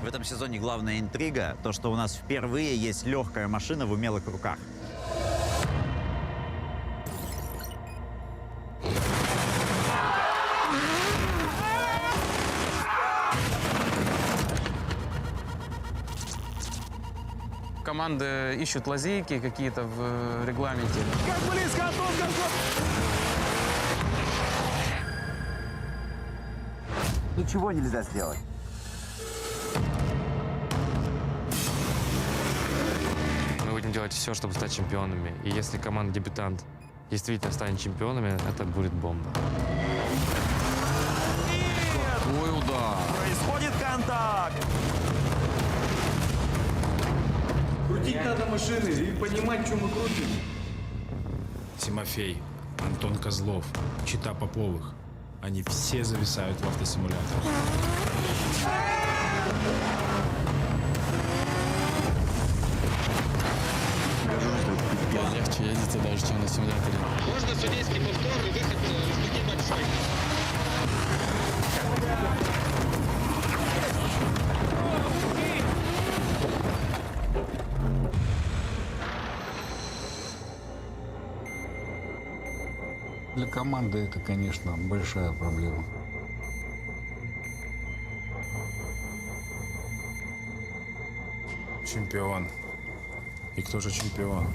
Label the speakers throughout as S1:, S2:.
S1: В этом сезоне главная интрига, то, что у нас впервые есть легкая машина в умелых руках.
S2: Команды ищут лазейки какие-то в регламенте.
S3: Как близко, Антон, как
S1: Ничего нельзя сделать.
S2: Мы будем делать все, чтобы стать чемпионами. И если команда-дебютант действительно станет чемпионами, это будет бомба.
S3: Какой удар!
S1: Происходит контакт!
S4: Крутить надо машины и понимать, что мы крутим.
S5: Тимофей, Антон Козлов, Чита Поповых. Они все зависают в автосимуляторах.
S2: Легче ездится даже, чем на симуляторе.
S6: Можно судейский повтор и выход с дуги большой.
S7: Для команды это, конечно, большая проблема.
S5: Чемпион. И кто же чемпион?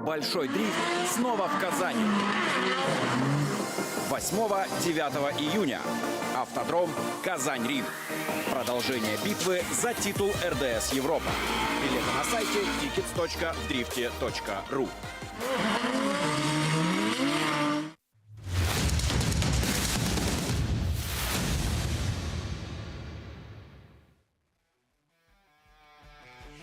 S8: Большой дрифт снова в Казани. 8-9 июня. Автодром Казань-Ринг. Продолжение битвы за титул РДС Европа. Билеты на сайте tickets.drifte.ru.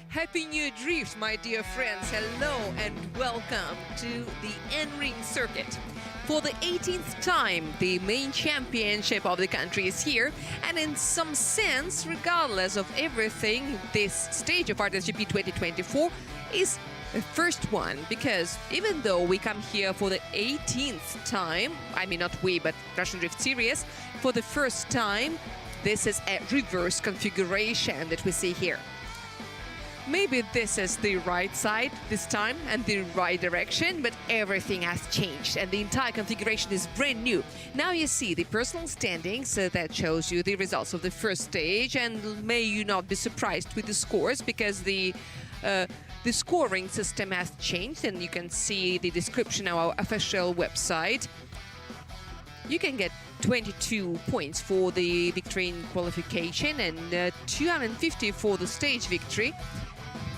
S9: Happy New Drift, my dear friends. Hello and welcome to the Nring circuit. For the 18th time, the main championship of the country is here, and in some sense, regardless of everything, this stage of RTSGP 2024 is the first one, because even though we come here for the 18th time, I mean not we, but Russian Drift Series, for the first time, this is a reverse configuration that we see here. Maybe this is the right side this time and the right direction, but everything has changed and the entire configuration is brand new. Now you see the personal standings that shows you the results of the first stage, and may you not be surprised with the scores, because the scoring system has changed, and you can see the description on our official website. You can get 22 points for the victory in qualification and 250 for the stage victory.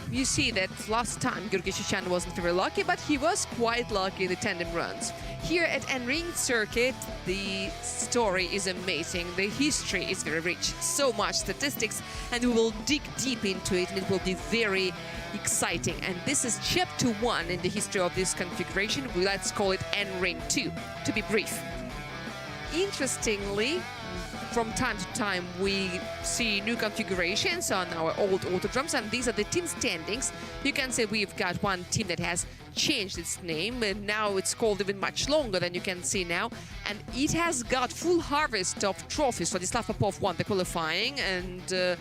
S9: You see that last time Georgi Chichan wasn't very lucky, but he was quite lucky in the tandem runs. Here at Nring circuit, the story is amazing. The history is very rich, so much statistics, and we will dig deep into it, and it will be very exciting. And this is chapter 1 in the history of this configuration. Let's call it Nring 2, to be brief. Interestingly, from time to time we see new configurations on our old autodromes, and these are the team standings. You can say we've got one team that has changed its name, and now it's called even much longer than you can see now, and it has got full harvest of trophies. Vladislav Popov won the qualifying, and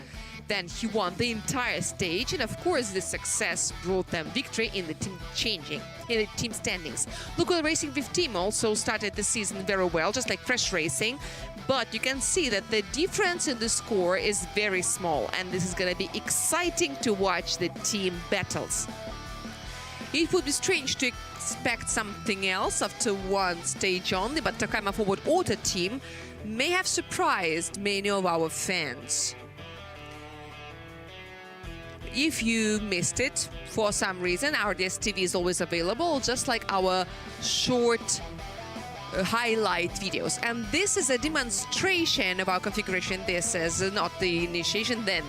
S9: Then he won the entire stage, and of course this success brought them victory in the team standings. Local Racing 15 also started the season very well, just like Fresh Racing, but you can see that the difference in the score is very small, and this is going to be exciting to watch the team battles. It would be strange to expect something else after one stage only, but Takayama Forward Auto team may have surprised many of our fans. If you missed it for some reason, our DSTV is always available, just like our short highlight videos. And this is a demonstration of our configuration. This is not the initiation, then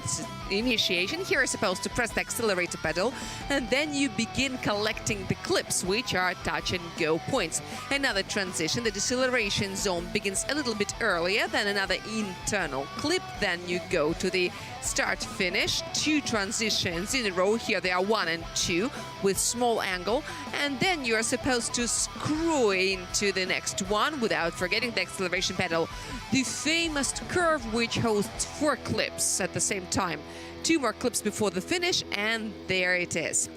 S9: the initiation. Here you're supposed to press the accelerator pedal, and then you begin collecting the clips, which are touch and go points. Another transition, the deceleration zone begins a little bit earlier than another internal clip. Then you go to the start finish, 2 transitions in a row. Here they are 1 and 2 with small angle, and then you are supposed to screw into the next one without forgetting the acceleration pedal. The famous curve, which hosts 4 clips at the same time. 2 more clips before the finish, and there it is.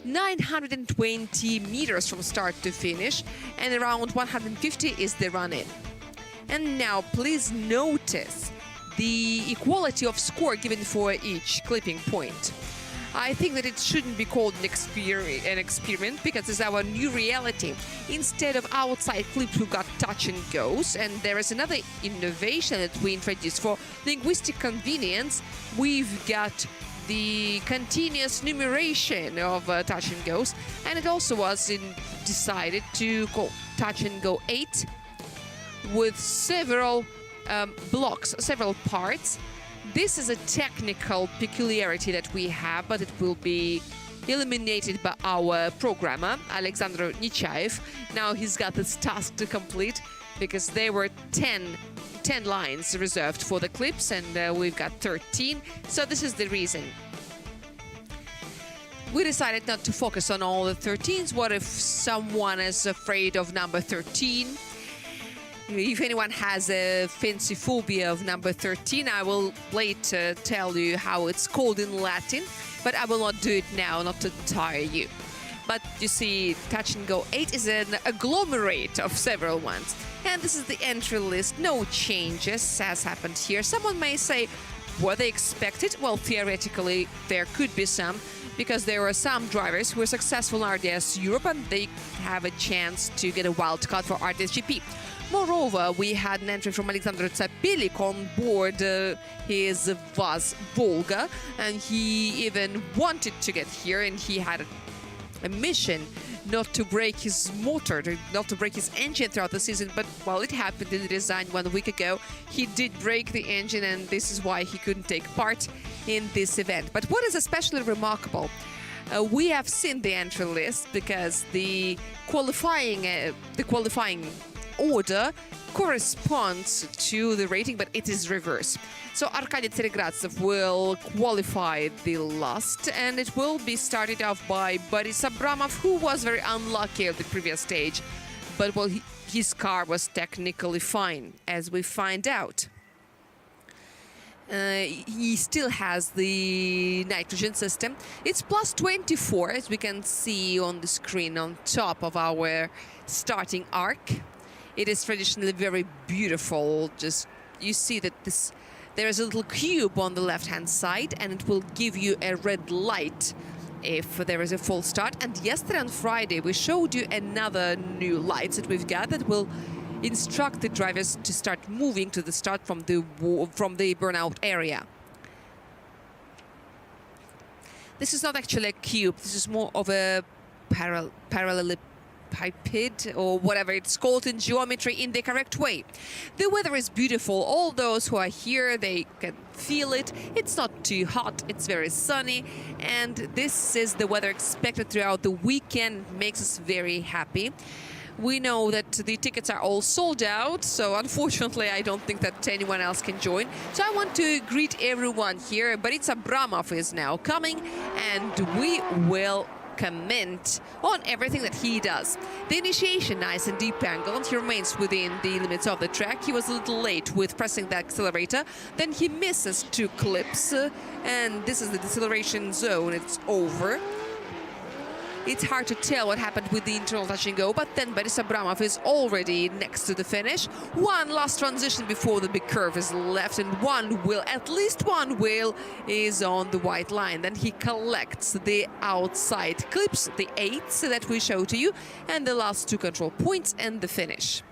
S9: 920 meters from start to finish, and around 150 is the run-in. And now please notice the equality of score given for each clipping point. I think that it shouldn't be called an experiment, because it's our new reality. Instead of outside clips, we've got touch and goes, and there is another innovation that we introduced for linguistic convenience. We've got the continuous numeration of touch and goes, and it also was decided to call touch and go 8 with several blocks, several parts. This is a technical peculiarity that we have, but it will be eliminated by our programmer, Alexander Nichayev. Now he's got this task to complete, because there were 10 lines reserved for the clips, and we've got 13. So this is the reason. We decided not to focus on all the 13s. What if someone is afraid of number 13? If anyone has a fancy phobia of number 13, I will later tell you how it's called in Latin, but I will not do it now, not to tire you. But you see, Touch and Go 8 is an agglomerate of several ones. And this is the entry list. No changes has happened here. Someone may say, were they expected? Well, theoretically, there could be some, because there were some drivers who were successful in RDS Europe, and they have a chance to get a wild card for RDS GP. Moreover, we had an entry from Alexander Tsapelik on board his Vaz Volga, and he even wanted to get here, and he had a mission not to break his motor, not to break his engine throughout the season. But, well, it happened in the design 1 week ago. He did break the engine, and this is why he couldn't take part in this event. But what is especially remarkable, we have seen the entry list, because the qualifying order corresponds to the rating, but it is reverse. So Arkady Tseregradzev will qualify the last, and it will be started off by Boris Abramov, who was very unlucky at the previous stage. But, well, his car was technically fine, as we find out. He still has the nitrogen system. It's plus 24, as we can see on the screen on top of our starting arc. It is traditionally very beautiful. Just, you see that there is a little cube on the left-hand side, and it will give you a red light if there is a full start. And yesterday on Friday, we showed you another new lights that we've got that will instruct the drivers to start moving to the start from the burnout area. This is not actually a cube. This is more of a parallelepiped, or whatever it's called in geometry, in the correct way. The weather is beautiful. All those who are here, they can feel it. It's not too hot. It's very sunny. And this is the weather expected throughout the weekend. Makes us very happy. We know that the tickets are all sold out, so unfortunately I don't think that anyone else can join. So I want to greet everyone here. Boris Abramov is now coming, and we will comment on everything that he does. The initiation, nice and deep angle, and he remains within the limits of the track. He was a little late with pressing the accelerator. Then he misses 2 clips, and this is the deceleration zone. It's over. It's hard to tell what happened with the internal touch and go, but then Boris Abramov is already next to the finish. One last transition before the big curve is left, and at least one wheel is on the white line. Then he collects the outside clips, the 8s that we show to you, and the last 2 control points and the finish.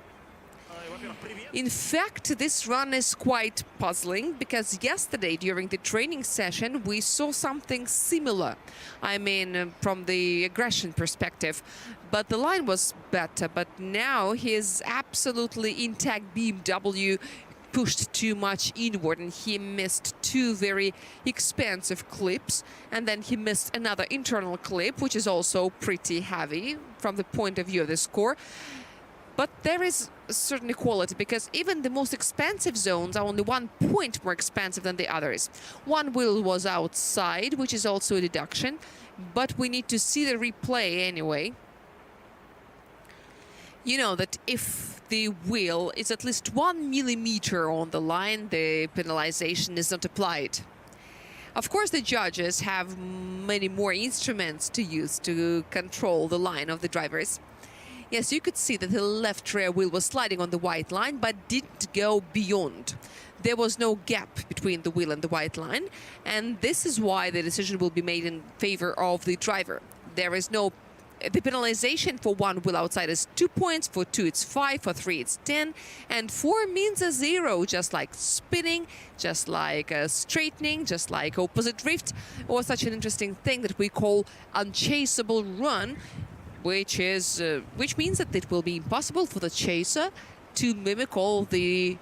S9: In fact, this run is quite puzzling because yesterday during the training session we saw something similar. I mean, from the aggression perspective, but the line was better. But now his absolutely intact BMW pushed too much inward and he missed 2 very expensive clips, and then he missed another internal clip, which is also pretty heavy from the point of view of the score. But there is a certain equality because even the most expensive zones are only 1 point more expensive than the others. One wheel was outside, which is also a deduction, but we need to see the replay anyway. You know that if the wheel is at least 1 millimeter on the line, the penalization is not applied. Of course, the judges have many more instruments to use to control the line of the drivers. Yes, you could see that the left rear wheel was sliding on the white line, but didn't go beyond. There was no gap between the wheel and the white line, and this is why the decision will be made in favor of the driver. There is no... The penalization for 1 wheel outside is 2 points, for 2 it's 5, for 3 it's 10, and 4 means a 0, just like spinning, just like straightening, just like opposite drift, or such an interesting thing that we call unchaseable run, which means that it will be impossible for the chaser to mimic all the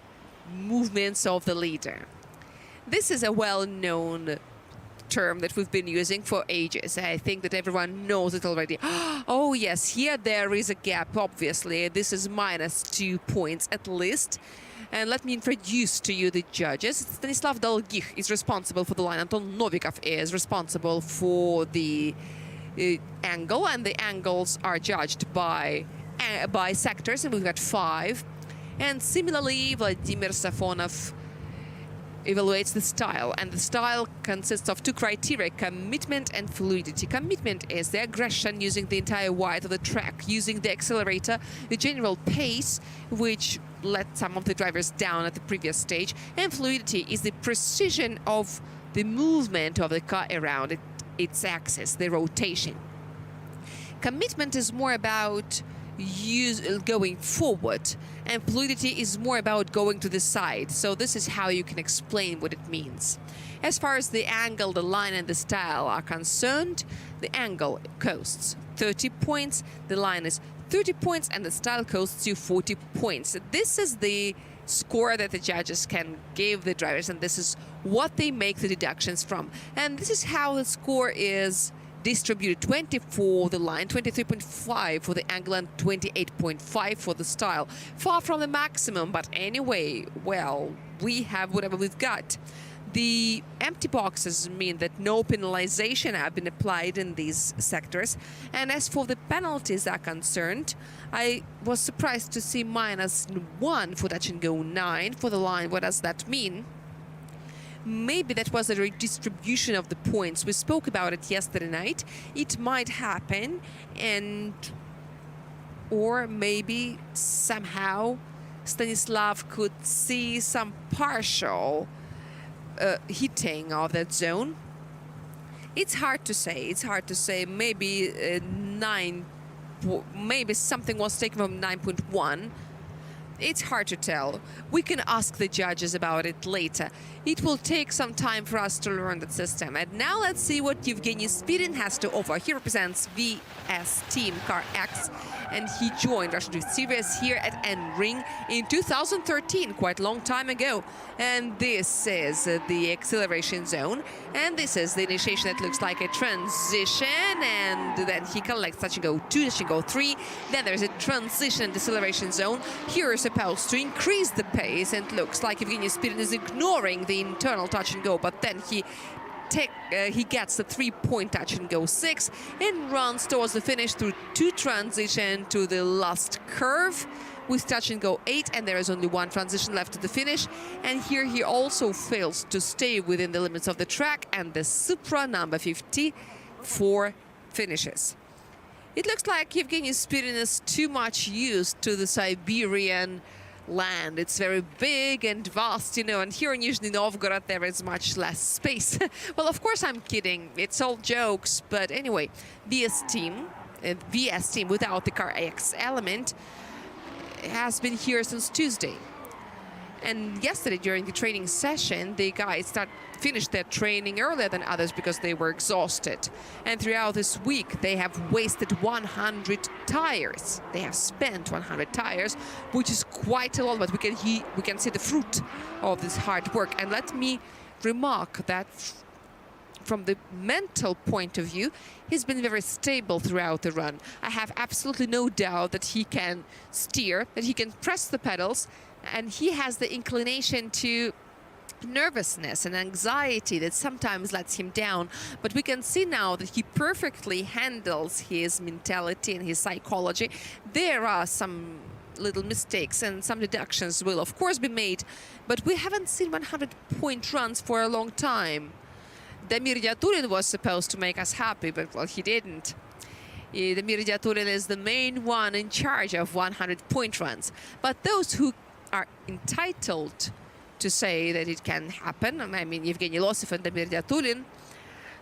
S9: movements of the leader. This is a well-known term that we've been using for ages. I think that everyone knows it already. Oh yes, here there is a gap, obviously. This is minus 2 points at least. And let me introduce to you the judges. Stanislav Dolgich is responsible for the line. Anton Novikov is responsible for the angle, and the angles are judged by sectors, and we've got 5. And similarly, Vladimir Safonov evaluates the style, and the style consists of 2 criteria: commitment and fluidity. Commitment is the aggression using the entire width of the track, using the accelerator, the general pace, which let some of the drivers down at the previous stage, and fluidity is the precision of the movement of the car around its axis, the rotation. Commitment is more about going forward, and fluidity is more about going to the side. So this is how you can explain what it means. As far as the angle, the line, and the style are concerned, the angle costs 30 points, the line is 30 points, and the style costs you 40 points. This is the score that the judges can give the drivers, and this is what they make the deductions from. And this is how the score is distributed: 20 for the line, 23.5 for the angle, and 28.5 for the style. Far from the maximum, but anyway, well, we have whatever we've got. The empty boxes mean that no penalization have been applied in these sectors. And as for the penalties are concerned, I was surprised to see -1 for touch and go, 9 for the line. What does that mean? Maybe that was a redistribution of the points. We spoke about it yesterday night. It might happen, or maybe somehow Stanislav could see some partial hitting of that zone. It's hard to say. It's hard to say. Maybe 9. Maybe something was taken from 9.1. It's hard to tell. We can ask the judges about it later. It will take some time for us to learn that system. And now let's see what Yevgeny Spirin has to offer. He represents VS Team Car X, and he joined Russian Drift Series here at Nring in 2013, quite a long time ago. And this is the acceleration zone, and this is the initiation that looks like a transition, and then he collects touch and go 2, touch and go 3. Then there's a transition deceleration zone. Here is supposed to increase the pace, and looks like Yevgeny Spirin is ignoring the internal touch and go, but then he he gets the 3-point touch and go 6 and runs towards the finish through 2 transition to the last curve with touch and go 8, and there is only 1 transition left to the finish. And here he also fails to stay within the limits of the track, and the Supra number 54 finishes. It looks like Yevgeny Spirin is too much used to the Siberian land. It's very big and vast, you know, and here in Nizhny Novgorod there is much less space. Well, of course I'm kidding. It's all jokes, but anyway, VS team without the Car X element has been here since Tuesday. And yesterday during the training session, the guys finished their training earlier than others because they were exhausted. And throughout this week, they have wasted 100 tires. They have spent 100 tires, which is quite a lot, but we can see the fruit of this hard work. And let me remark that from the mental point of view, he's been very stable throughout the run. I have absolutely no doubt that he can steer, that he can press the pedals, and he has the inclination to nervousness and anxiety that sometimes lets him down. But we can see now that he perfectly handles his mentality and his psychology. There are some little mistakes and some deductions will of course be made, but we haven't seen 100-point runs for a long time. Damir Yaturin was supposed to make us happy, but well, he didn't. Damir Yaturin is the main one in charge of 100-point runs. But those who are entitled to say that it can happen, I mean, Yevgeny Losov and Damir Yaturin,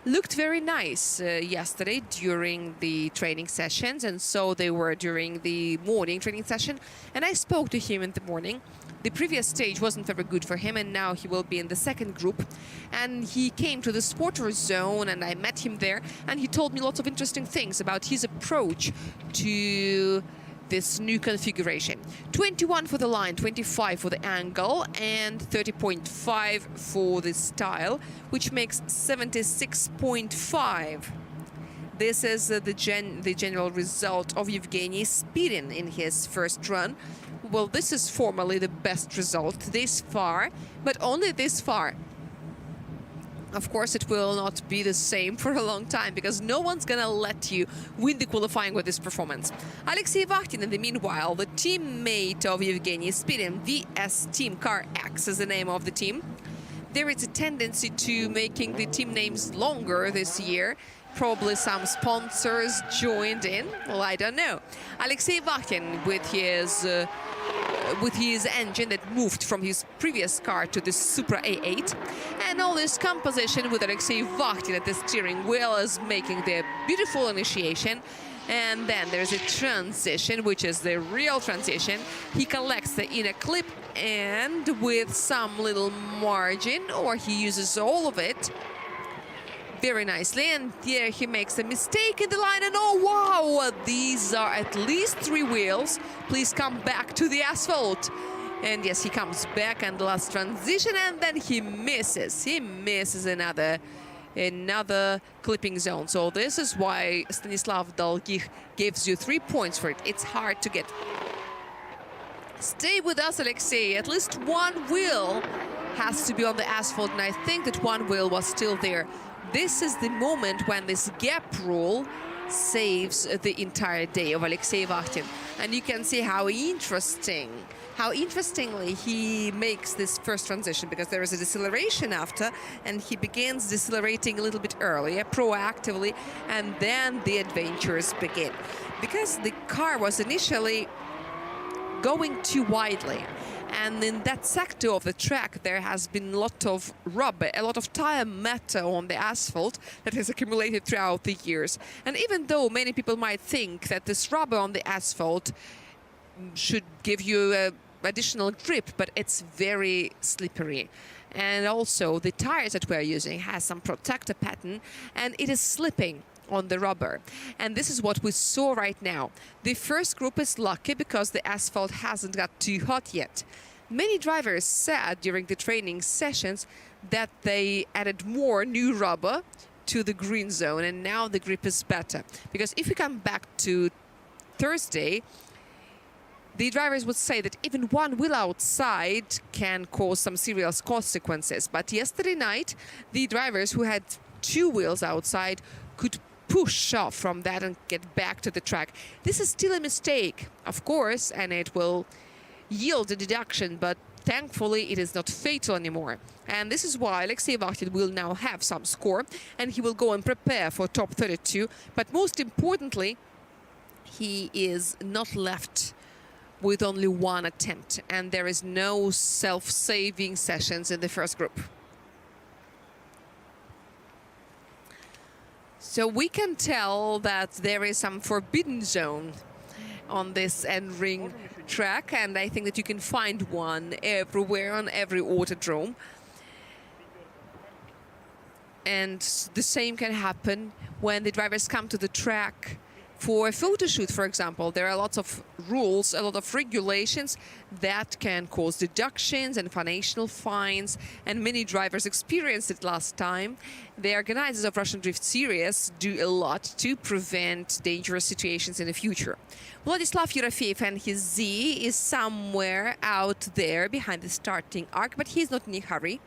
S9: looked very nice yesterday during the training sessions, and so they were during the morning training session. And I spoke to him in the morning. The previous stage wasn't very good for him, and now he will be in the second group. And he came to the spotter zone, and I met him there, and he told me lots of interesting things about his approach to this new configuration. 21 for the line, 25 for the angle, and 30.5 for the style, which makes 76.5. This is the general result of Yevgeny Spirin in his first run. Well, this is formally the best result this far, but only this far. Of course, it will not be the same for a long time, because no one's gonna let you win the qualifying with this performance. Alexei Vakhtin, in the meanwhile, the teammate of Yevgeny Spirin, VS Team Car X is the name of the team. There is a tendency to making the team names longer this year. Probably some sponsors joined in. Well, I don't know. Alexei Vakhtin with his engine that moved from his previous car to the Supra A8, and all this composition with Alexei Vakhtin at the steering wheel is making the beautiful initiation. And then there's a transition, which is the real transition. He collects the inner clip, and with some little margin, or he uses all of it very nicely. And here he makes a mistake in the line, and oh wow, these are at least 3 wheels. Please come back to the asphalt. And yes, he comes back, and the last transition, and then he misses another clipping zone. So this is why Stanislav Dolgich gives you 3 points for it. It's hard to get. Stay with us, Alexei. At least 1 wheel has to be on the asphalt, and I think that 1 wheel was still there. This is the moment when this gap rule saves the entire day of Alexei Vakhtin. And you can see how interestingly he makes this first transition, because there is a deceleration after, and he begins decelerating a little bit earlier, proactively, and then the adventures begin. Because the car was initially going too widely. And in that sector of the track, there has been a lot of rubber, a lot of tire matter on the asphalt that has accumulated throughout the years. And even though many people might think that this rubber on the asphalt should give you additional grip, but it's very slippery. And also the tires that we're using has some protector pattern, and it is slipping on the rubber. And this is what we saw right now. The first group is lucky because the asphalt hasn't got too hot yet. Many drivers said during the training sessions that they added more new rubber to the green zone, and now the grip is better. Because if we come back to Thursday, the drivers would say that even 1 wheel outside can cause some serious consequences. But yesterday night, the drivers who had 2 wheels outside could push off from that and get back to the track. This is still a mistake, of course, and it will yield a deduction, but thankfully it is not fatal anymore. And this is why Alexei Vakhtin will now have some score, and he will go and prepare for top 32. But most importantly, he is not left with only one attempt, and there is no self-saving sessions in the first group. So we can tell that there is some forbidden zone on this Nring track, and I think that you can find one everywhere on every autodrome. And the same can happen when the drivers come to the track for a photo shoot, for example. There are lots of rules, a lot of regulations that can cause deductions and financial fines, and many drivers experienced it last time. The organizers of Russian Drift Series do a lot to prevent dangerous situations in the future. Vladislav Yerofeev and his Z is somewhere out there behind the starting arc, but he's not in a hurry.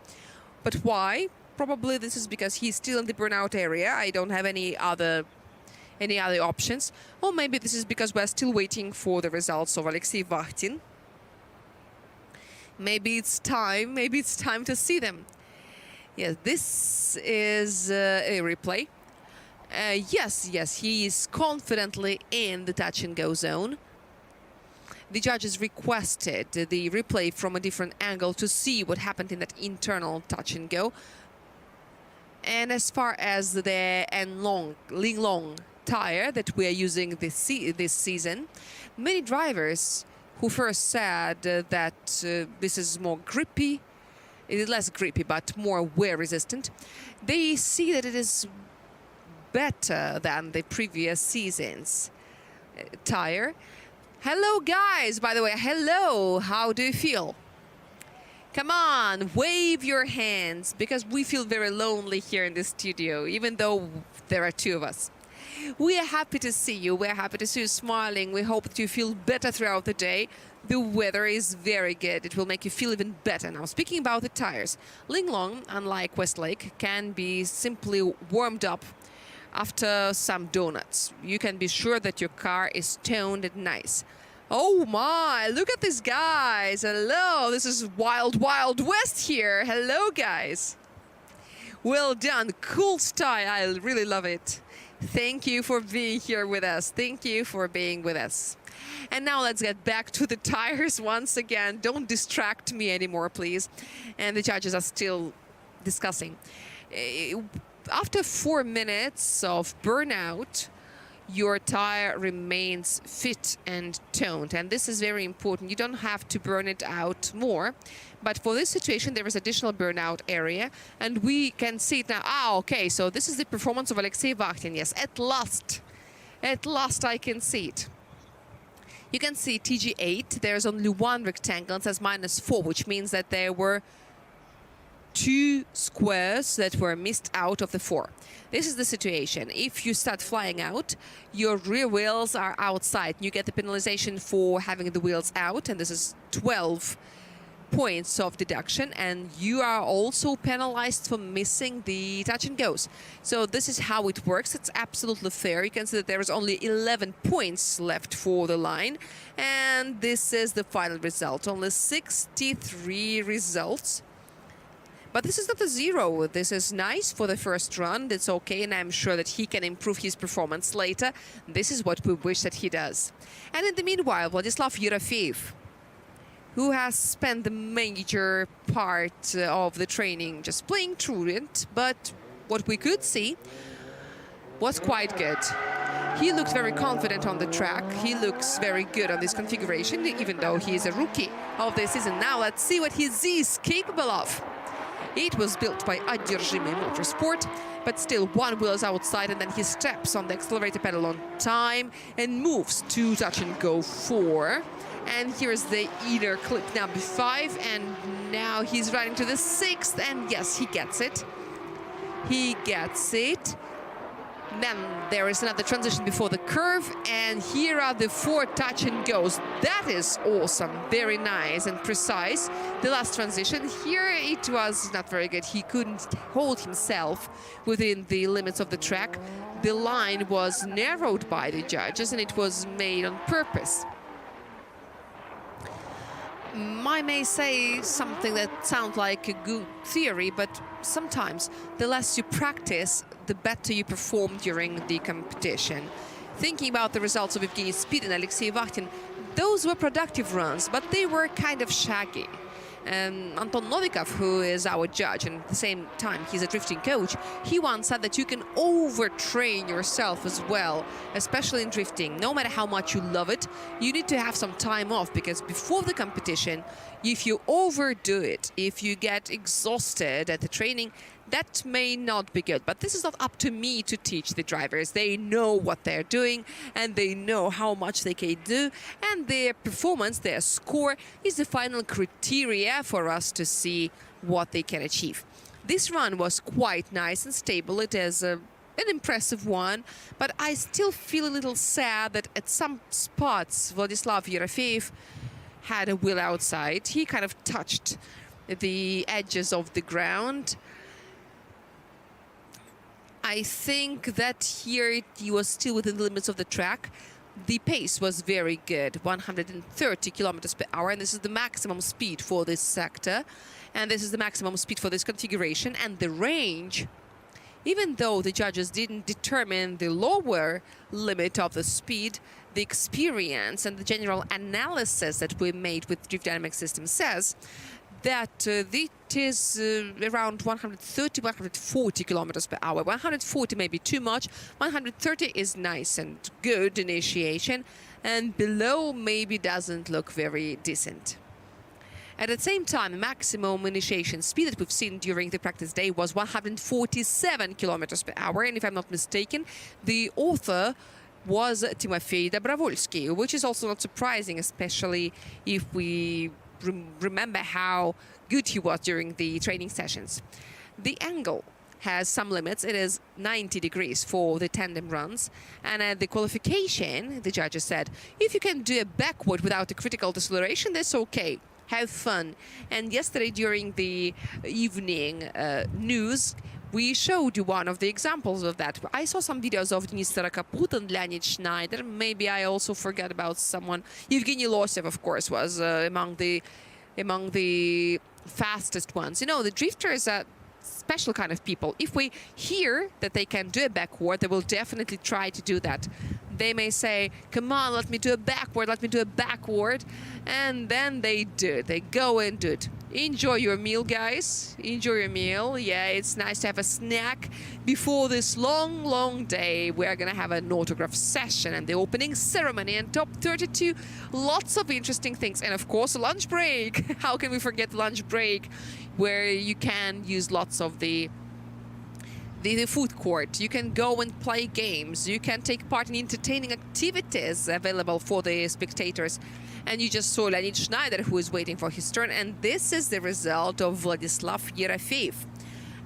S9: But why? Probably this is because he's still in the burnout area. I don't have any other options. Or maybe this is because we're still waiting for the results of Alexei Vakhtin. Maybe it's time to see them. Yes, this is a replay. Yes, he is confidently in the touch-and-go zone. The judges requested the replay from a different angle to see what happened in that internal touch-and-go. And as far as the Nring tire that we are using this season, many drivers who first said that this is more grippy, it is less grippy but more wear resistant, they see that it is better than the previous season's tire. Hello guys, by the way, hello, how do you feel? Come on, wave your hands, because we feel very lonely here in the studio, even though there are 2 of us. We are happy to see you. We're happy to see you smiling. We hope that you feel better throughout the day. The weather is very good. It will make you feel even better. Now, speaking about the tires, Nring, unlike Westlake, can be simply warmed up after some donuts. You can be sure that your car is toned and nice. Oh my, look at these guys. Hello, this is wild, wild west here. Hello, guys. Well done, cool style. I really love it. Thank you for being here with us. Thank you for being with us. And now let's get back to the tires once again. Don't distract me anymore, please. And the judges are still discussing. After 4 minutes of burnout, your tire remains fit and toned, and this is very important. You don't have to burn it out more, but for this situation there is additional burnout area, and we can see it now. Okay, so this is the performance of Alexei Vakhtin. Yes, at last I can see it. You can see TG8, there's only 1 rectangle, it says -4, which means that there were 2 squares that were missed out of the 4. This is the situation. If you start flying out, your rear wheels are outside. You get the penalization for having the wheels out, and this is 12 points of deduction, and you are also penalized for missing the touch and goes. So this is how it works. It's absolutely fair. You can see that there is only 11 points left for the line, and this is the final result. Only 63 results. But this is not a 0. This is nice for the first run. It's okay, and I'm sure that he can improve his performance later. This is what we wish that he does. And in the meanwhile, Vladislav Yerofeev, who has spent the major part of the training just playing truant, but what we could see was quite good. He looked very confident on the track. He looks very good on this configuration, even though he is a rookie of the season. Now let's see what he is capable of. It was built by Одержимый Motorsport, but still 1 wheel is outside, and then he steps on the accelerator pedal on time and moves to touch and go 4. And here's the inner clip number 5, and now he's riding to the 6th, and yes, he gets it. He gets it. Then there is another transition before the curve, and here are the 4 touch and goes. That is awesome, very nice and precise. The last transition here, it was not very good. He couldn't hold himself within the limits of the track. The line was narrowed by the judges, and it was made on purpose. I may say something that sounds like a good theory, but sometimes the less you practice, the better you perform during the competition. Thinking about the results of Evgeny Speed and Alexei Vakhtin, those were productive runs, but they were kind of shaggy. Anton Novikov, who is our judge, and at the same time he's a drifting coach, he once said that you can overtrain yourself as well, especially in drifting. No matter how much you love it, you need to have some time off, because before the competition, if you overdo it, if you get exhausted at the training, that may not be good. But this is not up to me to teach the drivers. They know what they're doing, and they know how much they can do, and their performance, their score, is the final criteria for us to see what they can achieve. This run was quite nice and stable. It is an impressive one, but I still feel a little sad that at some spots Vladislav Yerofeev had a wheel outside. He kind of touched the edges of the ground. I think that here he was still within the limits of the track. The pace was very good, 130 kilometers per hour, and this is the maximum speed for this sector, and this is the maximum speed for this configuration. And the range, even though the judges didn't determine the lower limit of the speed, the experience and the general analysis that we made with Drift Dynamics System says that it is around 130, 140 kilometers per hour. 140 may be too much. 130 is nice and good initiation, and below maybe doesn't look very decent. At the same time, maximum initiation speed that we've seen during the practice day was 147 kilometers per hour, and if I'm not mistaken, the author was Timofey Dobrovolsky, which is also not surprising, especially if we remember how good he was during the training sessions. The angle has some limits. It is 90 degrees for the tandem runs, and at the qualification, the judges said, if you can do a backward without a critical deceleration, that's okay. Have fun. And yesterday during the evening news, we showed you one of the examples of that. I saw some videos of Denis Starokaput and Leonid Schneider. Maybe I also forgot about someone. Evgeny Losev, of course, was among the fastest ones. You know, the drifters are special kind of people. If we hear that they can do a backward, they will definitely try to do that. They may say, come on, let me do a backward, let me do a backward. And then they do it. They go and do it. Enjoy your meal, guys. Enjoy your meal. Yeah, it's nice to have a snack before this long, long day. We're going to have an autograph session and the opening ceremony and top 32. Lots of interesting things. And, of course, a lunch break. How can we forget the lunch break, where you can use lots of the food court. You can go and play games. You can take part in entertaining activities available for the spectators. And you just saw Leonid Schneider, who is waiting for his turn. And this is the result of Vladislav Yerofeev.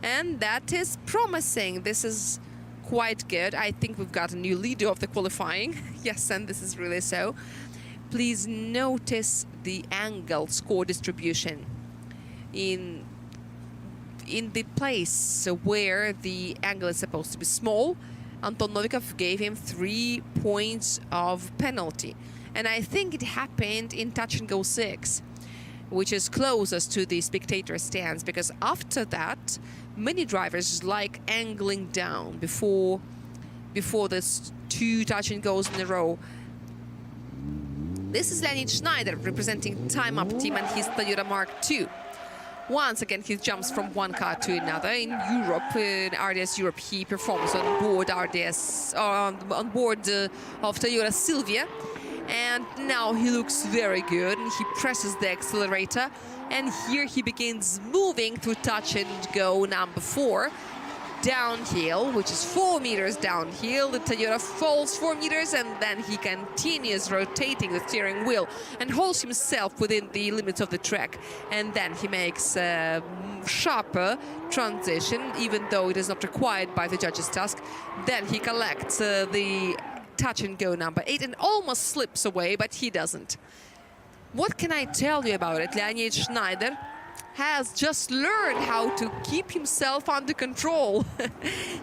S9: And that is promising. This is quite good. I think we've got a new leader of the qualifying. Yes, and this is really so. Please notice the angle score distribution. In the place where the angle is supposed to be small, Anton Novikov gave him 3 points of penalty. And I think it happened in touch and go 6, which is closest to the spectator stands, because after that, many drivers like angling down before this 2 touch and goes in a row. This is Leonid Schneider representing Time Up team and his Toyota Mark II. Once again, he jumps from one car to another. In Europe, in RDS Europe, he performs on board RDS, on board of Toyota Silvia. And now he looks very good, and he presses the accelerator. And here he begins moving through touch and go number 4. downhill, which is 4 meters downhill. The Toyota falls 4 meters, and then he continues rotating the steering wheel and holds himself within the limits of the track. And then he makes a sharper transition, even though it is not required by the judge's task. Then he collects the touch-and-go number 8 and almost slips away, but he doesn't. What can I tell you about it? Leonid Schneider has just learned how to keep himself under control.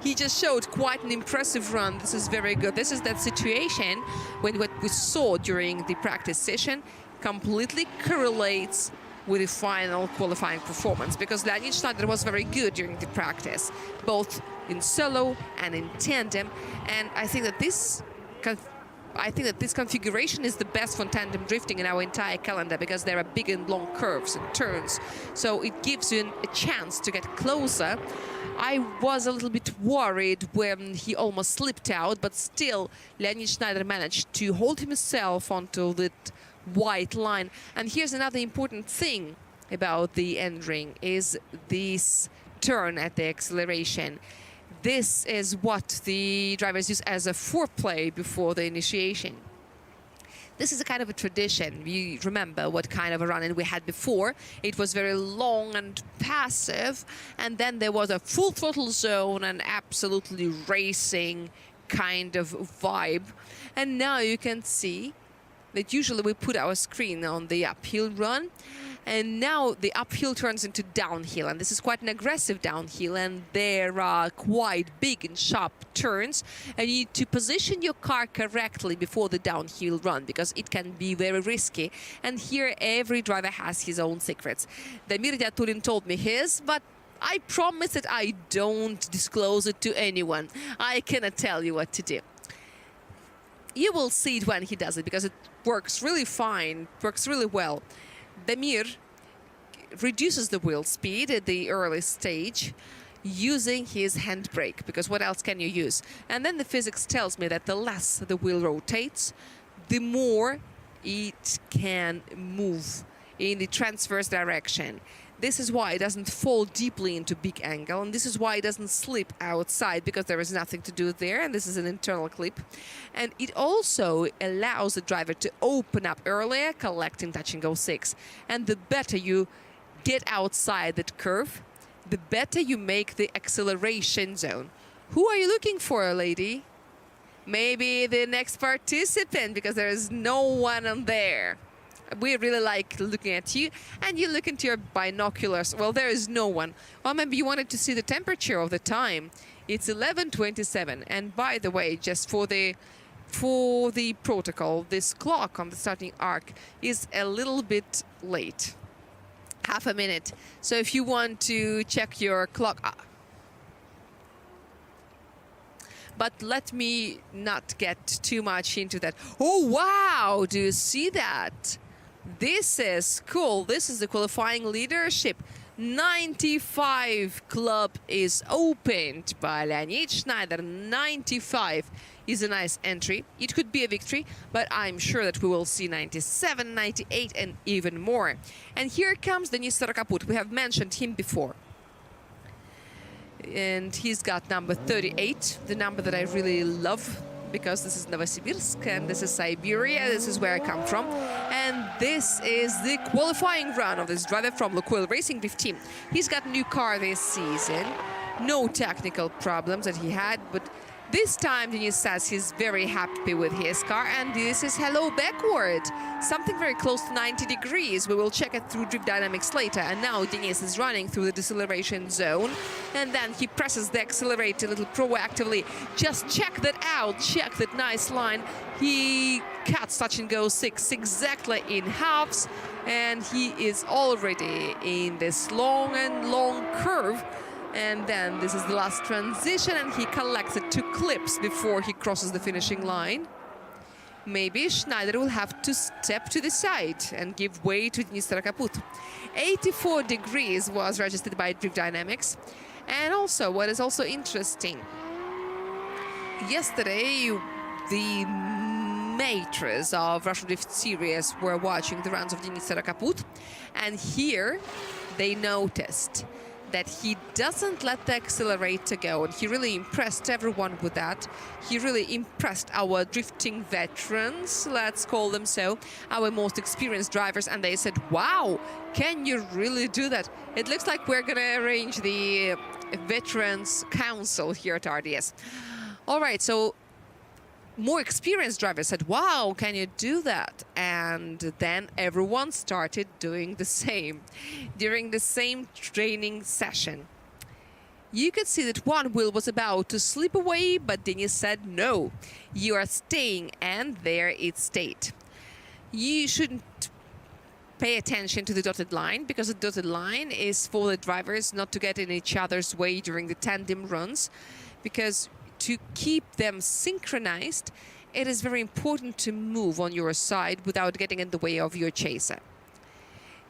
S9: He just showed quite an impressive run. This is very good. This is that situation when what we saw during the practice session completely correlates with the final qualifying performance, because Leonid Schneider was very good during the practice, both in solo and in tandem. And I think that this configuration is the best for tandem drifting in our entire calendar, because there are big and long curves and turns. So it gives you a chance to get closer. I was a little bit worried when he almost slipped out, but still Leonid Schneider managed to hold himself onto that white line. And here's another important thing about the Nring is this turn at the acceleration. This is what the drivers use as a foreplay before the initiation. This is a kind of a tradition. You remember what kind of a run-in we had before. It was very long and passive, and then there was a full throttle zone and absolutely racing kind of vibe. And now you can see that usually we put our screen on the uphill run, and now the uphill turns into downhill, and this is quite an aggressive downhill, and there are quite big and sharp turns, and you need to position your car correctly before the downhill run, because it can be very risky. And here every driver has his own secrets. Damir Diatulin told me his, but I promise that I don't disclose it to anyone. I cannot tell you what to do. You will see it when he does it, because it works really fine, works really well. Damir reduces the wheel speed at the early stage using his handbrake, because what else can you use? And then the physics tells me that the less the wheel rotates, the more it can move in the transverse direction. This is why it doesn't fall deeply into big angle, and this is why it doesn't slip outside, because there is nothing to do there, and this is an internal clip. And it also allows the driver to open up earlier, collecting touch-and-go 6. And the better you get outside that curve, the better you make the acceleration zone. Who are you looking for, lady? Maybe the next participant, because there is no one on there. We really like looking at you, and you look into your binoculars. Well, there is no one. Well, maybe you wanted to see the temperature of the time. It's 11:27, and by the way, just for the protocol, this clock on the starting arc is a little bit late, half a minute. So if you want to check your clock, but let me not get too much into that. Oh, wow, do you see that? This is cool. This is the qualifying leadership. 95 club is opened by Leonid Schneider. 95 is a nice entry. It could be a victory, but I'm sure that we will see 97, 98, and even more. And here comes Denis Starokaput. We have mentioned him before. And he's got number 38, the number that I really love, because this is Novosibirsk and this is Siberia. This is where I come from. And this is the qualifying run of this driver from Lukoil Racing 15. He's got a new car this season. No technical problems that he had, but this time Denis says he's very happy with his car, and this is hello backward. Something very close to 90 degrees. We will check it through drift dynamics later. And now Denis is running through the deceleration zone, and then he presses the accelerator a little proactively. Just check that out, check that nice line. He cuts touch-and-go 6 exactly in halves, and he is already in this long curve. And then this is the last transition, and he collects it 2 clips before he crosses the finishing line. Maybe Schneider will have to step to the side and give way to Denis Starokaput. 84 degrees was registered by Drift Dynamics. And also, what is also interesting, yesterday the maters of Russian Drift Series were watching the runs of Denis Starokaput, and here they noticed that he doesn't let the accelerator go, and he really impressed everyone with that. He really impressed our drifting veterans, let's call them so, our most experienced drivers, and they said, wow, can you really do that? It looks like we're gonna arrange the Veterans Council here at RDS. All right, so more experienced drivers said, wow, can you do that? And then everyone started doing the same. During the same training session, you could see that one wheel was about to slip away, but Denis said, no, you are staying, and there it stayed. You shouldn't pay attention to the dotted line, because the dotted line is for the drivers not to get in each other's way during the tandem runs, because to keep them synchronized, it is very important to move on your side without getting in the way of your chaser.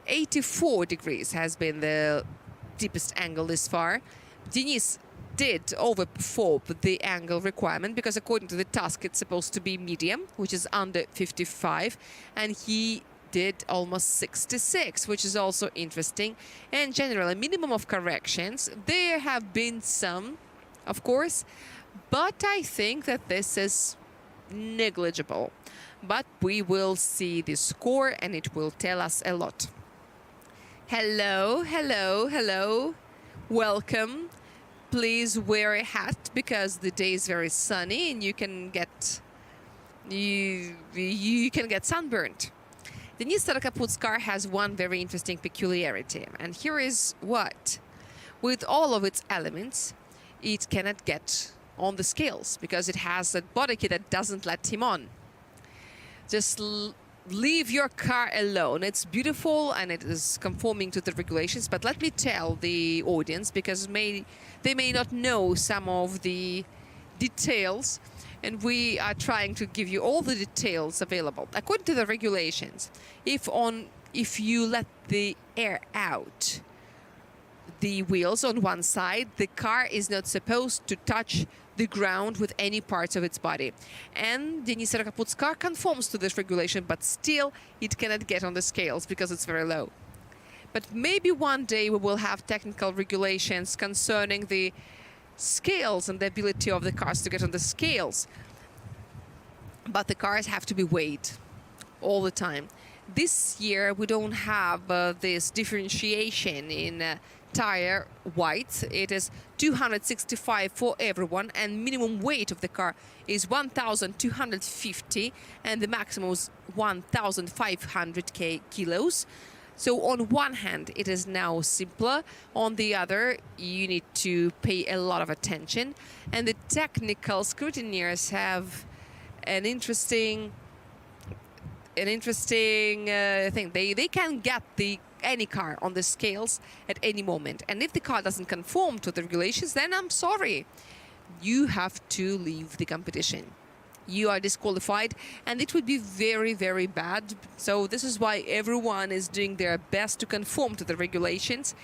S9: 84 degrees has been the deepest angle this far. Denis did overperform the angle requirement, because according to the task it's supposed to be medium, which is under 55, and he did almost 66, which is also interesting. And generally, minimum of corrections, there have been some, of course, but I think that this is negligible. But we will see the score, and it will tell us a lot. Hello, hello, hello. Welcome. Please wear a hat, because the day is very sunny and you can get sunburned. The new Starokaput's car has one very interesting peculiarity, and here is what. With all of its elements, it cannot get on the scales, because it has a body kit that doesn't let him on. Just leave your car alone. It's beautiful and it is conforming to the regulations, but let me tell the audience, because they may not know some of the details, and we are trying to give you all the details available. According to the regulations, if you let the air out the wheels on one side, the car is not supposed to touch the ground with any parts of its body. And Denis Starokaput's car conforms to this regulation, but still it cannot get on the scales because it's very low. But maybe one day we will have technical regulations concerning the scales and the ability of the cars to get on the scales. But the cars have to be weighed all the time. This year we don't have this differentiation in tire weight. It is 265 for everyone, and minimum weight of the car is 1,250, and the maximum is 1,500 kilos. So on one hand, it is now simpler. On the other, you need to pay a lot of attention. And the technical scrutineers have an interesting thing. They can get any car on the scales at any moment. And if the car doesn't conform to the regulations, then I'm sorry. You have to leave the competition. You are disqualified, and it would be very, very bad. So this is why everyone is doing their best to conform to the regulations.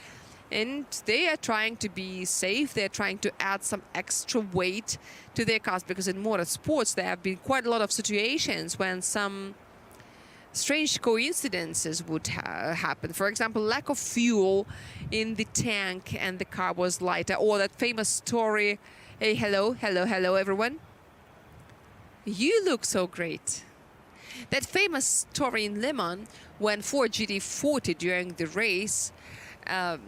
S9: And they are trying to be safe. They're trying to add some extra weight to their cars, because in motorsports there have been quite a lot of situations when some strange coincidences would happen. For example, lack of fuel in the tank and the car was lighter. Or that famous story. Hey, hello, everyone. You look so great. That famous story in Le Mans when Ford GT40 during the race had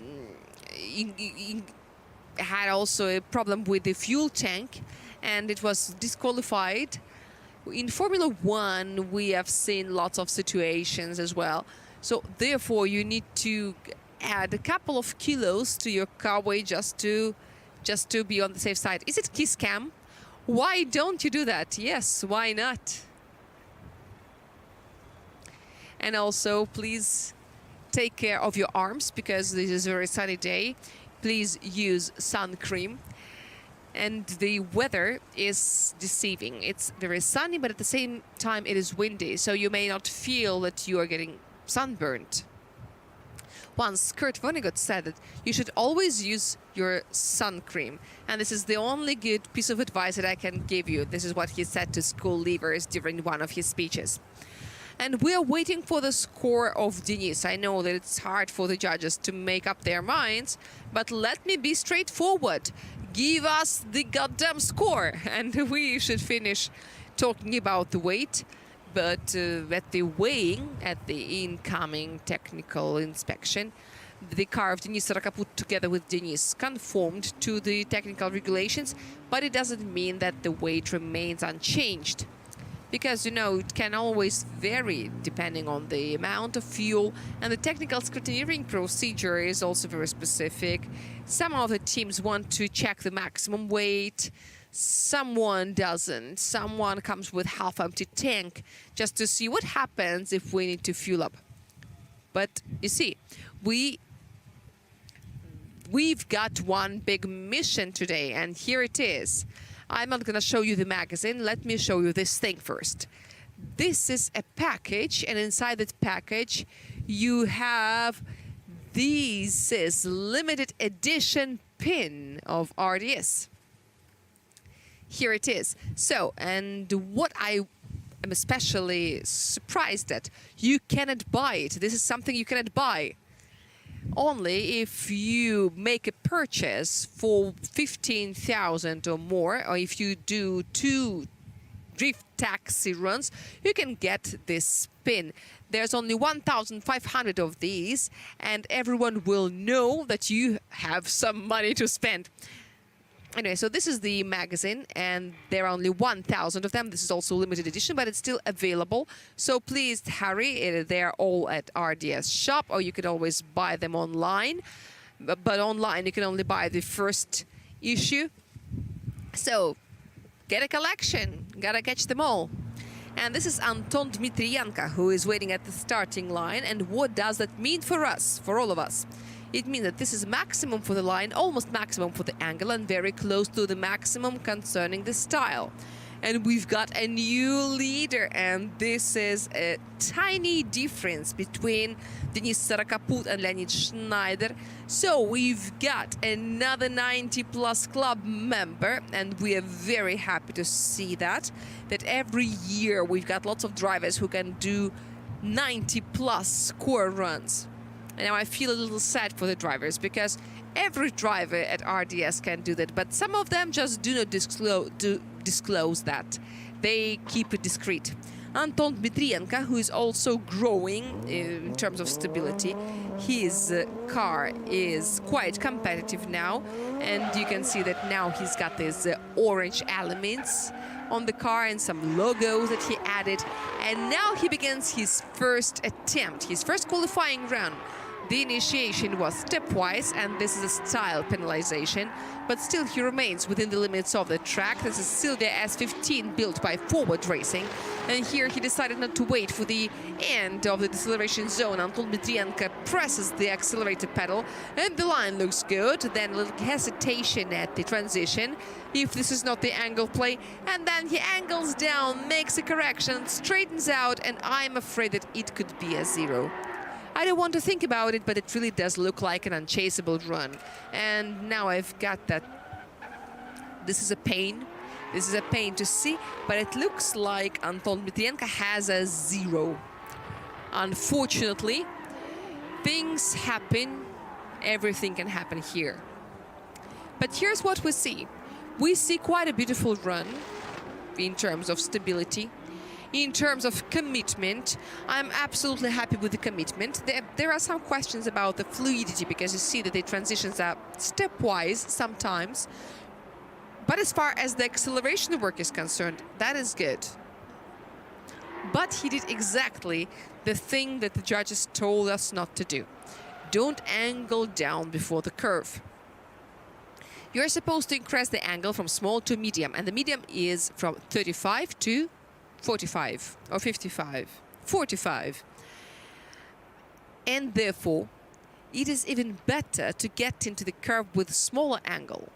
S9: also a problem with the fuel tank, and it was disqualified. In Formula One, we have seen lots of situations as well. So therefore, you need to add a couple of kilos to your car weight just to be on the safe side. Is it kiss cam? Why don't you do that? Yes, why not? And also, please take care of your arms, because this is a very sunny day. Please use sun cream. And the weather is deceiving. It's very sunny, but at the same time it is windy, so you may not feel that you are getting sunburned. Once Kurt Vonnegut said that you should always use your sun cream, and this is the only good piece of advice that I can give you. This is what he said to school leavers during one of his speeches. And we are waiting for the score of Denis. I know that it's hard for the judges to make up their minds, but let me be straightforward. Give us the goddamn score, and we should finish talking about the weight. But at the weighing, at the incoming technical inspection, the car of Denis Rakaput together with Denis conformed to the technical regulations, but it doesn't mean that the weight remains unchanged. Because, you know, it can always vary depending on the amount of fuel, and the technical scrutineering procedure is also very specific. Some of the teams want to check the maximum weight, someone doesn't. Someone comes with half-empty tank just to see what happens if we need to fuel up. But you see, we've got one big mission today, and here it is. I'm not going to show you the magazine. Let me show you this thing first. This is a package, and inside that package you have this limited edition pin of RDS. Here it is. So, and what I am especially surprised at, you cannot buy it. This is something you cannot buy. Only if you make a purchase for 15,000 or more, or if you do 2 drift taxi runs, you can get this pin. There's only 1,500 of these, and everyone will know that you have some money to spend. Anyway, so this is the magazine, and there are only 1,000 of them. This is also limited edition, but it's still available. So please hurry. They're all at RDS shop, or you can always buy them online. But online, you can only buy the first issue. So get a collection. Gotta catch them all. And this is Anton Dmitrienko, who is waiting at the starting line. And what does that mean for us, for all of us? It means that this is maximum for the line, almost maximum for the angle, and very close to the maximum concerning the style. And we've got a new leader, and this is a tiny difference between Denis Rakaput and Leonid Schneider. So we've got another 90-plus club member, and we are very happy to see that every year we've got lots of drivers who can do 90-plus score runs. And now I feel a little sad for the drivers, because every driver at RDS can do that, but some of them just do not disclose that. They keep it discreet. Anton Dmitrienko, who is also growing in terms of stability, his car is quite competitive now, and you can see that now he's got these orange elements on the car and some logos that he added, and now he begins his first attempt, his first qualifying run. The initiation was stepwise, and this is a style penalization, but still he remains within the limits of the track. This is still the S15 built by Forward Racing, and here he decided not to wait for the end of the deceleration zone. Anton Dmitrienko presses the accelerator pedal, and the line looks good. Then a little hesitation at the transition, if this is not the angle play, and then he angles down, makes a correction, straightens out, and I'm afraid that it could be a 0. I don't want to think about it, but it really does look like an unchaseable run. And now I've got that. This is a pain. This is a pain to see, but it looks like Anton Dmitrienko has a 0. Unfortunately, things happen. Everything can happen here. But here's what we see. We see quite a beautiful run in terms of stability. In terms of commitment, I'm absolutely happy with the commitment. There are some questions about the fluidity, because you see that the transitions are stepwise sometimes. But as far as the acceleration work is concerned, that is good. But he did exactly the thing that the judges told us not to do. Don't angle down before the curve. You're supposed to increase the angle from small to medium, and the medium is from 35 to 45 or 55, 45. And therefore, it is even better to get into the curve with a smaller angle,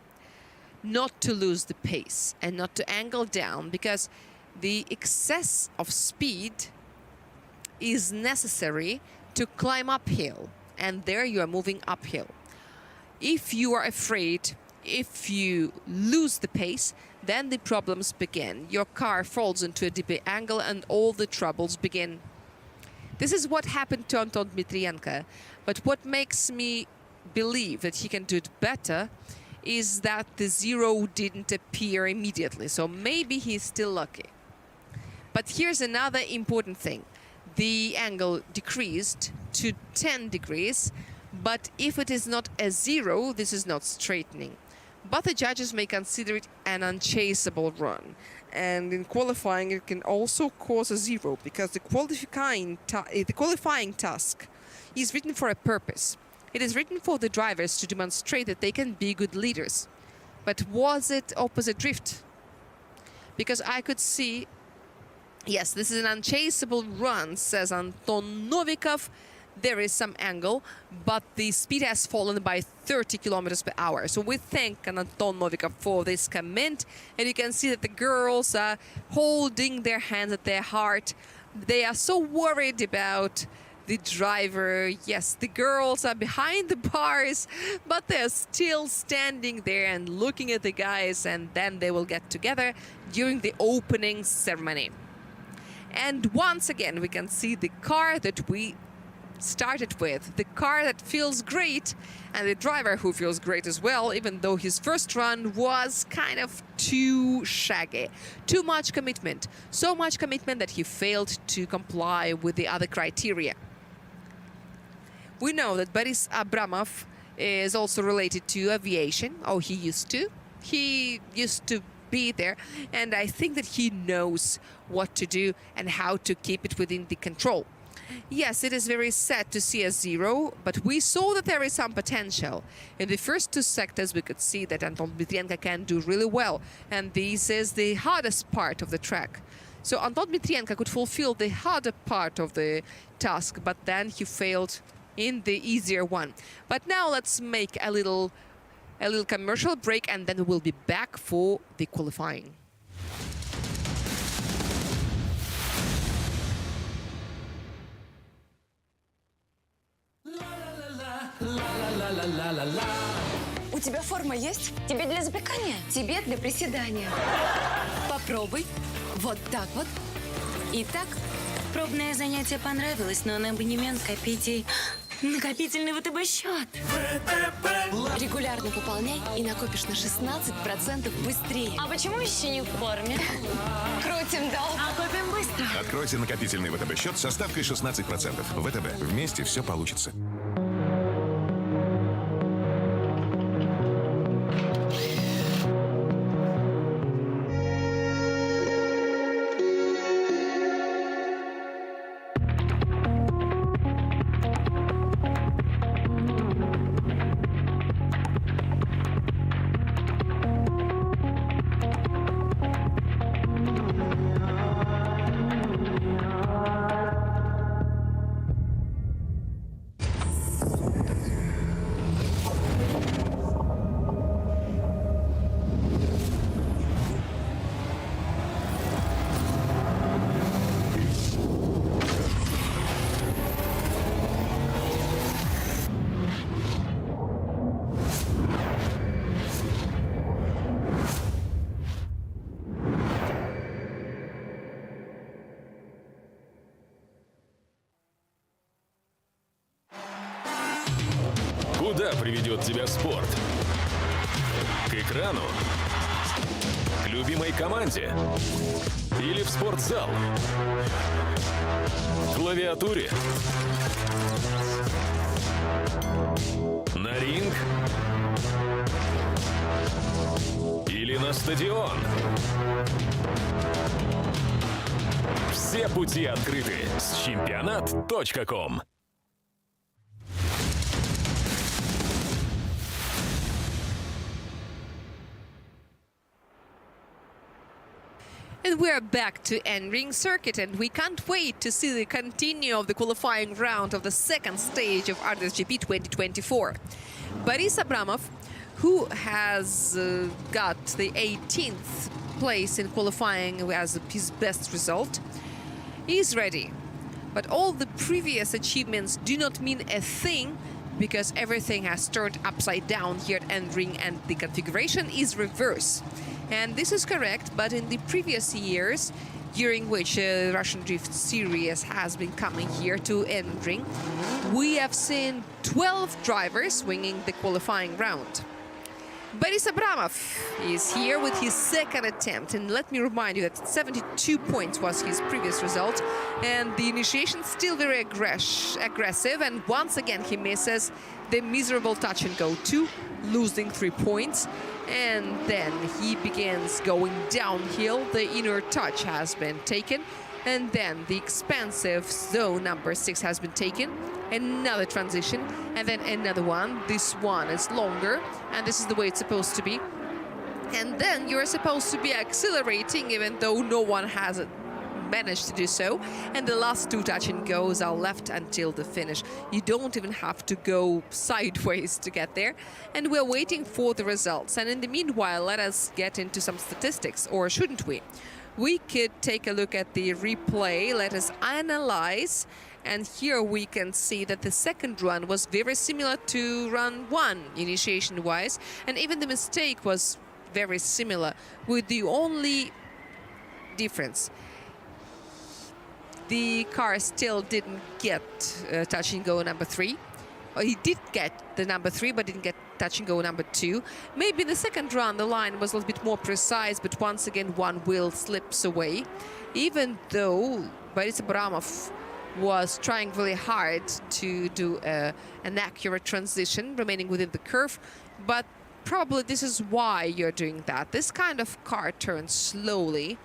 S9: not to lose the pace and not to angle down, because the excess of speed is necessary to climb uphill, and there you are moving uphill. If you are afraid, if you lose the pace, then the problems begin. Your car falls into a deeper angle, and all the troubles begin This is what happened to Anton Dmitrienko. But what makes me believe that he can do it better is that the zero didn't appear immediately. So maybe he's still lucky. But here's another important thing. The angle decreased to 10 degrees, but if it is not a zero, this is not straightening. But the judges may consider it an unchaseable run. And in qualifying, it can also cause a zero, because the qualifying task is written for a purpose. It is written for the drivers to demonstrate that they can be good leaders. But was it opposite drift? Because I could see, yes, this is an unchaseable run, says Anton Novikov. There is some angle, but the speed has fallen by 30 kilometers per hour. So we thank Anton Novikov for this comment. And you can see that the girls are holding their hands at their heart. They are so worried about the driver. Yes, the girls are behind the bars, but they're still standing there and looking at the guys, and then they will get together during the opening ceremony. And once again, we can see the car that we started with, the car that feels great, and the driver who feels great as well, even though his first run was kind of too shaggy. Too much commitment. So much commitment that he failed to comply with the other criteria. We know that Boris Abramov is also related to aviation. Oh, he used to. He used to be there, and I think that he knows what to do and how to keep it within the control. Yes, it is very sad to see a zero, but we saw that there is some potential. In the first two sectors, we could see that Anton Dmitrienko can do really well, and this is the hardest part of the track. So Anton Dmitrienko could fulfill the harder part of the task, but then he failed in the easier one. But now let's make a little commercial break, and then we'll be back for the qualifying.
S10: У тебя форма есть? Тебе для запекания? Тебе для приседания. Попробуй. Вот так вот. Итак, пробное занятие понравилось, но на абонемент копите накопительный ВТБ-счет. Регулярно пополняй и накопишь на 16% быстрее. А почему еще не в форме? Крутим долг. А копим быстро.
S11: Откройте накопительный ВТБ-счет со ставкой 16%. ВТБ. Вместе все получится.
S12: Куда приведет тебя спорт? К экрану? К любимой команде? Или в спортзал? К клавиатуре? На ринг? Или на стадион? Все пути открыты с чемпионат.ком.
S9: And we're back to Nring circuit, and we can't wait to see the continue of the qualifying round of the second stage of RDSGP 2024. Boris Abramov, who has got the 18th place in qualifying as his best result, is ready. But all the previous achievements do not mean a thing, because everything has turned upside down here at Nring, and the configuration is reverse. And this is correct, but in the previous years, during which Russian Drift Series has been coming here to Nring. We have seen 12 drivers winning the qualifying round. Boris Abramov is here with his second attempt, and let me remind you that 72 points was his previous result, and the initiation still very aggressive, and once again he misses the miserable touch and go 2, losing 3 points, and then he begins going downhill. The inner touch has been taken, and then the expensive zone number 6 has been taken. Another transition, and then another one. This one is longer, and this is the way it's supposed to be. And then you're supposed to be accelerating, even though no one has managed to do so. And the last 2 touch and goes are left until the finish. You don't even have to go sideways to get there. And we're waiting for the results. And in the meanwhile, let us get into some statistics, or shouldn't we? We could take a look at the replay. Let us analyze. And here we can see that the second run was very similar to run 1 initiation-wise, and even the mistake was very similar, with the only difference. The car still didn't get touch and go number 3. Or he did get the number 3, but didn't get touch and go number 2. Maybe in the second run the line was a little bit more precise, but once again one wheel slips away, even though Boris Abramov was trying really hard to do an accurate transition, remaining within the curve. But probably this is why you're doing that. This kind of car turns slowly,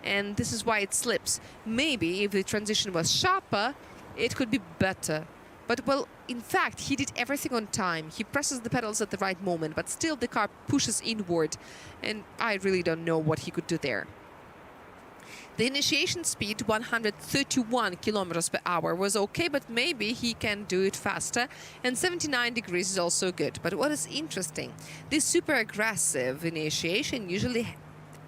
S9: and this is why it slips. Maybe if the transition was sharper, it could be better. But, well, in fact, he did everything on time. He presses the pedals at the right moment, but still the car pushes inward, and I really don't know what he could do there. The initiation speed, 131 kilometers per hour, was okay, but maybe he can do it faster. And 79 degrees is also good. But what is interesting, this super aggressive initiation usually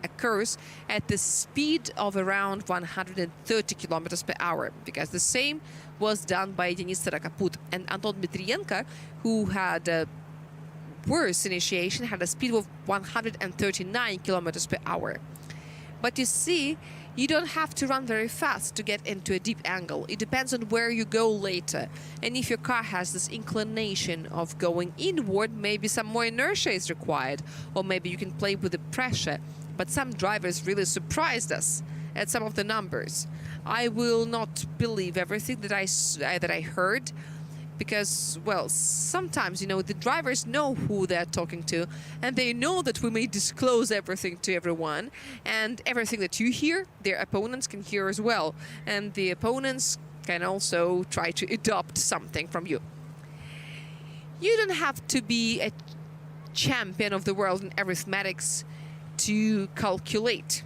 S9: occurs at the speed of around 130 kilometers per hour, because the same was done by Denis Starakaput. And Anton Dmitrienko, who had a worse initiation, had a speed of 139 kilometers per hour. But you see, you don't have to run very fast to get into a deep angle. It depends on where you go later. And if your car has this inclination of going inward, maybe some more inertia is required, or maybe you can play with the pressure. But some drivers really surprised us at some of the numbers. I will not believe everything that I heard, because, well, sometimes, you know, the drivers know who they're talking to, and they know that we may disclose everything to everyone, and everything that you hear, their opponents can hear as well, and the opponents can also try to adopt something from you. You don't have to be a champion of the world in arithmetics to calculate.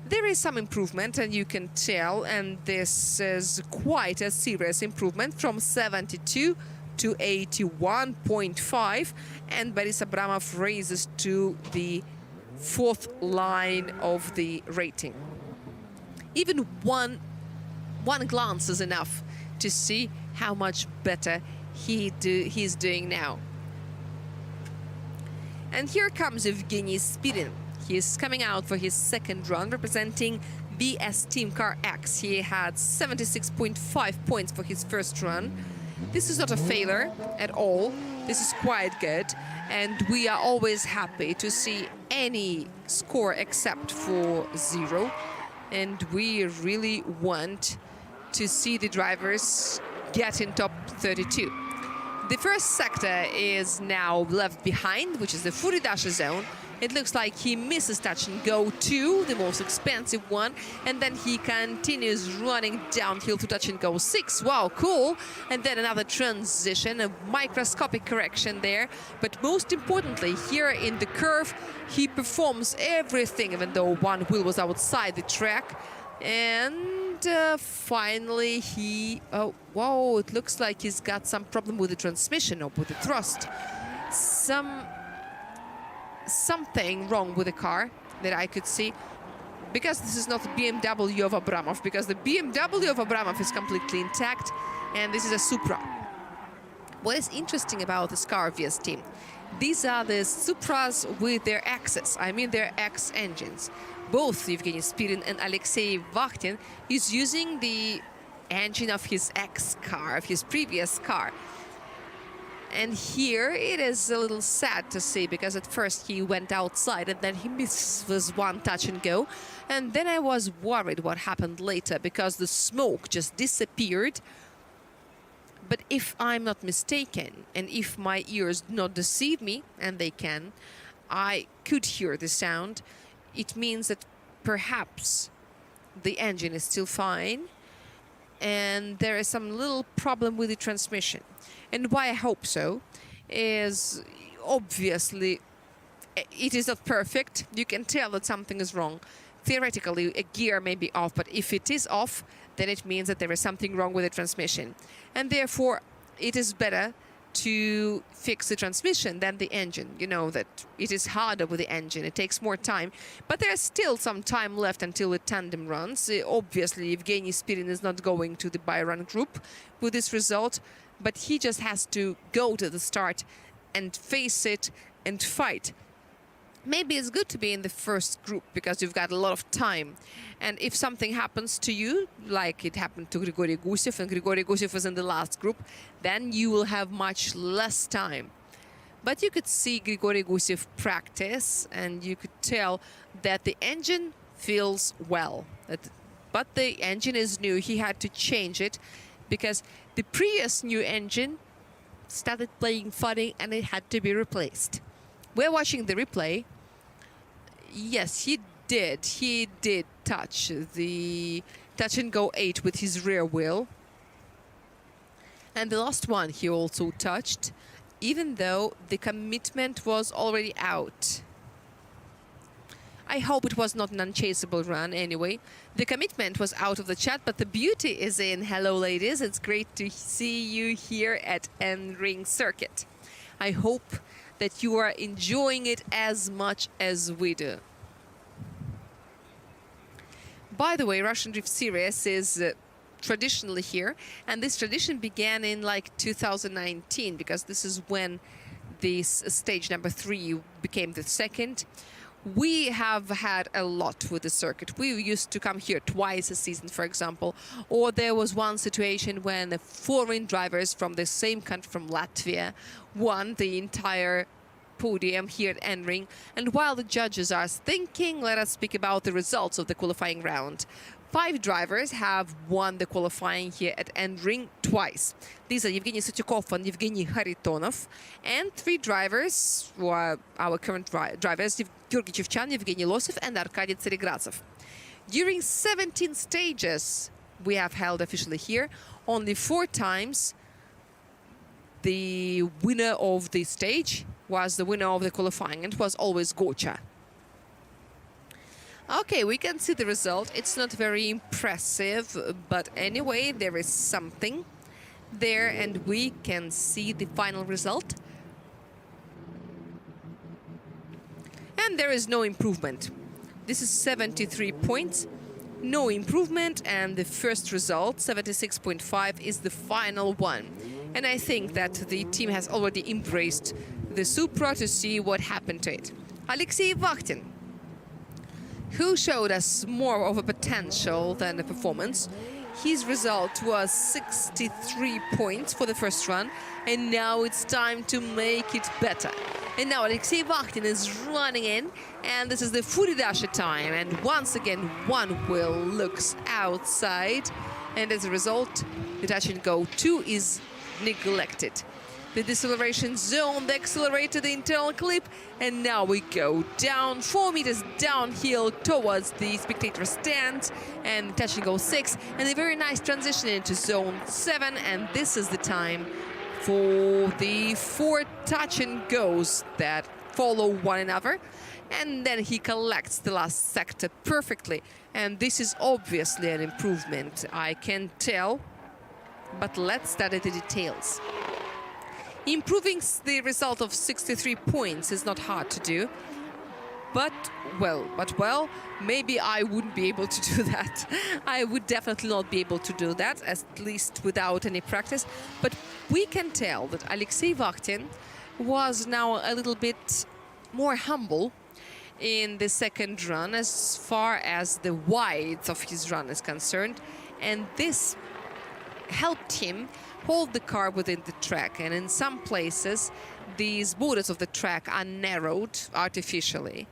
S9: There is some improvement, and you can tell, and this is quite a serious improvement from 72 to 81.5, and Boris Abramov raises to the 4th line of the rating. Even one glance is enough to see how much better he's doing now. And here comes Evgeny Spirin. He's coming out for his second run, representing BS Team Car X. He had 76.5 points for his first run. This is not a failure at all. This is quite good. And we are always happy to see any score except for 0. And we really want to see the drivers get in top 32. The first sector is now left behind, which is the Furidasha zone. It looks like he misses touch and go 2, the most expensive one, and then he continues running downhill to touch and go 6. Wow, cool. And then another transition, a microscopic correction there. But most importantly, here in the curve, he performs everything, even though one wheel was outside the track. And finally he, oh, wow, it looks like he's got some problem with the transmission or with the thrust. Something wrong with the car that I could see, because this is not the BMW of Abramov, because the BMW of Abramov is completely intact, and this is a Supra. What is interesting about this car VS team? These are the Supras with their X's, I mean their X engines. both Yevgeny Spirin and Alexei Vakhtin is using the engine of his ex-car, of his previous car. And here it is a little sad to see, because at first he went outside and then he missed this one touch and go. And then I was worried what happened later, because the smoke just disappeared. But if I'm not mistaken, and if my ears do not deceive me, and they can, I could hear the sound. It means that perhaps the engine is still fine and there is some little problem with the transmission. And why I hope so is, obviously, it is not perfect. You can tell that something is wrong. Theoretically, a gear may be off, but if it is off, then it means that there is something wrong with the transmission. And therefore, it is better to fix the transmission than the engine. You know that it is harder with the engine, it takes more time, but there's still some time left until the tandem runs. Obviously, Yevgeny Spirin is not going to the by-run group with this result, but he just has to go to the start and face it and fight. Maybe it's good to be in the first group because you've got a lot of time. And if something happens to you, like it happened to Grigory Gusev, and Grigory Gusev was in the last group, then you will have much less time. But you could see Grigory Gusev practice, and you could tell that the engine feels well. But the engine is new. He had to change it because the previous new engine started playing funny and it had to be replaced. We're watching the replay. Yes, he did. He did touch the touch and go 8 with his rear wheel. And the last one he also touched, even though the commitment was already out. I hope it was not an unchaseable run anyway. The commitment was out of the chat, but the beauty is in. Hello, ladies. It's great to see you here at Nring Circuit. I hope that you are enjoying it as much as we do. By the way, Russian Drift Series is traditionally here, and this tradition began in like 2019, because this is when this stage number 3 became the second. We have had a lot with the circuit. We used to come here twice a season, for example, or there was one situation when foreign drivers from the same country, from Latvia, won the entire podium here at Nring. And while the judges are thinking, let us speak about the results of the qualifying round. 5 drivers have won the qualifying here at Nring twice. These are Evgeny Sutyukov and Evgeny Haritonov. And 3 drivers who are our current drivers, Georgy Chevchan, Evgeny Losov and Arkady Tseregrazov. During 17 stages we have held officially here, only 4 times the winner of the stage was the winner of the qualifying, and it was always Gocha. Okay, we can see the result. It's not very impressive, but anyway, there is something there, and we can see the final result. And there is no improvement. This is 73 points, no improvement, and the first result, 76.5, is the final one. And I think that the team has already embraced the Supra to see what happened to it. Alexei Vakhtin, who showed us more of a potential than a performance. His result was 63 points for the first run, and now it's time to make it better. And now Alexei Vakhtin is running in, and this is the Furidasha time. And once again, one wheel looks outside, and as a result, the touch and go 2 is neglected. The deceleration zone, the accelerator, the internal clip, and now we go down 4 meters downhill towards the spectator stand, and touch and go 6, and a very nice transition into zone 7, and this is the time for the 4 touch and goes that follow one another, and then he collects the last sector perfectly, and this is obviously an improvement, I can tell, but let's study the details. Improving the result of 63 points is not hard to do, but well, maybe I wouldn't be able to do that. I would definitely not be able to do that, at least without any practice. But we can tell that Alexei Vakhtin was now a little bit more humble, in the second run as far as the width of his run is concerned, and this helped him hold the car within the track. And in some places, these borders of the track are narrowed artificially.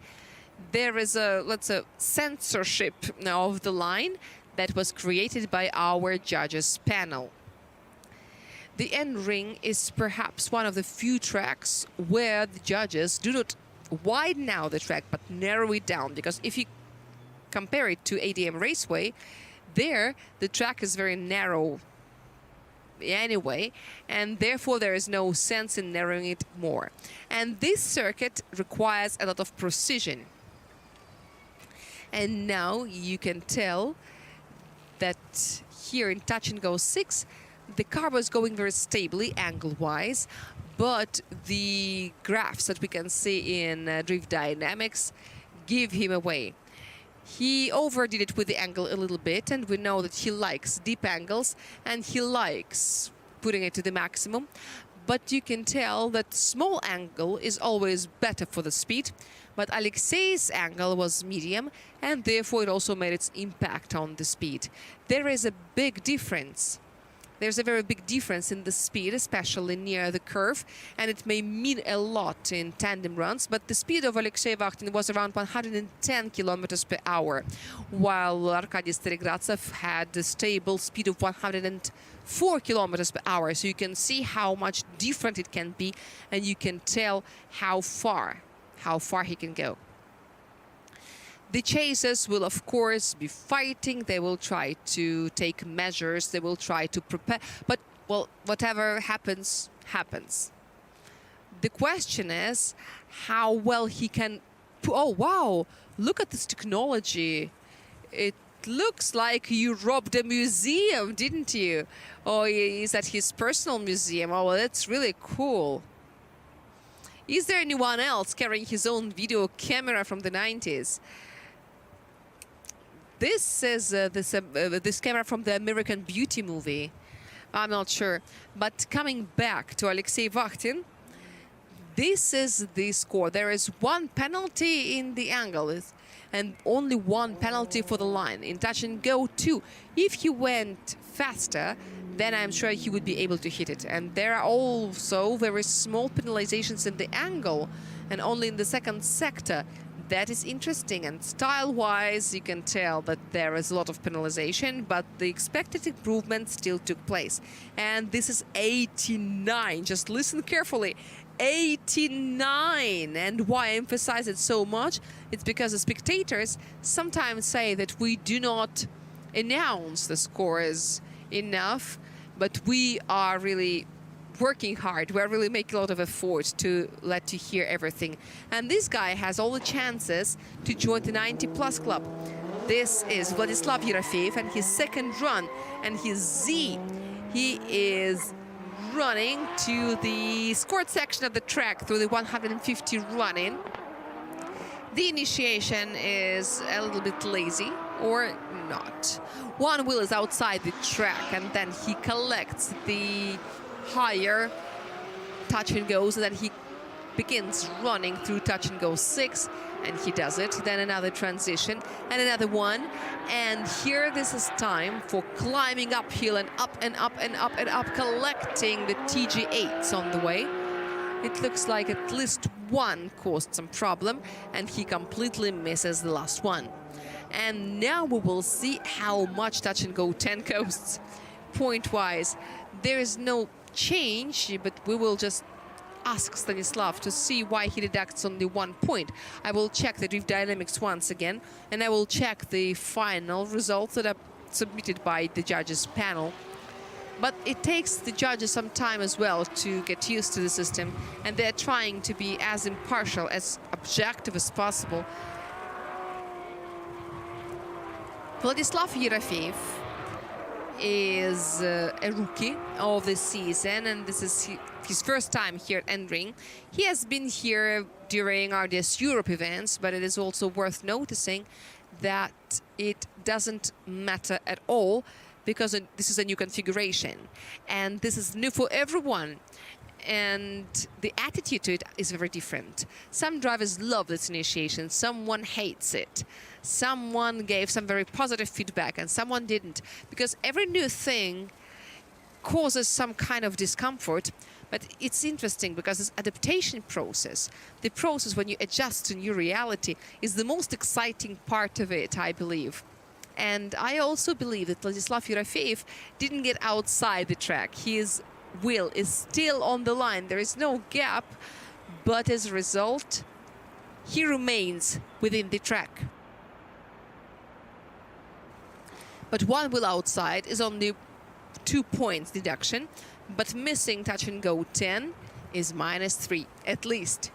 S9: There is a, let's say, censorship of the line that was created by our judges panel. The Nring is perhaps one of the few tracks where the judges do not widen out the track but narrow it down, because if you compare it to ADM Raceway, there the track is very narrow anyway, and therefore there is no sense in narrowing it more. And this circuit requires a lot of precision. And now you can tell that here in Touch and Go 6, the car was going very stably angle-wise, but the graphs that we can see in Drift Dynamics give him away. He overdid it with the angle a little bit, and we know that he likes deep angles and he likes putting it to the maximum. But you can tell that small angle is always better for the speed. But Alexei's angle was medium, and therefore it also made its impact on the speed. There is a big difference. There's a very big difference in the speed, especially near the curve, and it may mean a lot in tandem runs, but the speed of Alexei Vakhtin was around 110 kilometers per hour, while Arkady Starigradzev had a stable speed of 104 kilometers per hour. So you can see how much different it can be, and you can tell how far he can go. The chasers will, of course, be fighting. They will try to take measures. They will try to prepare. But, well, whatever happens, happens. The question is how well he can... Oh, wow! Look at this technology. It looks like you robbed a museum, didn't you? Or is that his personal museum? Oh, well, that's really cool. Is there anyone else carrying his own video camera from the 90s? This is this camera from the American Beauty movie. I'm not sure. But coming back to Alexei Vakhtin, this is the score. There is one penalty in the angle and only one penalty for the line. In Touch and Go 2, if he went faster, then I'm sure he would be able to hit it. And there are also very small penalizations in the angle and only in the second sector. That is interesting, and style-wise, you can tell that there is a lot of penalization, but the expected improvement still took place. And this is 89. Just listen carefully. 89. And why I emphasize it so much? It's because the spectators sometimes say that we do not announce the scores enough, but we are really working hard. We're really making a lot of effort to let you hear everything. And this guy has all the chances to join the 90-plus club. This is Vladislav Yerofeev and his second run. And his Z, he is running to the scored section of the track through the 150 run-in. The initiation is a little bit lazy, or not. One wheel is outside the track, and then he collects the higher Touch and Goes, and then he begins running through Touch and Go 6, and he does it. Then another transition and another one, and here this is time for climbing uphill and up and up and up and up, collecting the TG8s on the way. It looks like at least one caused some problem, and he completely misses the last one. And now we will see how much Touch and Go 10 costs point-wise. There is no change, but we will just ask Stanislav to see why he deducts only 1 point. I will check the Drift Dynamics once again, and I will check the final results that are submitted by the judges panel. But it takes the judges some time as well to get used to the system, and they're trying to be as impartial, as objective as possible. Vladislav Yerofeev is a rookie of the season, and this is his first time here at Nring. He has been here during RDS Europe events, but it is also worth noticing that it doesn't matter at all, because this is a new configuration, and this is new for everyone. and the attitude to it is very different. Some drivers love this initiation, someone hates it. Someone gave some very positive feedback and someone didn't, because every new thing causes some kind of discomfort. But it's interesting because this adaptation process, the process when you adjust to new reality, is the most exciting part of it, I believe. And I also believe that Vladislav Yerofeev didn't get outside the track. His wheel is still on the line. There is no gap, but as a result, he remains within the track. But one wheel outside is only 2 points deduction, but missing touch and go 10 is -3 at least.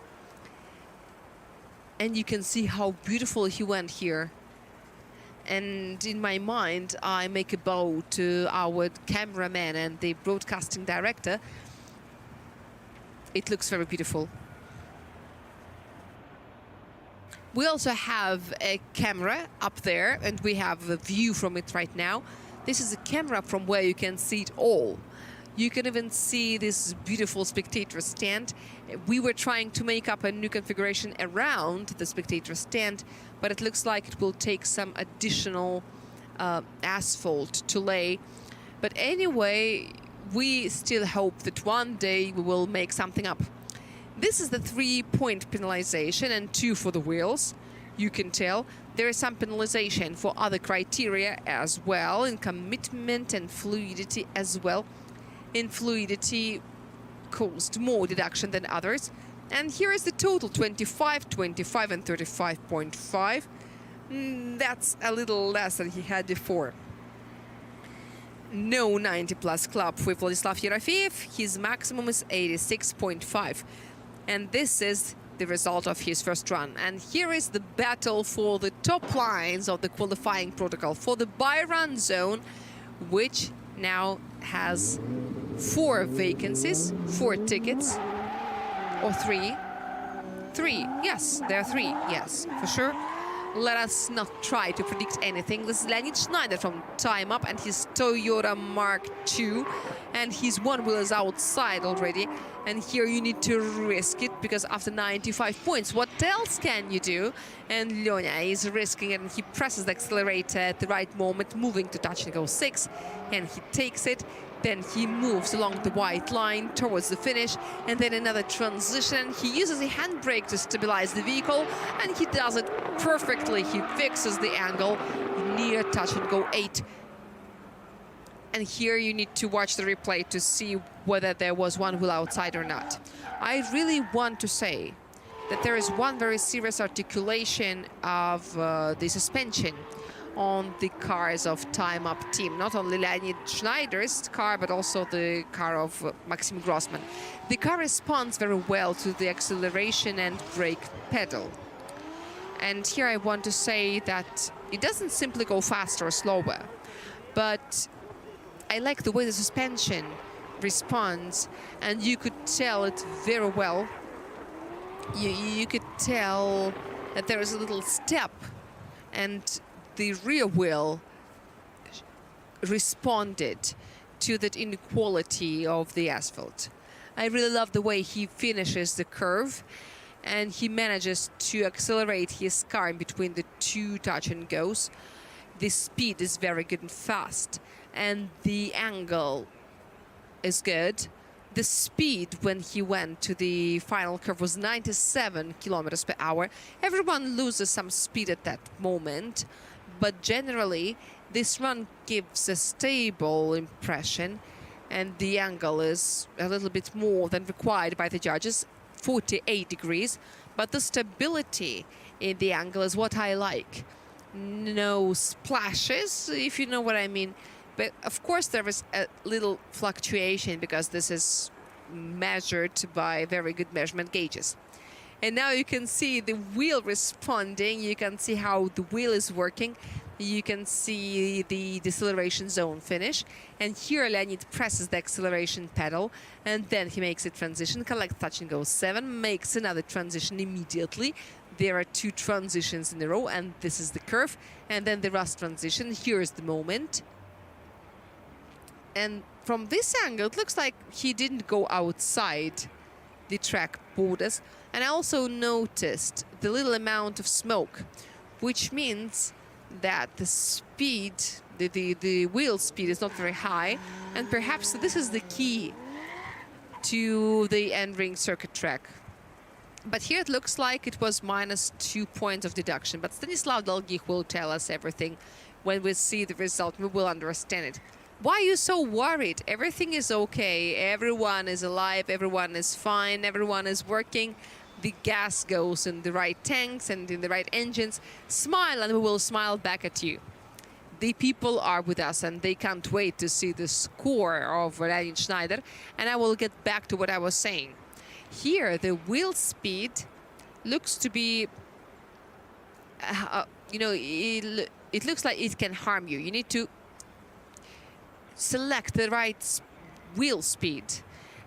S9: And you can see how beautiful he went here. And in my mind, I make a bow to our cameraman and the broadcasting director. It looks very beautiful. We also have a camera up there, and we have a view from it right now. This is a camera from where you can see it all. You can even see this beautiful spectator stand. We were trying to make up a new configuration around the spectator stand, but it looks like it will take some additional asphalt to lay. But anyway, we still hope that one day we will make something up. This is the 3-point penalization and 2 for the wheels. You can tell there is some penalization for other criteria as well, in commitment and fluidity as well. In fluidity caused more deduction than others. And here is the total: 25, 25 and 35.5. That's a little less than he had before. No 90-plus club with Vladislav Yerofeev. His maximum is 86.5. And this is the result of his first run. And here is the battle for the top lines of the qualifying protocol for the by-run zone, which now has 4 vacancies, 4 tickets, or 3. 3, yes, there are 3, yes, for sure. Let us not try to predict anything. This is Leonid Schneider from Time Up and his Toyota Mark II. And his one wheel is outside already. And here you need to risk it, because after 95 points, what else can you do? And Lyonya is risking it, and he presses the accelerator at the right moment, moving to touch and go 6. And he takes it. Then he moves along the white line towards the finish, and then another transition. He uses a handbrake to stabilize the vehicle, and he does it perfectly. He fixes the angle near touch and go 8. And here you need to watch the replay to see whether there was one wheel outside or not. I really want to say that there is one very serious articulation of the suspension on the cars of Time Up team. Not only Leonid Schneider's car, but also the car of Maxim Grossman. The car responds very well to the acceleration and brake pedal. And here I want to say that it doesn't simply go faster or slower, but I like the way the suspension responds, and you could tell it very well. You could tell that there is a little step, and the rear wheel responded to that inequality of the asphalt. I really love the way he finishes the curve, and he manages to accelerate his car in between the 2 touch and goes. The speed is very good and fast, and the angle is good. The speed when he went to the final curve was 97 kilometers per hour. Everyone loses some speed at that moment, but generally this run gives a stable impression, and the angle is a little bit more than required by the judges, 48 degrees, but the stability in the angle is what I like. No splashes, if you know what I mean, but of course there is a little fluctuation because this is measured by very good measurement gauges. And now you can see the wheel responding. You can see how the wheel is working. You can see the deceleration zone finish. And here Leonid presses the acceleration pedal, and then he makes a transition, collects touch and go 7, makes another transition immediately. There are 2 transitions in a row, and this is the curve. And then the last transition. Here is the moment. And from this angle, it looks like he didn't go outside the track borders. And I also noticed the little amount of smoke, which means that the speed, the wheel speed is not very high. And perhaps this is the key to the Nring circuit track. But here it looks like it was -2 points of deduction. But Stanislav Dolgich will tell us everything. When we see the result, we will understand it. Why are you so worried? Everything is okay. Everyone is alive. Everyone is fine. Everyone is working. The gas goes in the right tanks and in the right engines. Smile and we will smile back at you. The people are with us and they can't wait to see the score of Leonid Schneider. And I will get back to what I was saying. Here, the wheel speed looks to be, you know, it looks like it can harm you. You need to select the right wheel speed.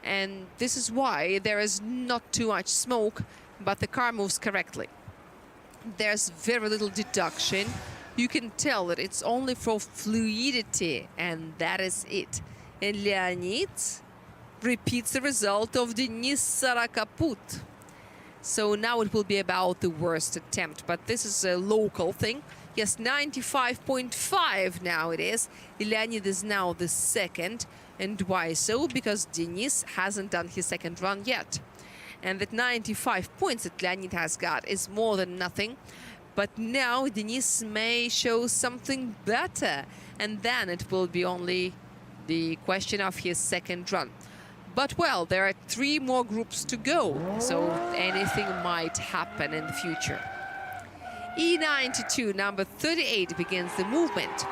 S9: And this is why there is not too much smoke, but the car moves correctly. There's very little deduction. You can tell that it's only for fluidity, and that is it. And Leonid repeats the result of Denis Sarakaput. So now it will be about the worst attempt, but this is a local thing. Yes, 95.5 now it is. Leonid is now the second. And why so? Because Denis hasn't done his second run yet. And that 95 points that Leonid has got is more than nothing. But now Denis may show something better. And then it will be only the question of his second run. But, well, there are 3 more groups to go. So anything might happen in the future. E92, number 38, begins the movement.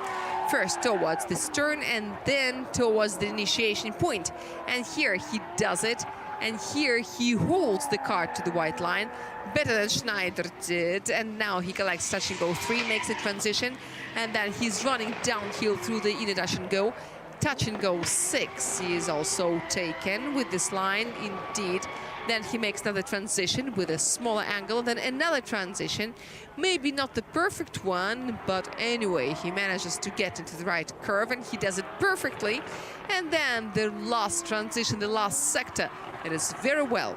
S9: First towards the stern and then towards the initiation point. And here he does it. And here he holds the car to the white line better than Schneider did. And now he collects touch and go 3, makes a transition. And then he's running downhill through the inner touch and go. Touch and go 6 he is also taken with this line, indeed. Then he makes another transition with a smaller angle, then another transition. Maybe not the perfect one, but anyway, he manages to get into the right curve and he does it perfectly. And then the last transition, the last sector, it is very well.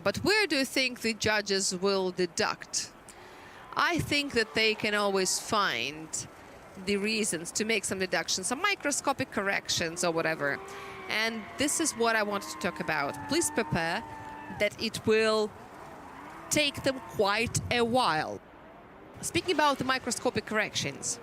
S9: But where do you think the judges will deduct? I think that they can always find the reasons to make some deductions, some microscopic corrections or whatever. And this is what I wanted to talk about. Please prepare that it will take them quite a while. Speaking about the microscopic corrections,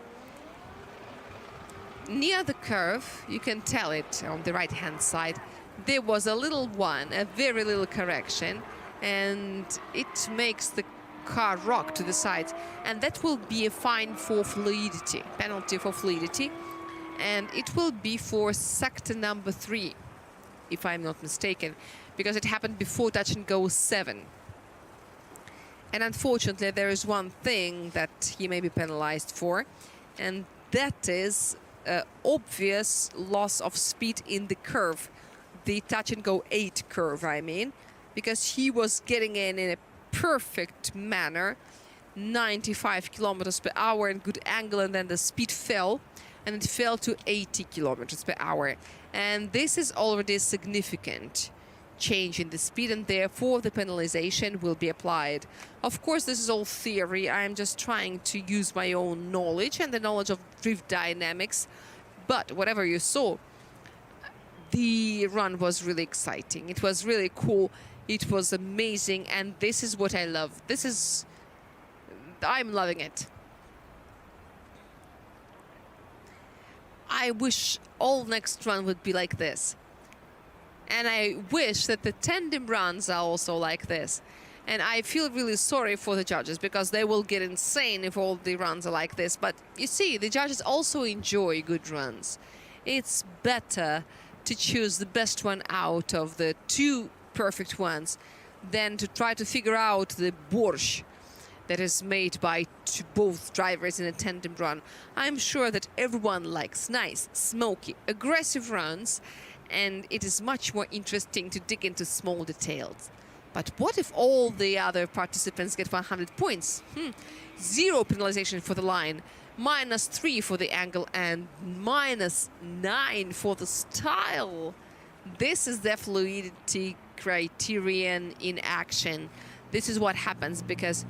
S9: near the curve, you can tell it on the right-hand side, there was a little one, a very little correction, and it makes the car rock to the sides, and that will be a fine for fluidity, penalty for fluidity. And it will be for sector number 3, if I'm not mistaken, because it happened before touch and go 7. And unfortunately, there is one thing that he may be penalized for, and that is obvious loss of speed in the curve, the touch and go 8 curve, I mean, because he was getting in a perfect manner, 95 kilometers per hour and good angle, and then the speed fell. And it fell to 80 kilometers per hour. And this is already a significant change in the speed, and therefore the penalization will be applied. Of course, this is all theory. I'm just trying to use my own knowledge and the knowledge of drift dynamics. But whatever you saw, the run was really exciting. It was really cool. It was amazing. And this is what I love. I'm loving it. I wish all next run would be like this. And I wish that the tandem runs are also like this. And I feel really sorry for the judges because they will get insane if all the runs are like this. But you see, the judges also enjoy good runs. It's better to choose the best one out of the 2 perfect ones than to try to figure out the borscht that is made by both drivers in a tandem run. I'm sure that everyone likes nice, smoky, aggressive runs, and it is much more interesting to dig into small details. But what if all the other participants get 100 points? 0 penalization for the line. -3 for the angle and -9 for the style. This is the fluidity criterion in action. This is what happens because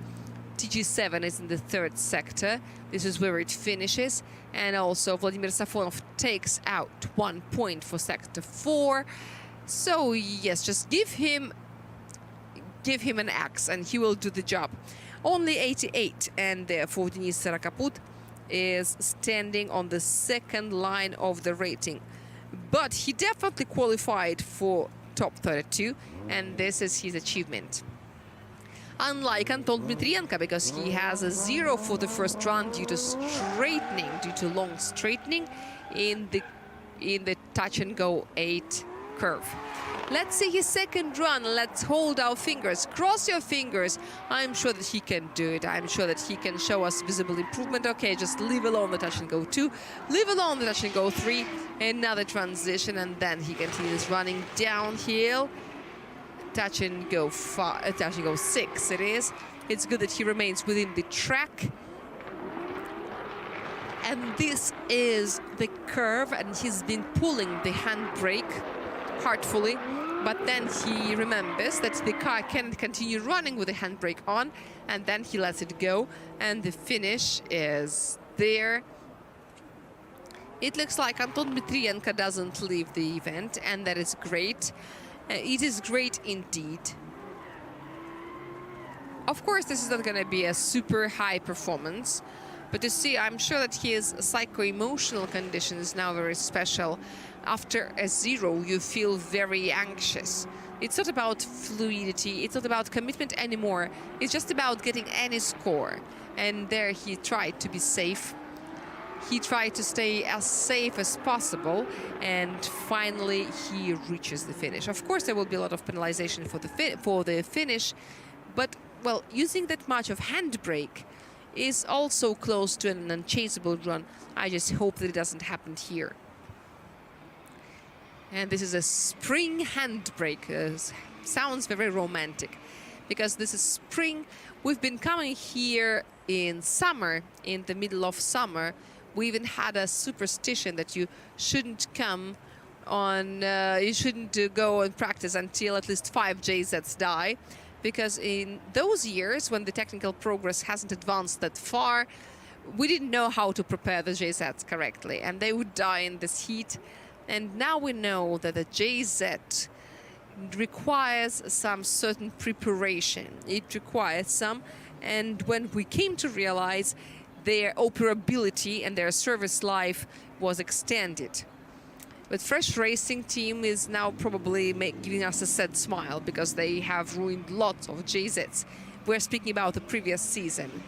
S9: TG7 is in the third sector. This is where it finishes. And also Vladimir Safonov takes out 1 point for sector 4. So yes, just give him an axe and he will do the job. Only 88, and therefore Denis Sarakaput is standing on the second line of the rating. But he definitely qualified for top 32, and this is his achievement. Unlike Anton Dmitrienko, because he has a 0 for the first run due to straightening, due to long straightening in the touch and go 8 curve. Let's see his second run. Let's hold our fingers. Cross your fingers. I'm sure that he can do it. I'm sure that he can show us visible improvement. Okay, just leave alone the touch and go 2. Leave alone the touch and go 3. Another transition, and then he continues running downhill. Touch and go 5, touch and go 6 it is. It's good that he remains within the track. And this is the curve, and he's been pulling the handbrake heartfully, but then he remembers that the car can continue running with the handbrake on, and then he lets it go, and the finish is there. It looks like Anton Dmitrienko doesn't leave the event, and that is great. It is great indeed. Of course, this is not going to be a super high performance, but you see, I'm sure that his psycho-emotional condition is now very special. After a 0, you feel very anxious. It's not about fluidity, it's not about commitment anymore. It's just about getting any score. And there he tried to be safe. He tried to stay as safe as possible, and finally he reaches the finish. Of course, there will be a lot of penalization for the finish, but, well, using that much of handbrake is also close to an unchaseable run. I just hope that it doesn't happen here. And this is a spring handbrake. Sounds very romantic, because this is spring. We've been coming here in summer, in the middle of summer. We even had a superstition that you shouldn't come on, you shouldn't go and practice until at least 5 JZs die, because in those years when the technical progress hasn't advanced that far, we didn't know how to prepare the JZs correctly, and they would die in this heat. And now we know that the JZ requires some certain preparation. It requires some, and when we came to realize their operability and their service life was extended. But Fresh Racing team is now probably giving us a sad smile, because they have ruined lots of JZs. We're speaking about the previous season.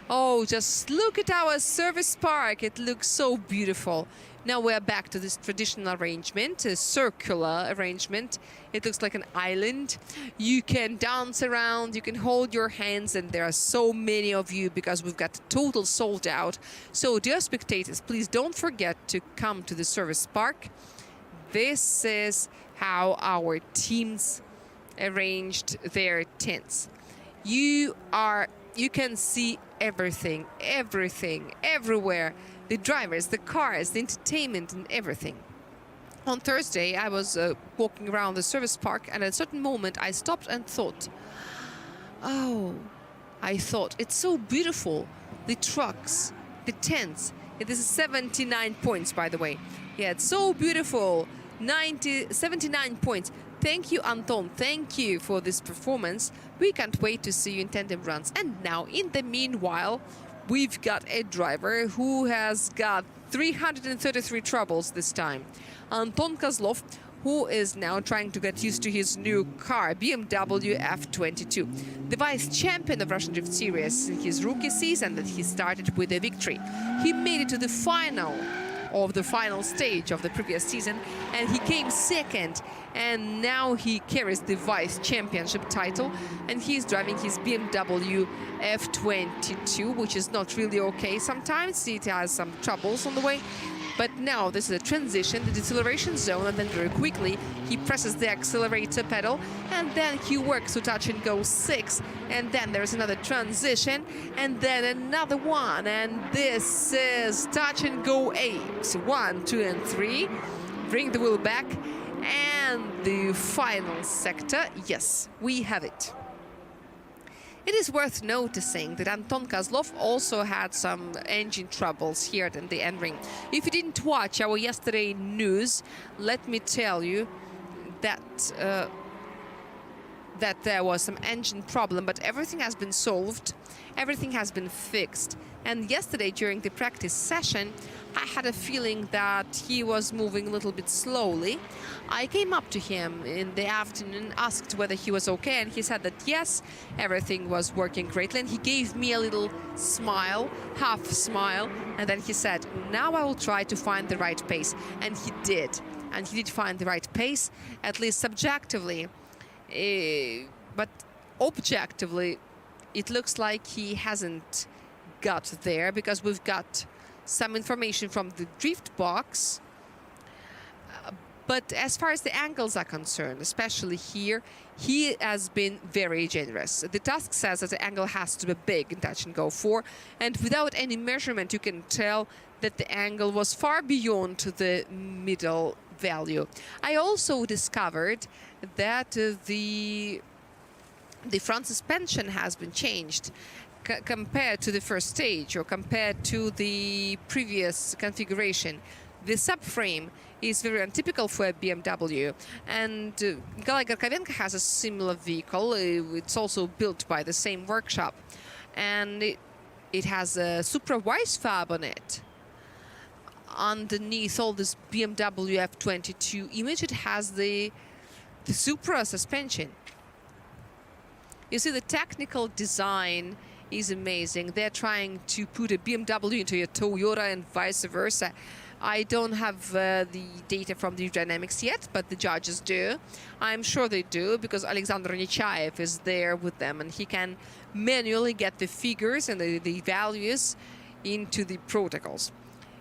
S9: Oh, just look at our service park. It looks so beautiful. Now we're back to this traditional arrangement, a circular arrangement. It looks like an island. You can dance around, you can hold your hands, and there are so many of you because we've got total sold out. So dear spectators, please don't forget to come to the service park. This is how our teams arranged their tents. You can see everything, everywhere. The drivers, the cars, the entertainment, and everything. On Thursday, I was walking around the service park, and at a certain moment, I stopped and thought, it's so beautiful. The trucks, the tents. This is 79 points, by the way. Yeah, it's so beautiful. 79 points. Thank you, Anton. Thank you for this performance. We can't wait to see you in tandem runs. And now, in the meanwhile, we've got a driver who has got 333 troubles this time. Anton Kozlov, who is now trying to get used to his new car, BMW F22. The vice champion of Russian Drift Series in his rookie season that he started with a victory. He made it to the final of the final stage of the previous season, and he came second, and now he carries the vice championship title, and he's driving his BMW F22, which is not really okay sometimes. It has some troubles on the way, But now this is a transition, the deceleration zone, and then very quickly he presses the accelerator pedal, and then he works to touch and go 6, and then there's another transition, and then another one, and this is touch and go 8. 1, 2, and 3. Bring the wheel back, and the final sector, yes, we have it. It is worth noticing that Anton Kozlov also had some engine troubles here in the Nring. If you didn't watch our yesterday news, let me tell you that that there was some engine problem, but everything has been solved, everything has been fixed. And yesterday during the practice session, I had a feeling that he was moving a little bit slowly. I came up to him in the afternoon, asked whether he was okay, and he said that yes, everything was working greatly. And he gave me a little smile, half smile, and then he said, now I will try to find the right pace. And he did. And he did find the right pace, at least subjectively. But objectively, it looks like he hasn't got there, because we've got some information from the drift box. But as far as the angles are concerned, especially here, he has been very generous. The task says that the angle has to be big in touch and go 4, and without any measurement you can tell that the angle was far beyond the middle value. I also discovered that the front suspension has been changed compared to the first stage, or compared to the previous configuration. The subframe is very untypical for a BMW, and Nikolai Gorkovenko has a similar vehicle. It's also built by the same workshop, and it has a Supra Weissfarbe on it. Underneath all this BMW F22 image, it has the Supra suspension. You see, the technical design is amazing. They're trying to put a BMW into a Toyota and vice versa. I don't have the data from the dynamics yet, but the judges do. I'm sure they do, because Alexander Nechayev is there with them, and he can manually get the figures and the values into the protocols.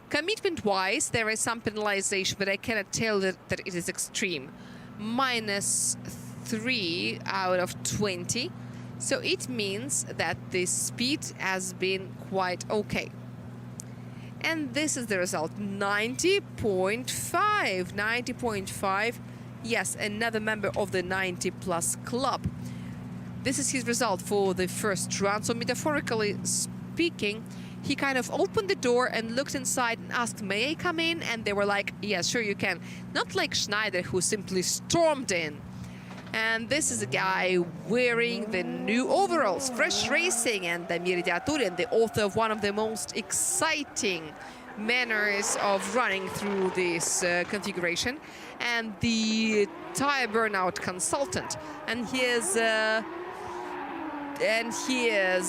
S9: Commitment-wise, there is some penalization, but I cannot tell that it is extreme. -3 out of 20. So it means that the speed has been quite okay. And this is the result, 90.5. 90.5. Yes, another member of the 90-plus club. This is his result for the first run. So metaphorically speaking, he kind of opened the door and looked inside and asked, may I come in? And they were like, yes, sure you can. Not like Schneider, who simply stormed in. And this is a guy wearing the new overalls, Fresh Racing, and Damir Diaturin, the author of one of the most exciting manners of running through this configuration, and the tire burnout consultant. And he is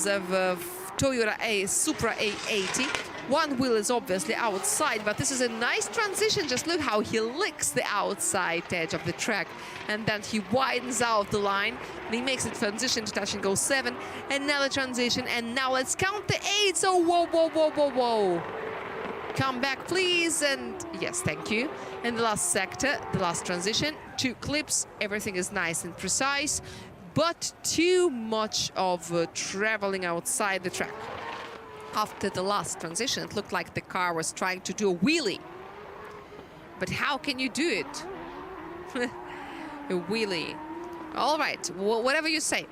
S9: of Toyota Supra A80. One wheel is obviously outside, but this is a nice transition. Just look how he licks the outside edge of the track, and then he widens out the line, and he makes a transition to touch and go 7, another transition, and now let's count the 8. So whoa, whoa, whoa, whoa, whoa. Come back, please, and yes, thank you. And the last sector, the last transition, 2 clips, everything is nice and precise, but too much of traveling outside the track. After the last transition, it looked like the car was trying to do a wheelie. But how can you do it? A wheelie. All right, whatever you say.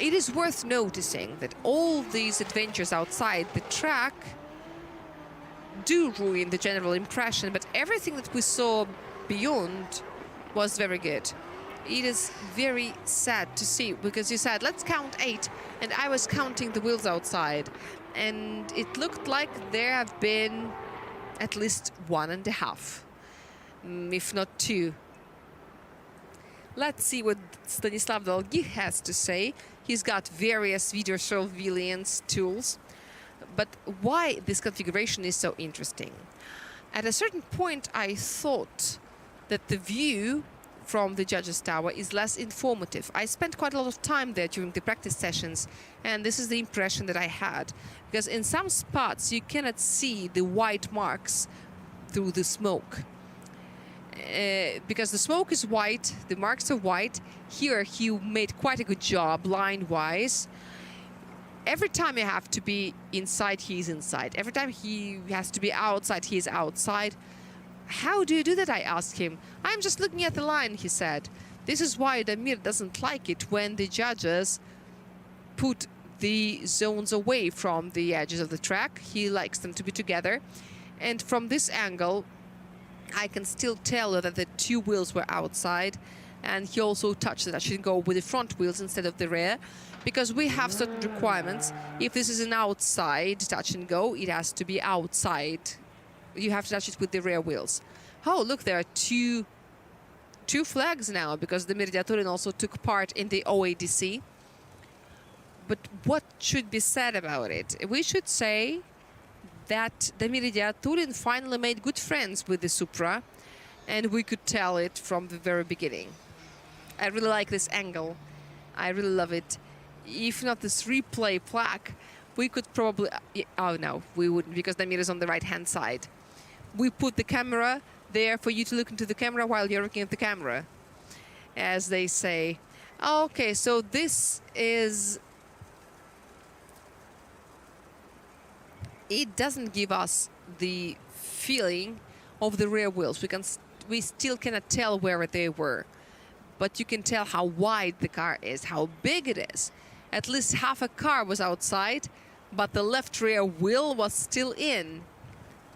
S9: It is worth noticing that all these adventures outside the track do ruin the general impression, but everything that we saw beyond was very good. It is very sad to see, because you said, let's count 8, and I was counting the wheels outside, and it looked like there have been at least 1.5, if not 2. Let's see what Stanislav Dolgi has to say. He's got various video surveillance tools. But why this configuration is so interesting? At a certain point, I thought that the view from the judges' tower is less informative. I spent quite a lot of time there during the practice sessions, and this is the impression that I had. Because in some spots, you cannot see the white marks through the smoke. Because the smoke is white, the marks are white. Here he made quite a good job line-wise. Every time you have to be inside, he's inside. Every time he has to be outside, he's outside. How do you do that, I asked him. I'm just looking at the line, he said. This is why Damir doesn't like it when the judges put the zones away from the edges of the track. He likes them to be together. And from this angle, I can still tell that the two wheels were outside. And he also touched the touch and go with the front wheels instead of the rear, because we have certain requirements. If this is an outside touch and go, it has to be outside. You have to touch it with the rear wheels. Oh, look, there are two flags now, because the Mirdiaturin also took part in the OADC. But what should be said about it? We should say that the Mirdiaturin finally made good friends with the Supra, and we could tell it from the very beginning. I really like this angle. I really love it. If not this replay plaque, we could probably... Oh, no, we wouldn't, because Damir is on the right-hand side. We put the camera there for you to look into the camera while you're looking at the camera, as they say. Okay, so this is... It doesn't give us the feeling of the rear wheels. We still cannot tell where they were. But you can tell how wide the car is, how big it is. At least half a car was outside, but the left rear wheel was still in.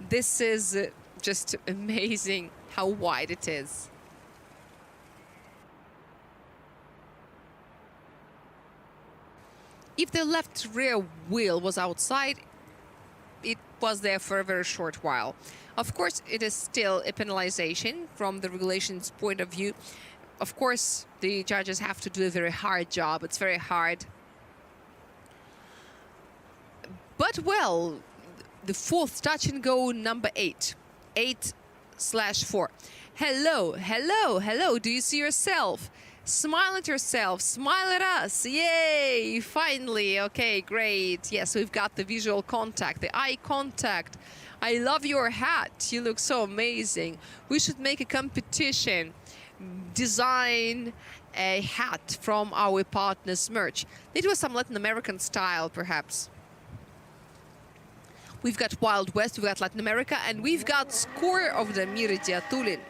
S9: This is just amazing how wide it is. If the left rear wheel was outside, it was there for a very short while. Of course, it is still a penalization from the regulations point of view. Of course, the judges have to do a very hard job. It's very hard. But, well, the fourth touch and go, number 8. 8/4. Hello, hello, hello. Do you see yourself? Smile at yourself. Smile at us. Yay! Finally. Okay, great. Yes, we've got the visual contact, the eye contact. I love your hat. You look so amazing. We should make a competition. Design a hat from our partners' merch. It was some Latin American style, perhaps. We've got Wild West, we've got Latin America, and we've got score of the Mirdiaturin.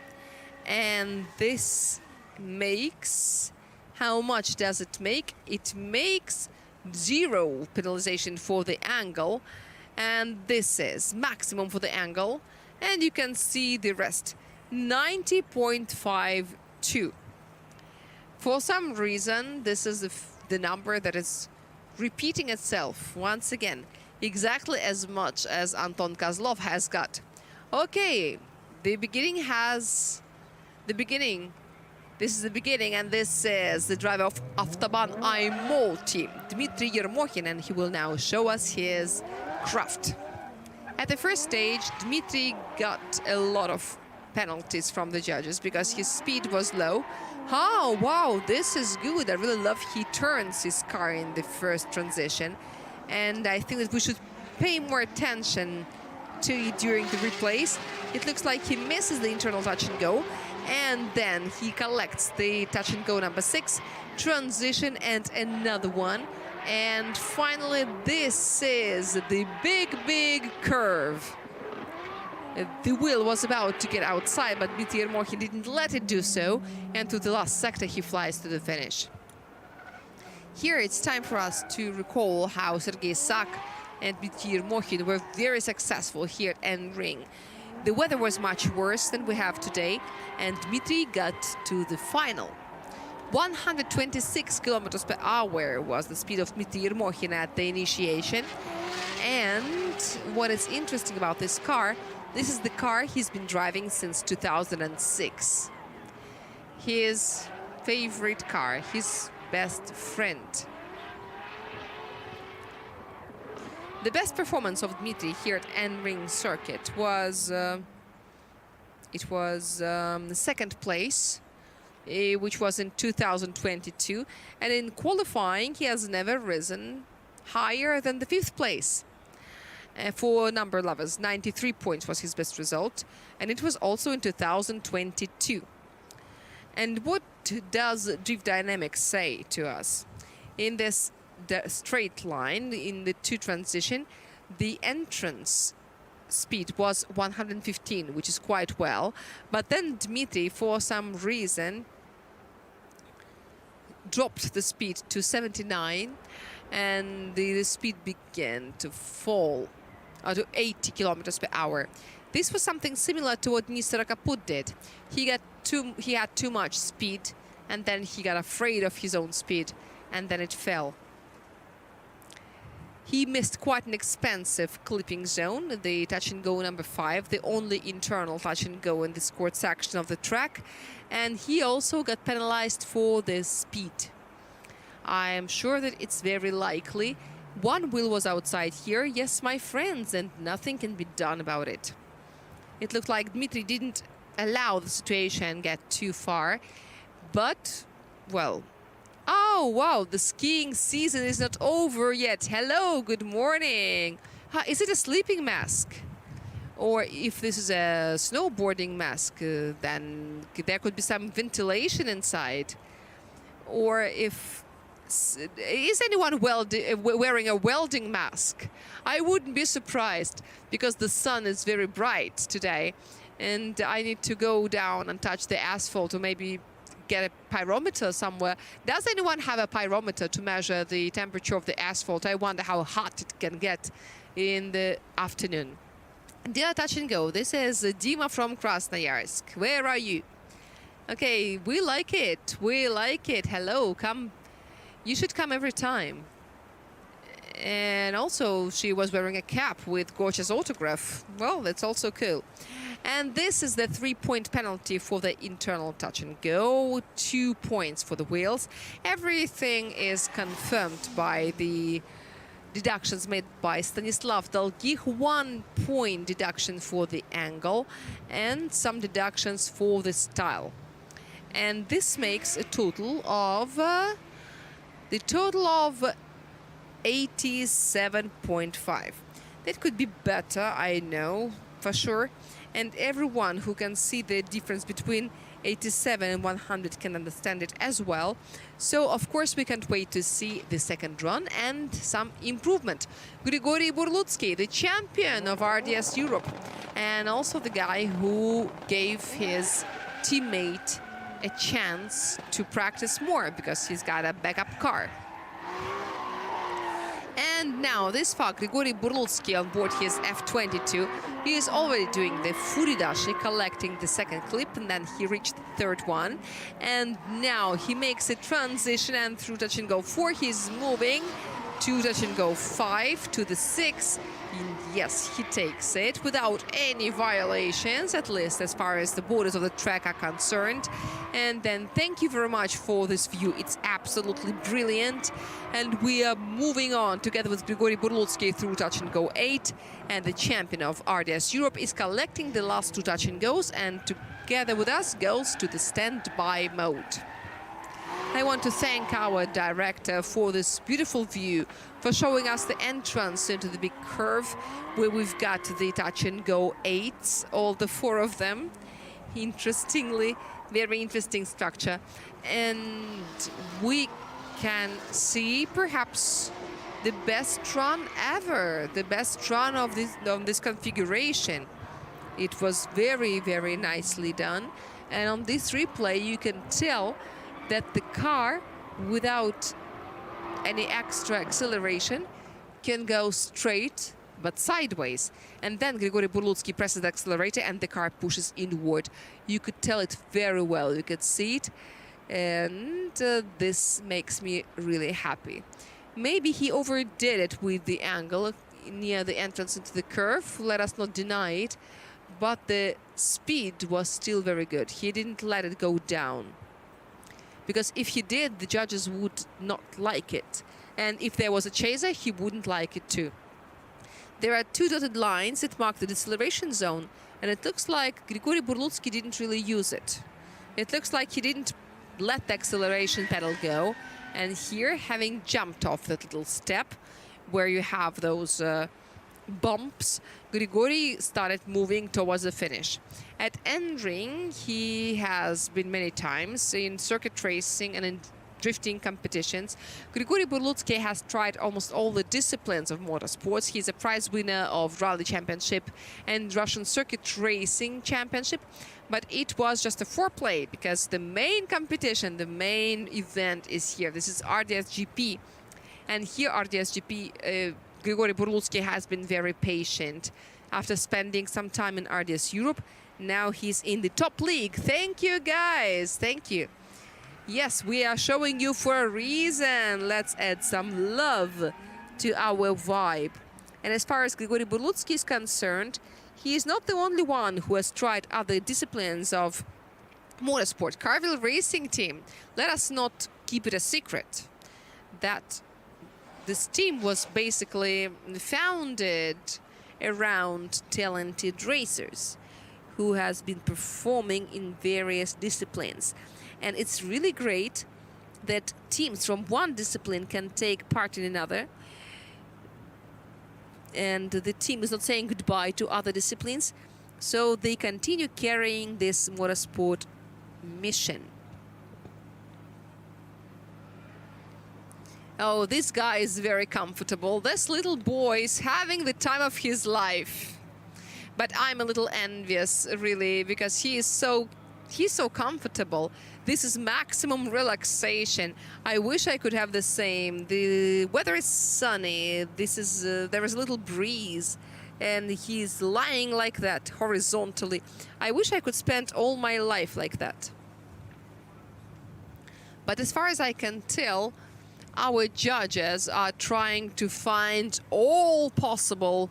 S9: And this makes... How much does it make? It makes 0 penalization for the angle. And this is maximum for the angle. And you can see the rest. 90.52. For some reason, this is the number that is repeating itself once again, exactly as much as Anton Kozlov has got. Okay, the beginning has the beginning. This is the beginning, and this is the driver of Avtoban IMO team, Dmitry Yermokhin, and he will now show us his craft. At the first stage, Dmitry got a lot of penalties from the judges because his speed was low. Oh, wow, this is good. I really love he turns his car in the first transition. And I think that we should pay more attention to it during the replays. It looks like he misses the internal touch and go. And then he collects the touch and go number 6, transition, and another one. And finally, this is the big curve. The wheel was about to get outside, but Dmitry Yermokhin didn't let it do so, and to the last sector he flies to the finish. Here it's time for us to recall how Sergei Sak and Dmitry Yermokhin were very successful here at Nring. The weather was much worse than we have today, and Dmitry got to the final. 126 kilometers per hour was the speed of Dmitry Yermokhin at the initiation. And what is interesting about this car, this is the car he's been driving since 2006. His favorite car, his best friend. The best performance of Dmitry here at Nring circuit was the second place, which was in 2022, and in qualifying he has never risen higher than the 5th place. For number lovers, 93 points was his best result, and it was also in 2022. And what does drift dynamics say to us? In this straight line, in the two transition, the entrance speed was 115, which is quite well. But then Dmitry, for some reason, dropped the speed to 79, and the speed began to fall to 80 kilometers per hour. This was something similar to what Mr. Kaput did. He had too much speed, and then he got afraid of his own speed, and then it fell. He missed quite an expensive clipping zone, the touch and go number 5, the only internal touch and go in this court section of the track, and he also got penalized for the speed. I am sure that it's very likely one wheel was outside here, yes, my friends, and nothing can be done about it. It looked like Dmitry didn't allow the situation get too far, but, well, oh, wow, the skiing season is not over yet. Hello, good morning. Is it a sleeping mask? Or if this is a snowboarding mask, then there could be some ventilation inside. Or if... Is anyone wearing a welding mask? I wouldn't be surprised, because the sun is very bright today, and I need to go down and touch the asphalt, or maybe get a pyrometer somewhere. Does anyone have a pyrometer to measure the temperature of the asphalt? I wonder how hot it can get in the afternoon. Dear Touch and Go, this is Dima from Krasnoyarsk. Where are you? Okay, we like it. We like it. Hello, come. You should come every time. And also, she was wearing a cap with gorgeous autograph. Well, that's also cool. And this is the 3-point penalty for the internal touch and go. 2 points for the wheels. Everything is confirmed by the deductions made by Stanislav Dolgih. 1 point deduction for the angle and some deductions for the style. And this makes a total of... the total of 87.5. That could be better, I know, for sure. And everyone who can see the difference between 87 and 100 can understand it as well. So, of course, we can't wait to see the second run and some improvement. Grigory Burlutsky, the champion of RDS Europe, and also the guy who gave his teammate a chance to practice more because he's got a backup car. And now this far, Grigory Burlutsky on board his F22. He is already doing the Furidashi, collecting the second clip, and then he reached the third one. And now he makes a transition, and through touch and go 4, he's moving to touch and go 5 to the 6. And yes, he takes it without any violations, at least as far as the borders of the track are concerned. And then thank you very much for this view. It's absolutely brilliant. And we are moving on together with Grigory Burlutsky through touch and go 8. And the champion of RDS Europe is collecting the last 2 touch and goes, and together with us goes to the standby mode. I want to thank our director for this beautiful view, for showing us the entrance into the big curve where we've got the touch and go 8s, all the 4 of them. Interestingly, very interesting structure. And we can see perhaps the best run ever, the best run of this configuration. It was very, very nicely done. And on this replay, you can tell that the car, without any extra acceleration, can go straight but sideways. And then Grigory Burlutsky presses the accelerator and the car pushes inward. You could tell it very well. You could see it. And this makes me really happy. Maybe he overdid it with the angle near the entrance into the curve. Let us not deny it. But the speed was still very good. He didn't let it go down. Because if he did, the judges would not like it. And if there was a chaser, he wouldn't like it too. There are 2 dotted lines that mark the deceleration zone, and it looks like Grigory Burlutsky didn't really use it. It looks like he didn't let the acceleration pedal go. And here, having jumped off that little step, where you have those bumps, Grigori started moving towards the finish. At Nring, he has been many times in circuit racing and in drifting competitions. Grigori Burlutsky has tried almost all the disciplines of motorsports. He's a prize winner of Rally Championship and Russian Circuit Racing Championship. But it was just a foreplay because the main competition, the main event is here. This is RDS-GP. And here RDS-GP, Grigori Burlutsky has been very patient. After spending some time in RDS Europe, now he's in the top league. Thank you, guys. Thank you. Yes, we are showing you for a reason. Let's add some love to our vibe. And as far as Grigori Burlutsky is concerned, he is not the only one who has tried other disciplines of motorsport. Carville Racing Team, let us not keep it a secret that this team was basically founded around talented racers who has been performing in various disciplines. And it's really great that teams from one discipline can take part in another. And the team is not saying goodbye to other disciplines. So they continue carrying this motorsport mission. Oh, this guy is very comfortable. This little boy is having the time of his life. But I'm a little envious, really, because he's so comfortable. This is maximum relaxation. I wish I could have the same. The weather is sunny. There is a little breeze, and he's lying like that horizontally. I wish I could spend all my life like that. But as far as I can tell, our judges are trying to find all possible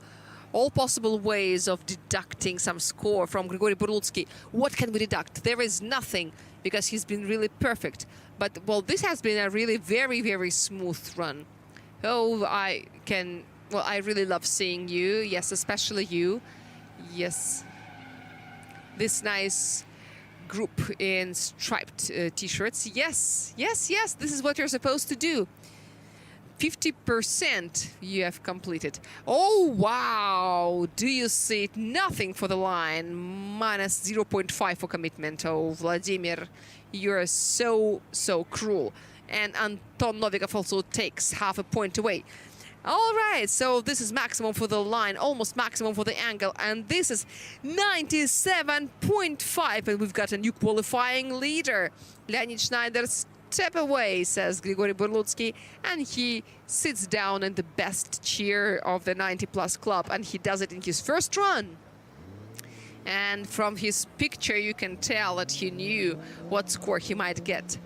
S9: ways of deducting some score from Grigori Burlutsky. What can we deduct? There is nothing, because he's been really perfect. But, well, this has been a really very, very smooth run. Oh, I really love seeing you. Yes, especially you. Yes. This nice group in striped t-shirts. Yes, yes, yes, this is what you're supposed to do. 50% you have completed. Oh, wow. Do you see it? Nothing for the line. Minus 0.5 for commitment. Oh, Vladimir, you're so cruel. And Anton Novikov also takes half a point away. All right, so this is maximum for the line, almost maximum for the angle, and this is 97.5, and we've got a new qualifying leader. Leonid Schneider, step away, says Grigori Burlutsky, and he sits down in the best chair of the 90+ club, and he does it in his first run. And from his picture, you can tell that he knew what score he might get.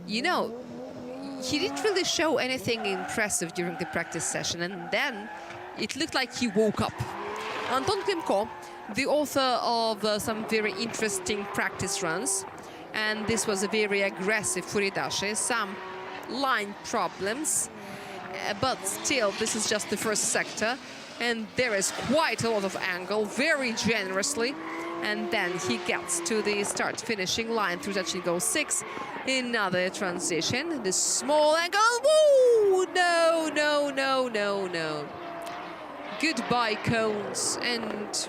S9: You know, he didn't really show anything impressive during the practice session, and then it looked like he woke up. Anton Klimko, the author of some very interesting practice runs, and this was a very aggressive Furidashi, some line problems, but still, this is just the first sector, and there is quite a lot of angle, very generously, and then he gets to the start-finishing line through Zachingo 6. Another transition, the small angle. Woo! No, no, no, no, no. Goodbye, cones. And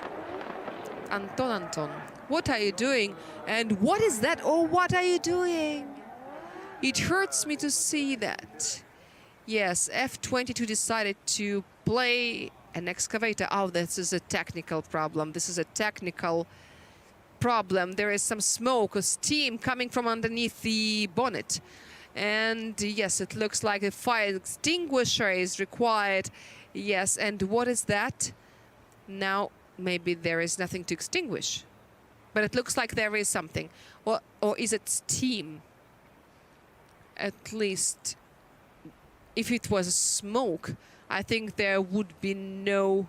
S9: Anton, what are you doing? And what is that? Oh, what are you doing? It hurts me to see that. Yes, F22 decided to play an excavator. Oh, this is a technical problem. This is a technical problem. There is some smoke or steam coming from underneath the bonnet. And yes, it looks like a fire extinguisher is required. Yes, and what is that? Now, maybe there is nothing to extinguish. But it looks like there is something. Or is it steam? At least, if it was smoke, I think there would be no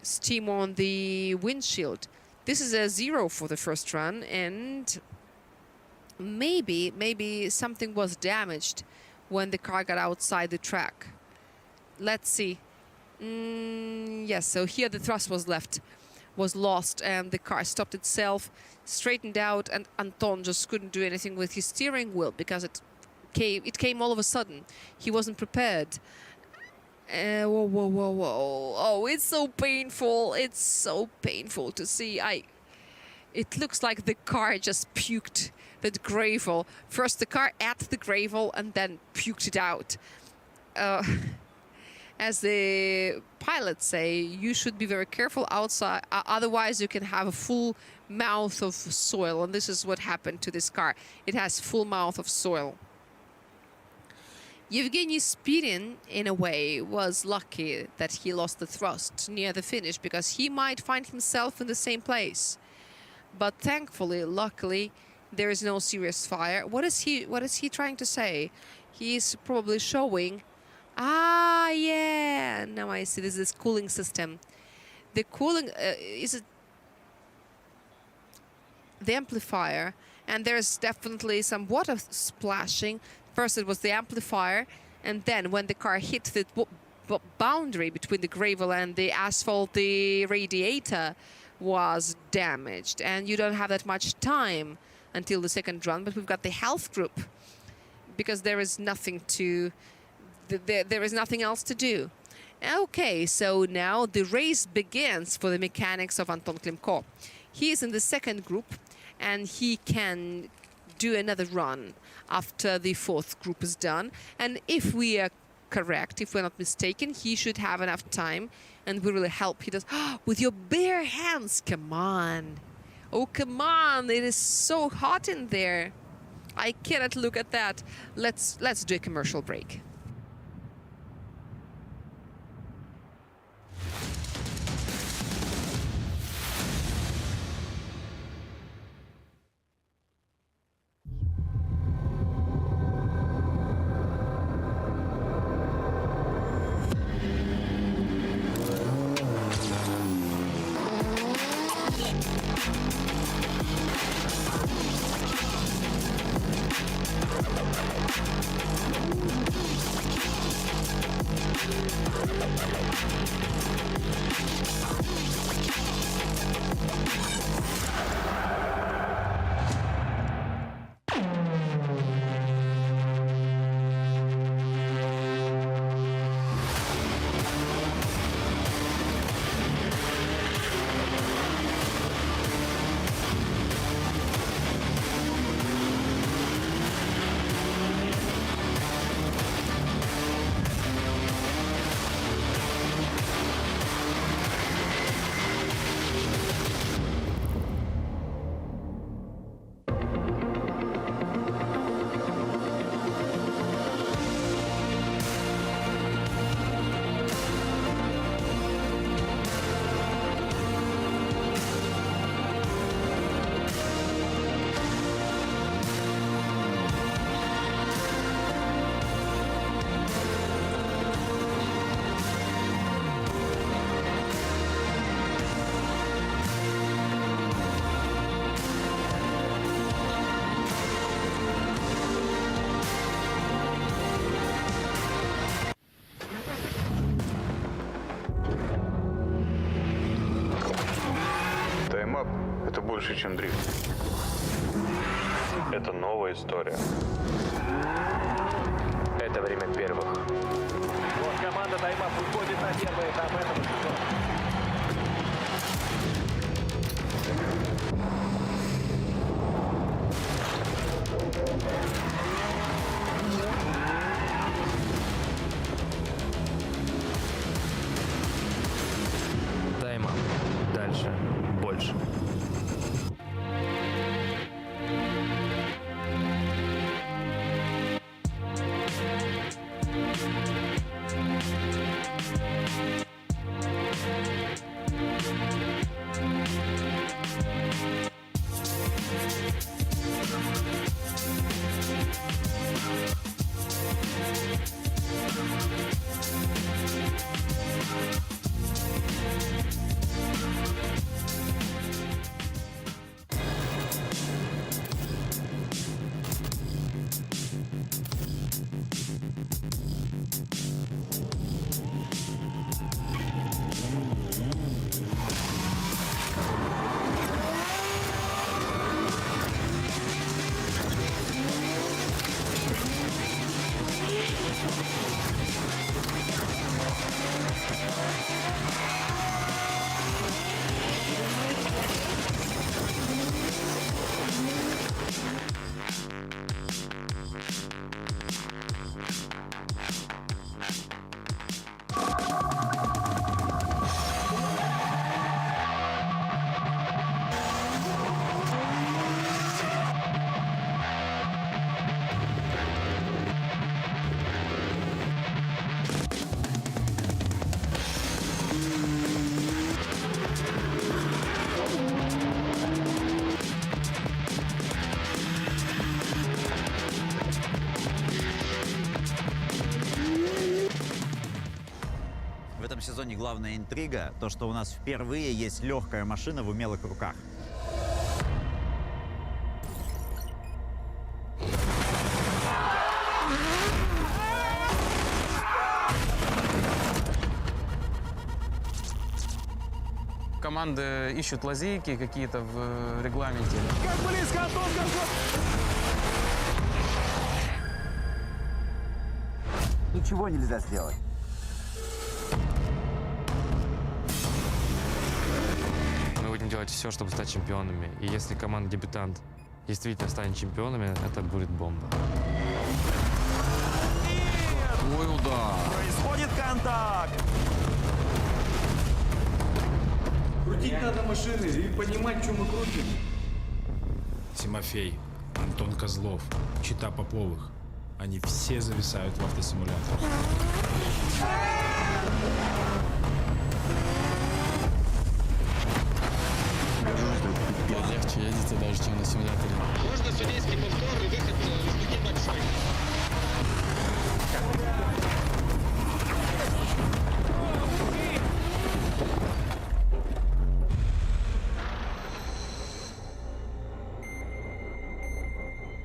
S9: steam on the windshield. This is a 0 for the first run, and maybe something was damaged when the car got outside the track. Let's see. Yes, so here the thrust was lost, and the car stopped itself, straightened out, and Anton just couldn't do anything with his steering wheel because it came all of a sudden. He wasn't prepared. Whoa, whoa, whoa, whoa. Oh, it's so painful. It's so painful to see. It looks like the car just puked the gravel. First the car ate the gravel and then puked it out. As the pilots say, you should be very careful outside, otherwise you can have a full mouth of soil. And this is what happened to this car. It has full mouth of soil. Yevgeny Spirin, in a way, was lucky that he lost the thrust near the finish, because he might find himself in the same place. But thankfully, luckily, there is no serious fire. What is he trying to say? He is probably showing. Ah, yeah. Now I see. This is cooling system. The cooling is it the amplifier, and there's definitely some water splashing. First it was the amplifier, and then when the car hit the boundary between the gravel and the asphalt, the radiator was damaged. And you don't have that much time until the second run, but we've got the health group, because there is nothing to... There is nothing else to do. Okay, so now the race begins for the mechanics of Anton Klimko. He is in the second group, and he can do another run after the fourth group is done. And if we are correct, if we're not mistaken, he should have enough time, and we really help. He does with your bare hands. Come on. Oh, come on. It is so hot in there. I cannot look at that. Let's do a commercial break.
S13: Таймап – это больше, чем дрифт. Это новая история. Это время первых.
S6: Вот команда Таймап выходит на первый этап этого сезона.
S2: Тайм-ап. Дальше. Больше.
S1: сезоне главная интрига, то, что у нас впервые есть легкая машина в умелых руках.
S3: Команды ищут лазейки какие-то в регламенте.
S6: Как близко, Антон,
S1: Ничего нельзя сделать.
S2: Мы будем делать все, чтобы стать чемпионами. И если команда-дебютант действительно станет чемпионами, это будет бомба.
S3: Какой удар!
S1: Происходит контакт!
S4: Крутить надо машины и понимать, что мы крутим.
S5: Тимофей, Антон Козлов, Чита Поповых. Они все зависают в автосимуляторах.
S3: Легче ездится даже, чем на симуляторе.
S6: Можно судейский повтор и выход небольшой.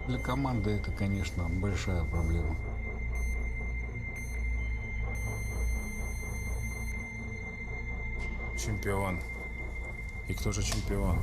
S7: Для команды это, конечно, большая проблема.
S5: Чемпион. И кто же чемпион?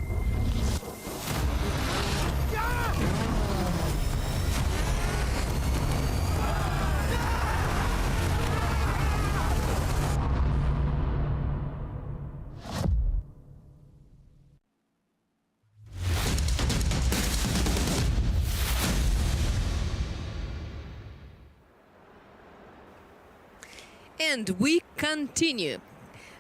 S9: And we continue.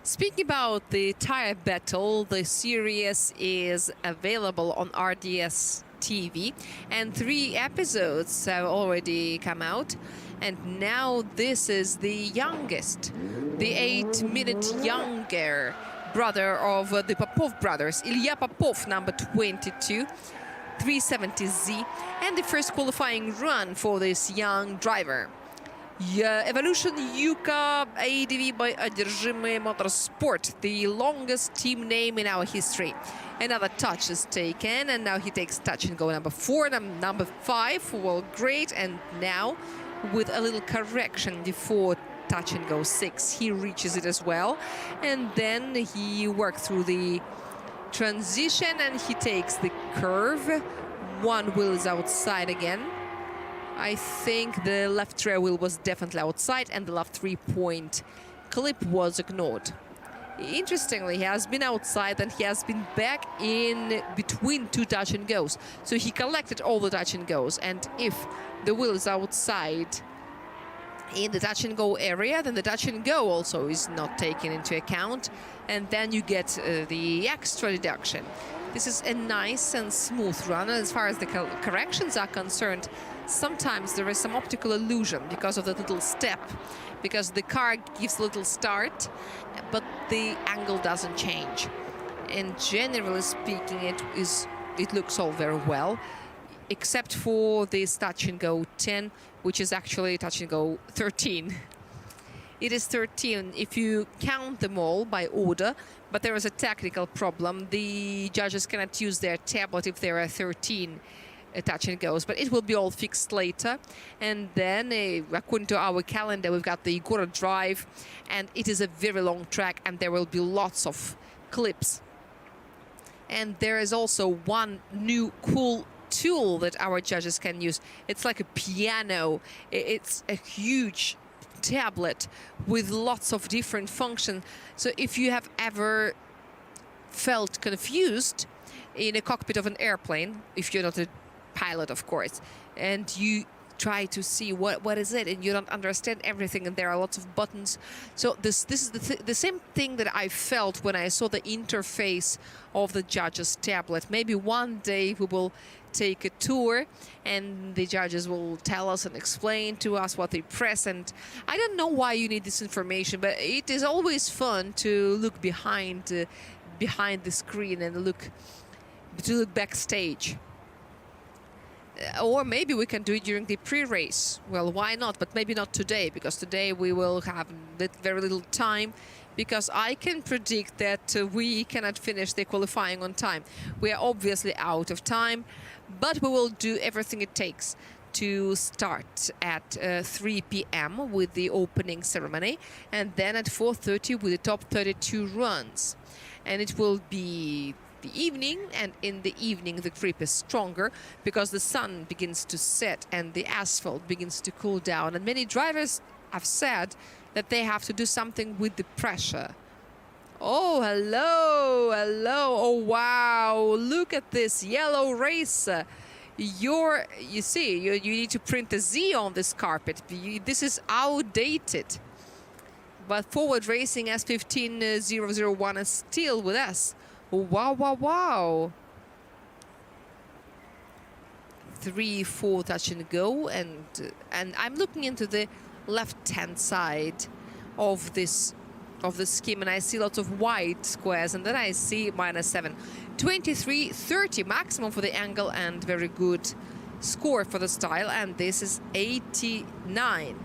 S9: Speaking about the tire battle, the series is available on RDS TV, and 3 episodes have already come out. And now this is the youngest, the 8-minute younger brother of the Popov brothers, Ilya Popov, number 22, 370Z, and the first qualifying run for this young driver. Evolution Yuka ADV by Одержимые Motorsport, the longest team name in our history. Another touch is taken, and now he takes touch and go number 4, number 5. Well, great, and now with a little correction before touch and go 6, he reaches it as well, and then he works through the transition and he takes the curve. One wheel is outside again. I think the left rear wheel was definitely outside, and the left 3-point clip was ignored. Interestingly, he has been outside and he has been back in between 2 touch and goes. So he collected all the touch and goes, and if the wheel is outside in the touch and go area, then the touch and go also is not taken into account, and then you get the extra deduction. This is a nice and smooth run. As far as the corrections are concerned, sometimes there is some optical illusion because of the little step, because the car gives a little start, but the angle doesn't change. And generally speaking, it looks all very well, except for this touch and go 10, which is actually touch and go 13. It is 13 if you count them all by order, but there is a technical problem. The judges cannot use their tablet if there are 13 touch and goes, but it will be all fixed later. And then, according to our calendar, we've got the Gora Drive, and it is a very long track, and there will be lots of clips. And there is also one new cool tool that our judges can use. It's like a piano. It's a huge tablet with lots of different functions. So if you have ever felt confused in a cockpit of an airplane, if you're not a pilot, of course, and you try to see what is it, and you don't understand everything, and there are lots of buttons. So this is the same thing that I felt when I saw the interface of the judges' tablet. Maybe one day we will take a tour and the judges will tell us and explain to us what they press. And I don't know why you need this information, but it is always fun to look behind the screen and look backstage. Or maybe we can do it during the pre-race. Well, why not? But maybe not today, because today we will have very little time, because I can predict that we cannot finish the qualifying on time. We are obviously out of time, but we will do everything it takes to start at 3 p.m. with the opening ceremony, and then at 4:30 with the top 32 runs. And it will be the evening, and in the evening the grip is stronger because the sun begins to set and the asphalt begins to cool down, and many drivers have said that they have to do something with the pressure. Oh, hello, oh wow, look at this yellow racer. You see, you need to print a Z on this carpet. This is outdated. But Forward Racing S15001 is still with us. Wow, wow, wow. 3-4 touch and go, and I'm looking into the left-hand side of this scheme, and I see lots of white squares, and then I see -7. 23-30 maximum for the angle, and very good score for the style, and this is 89.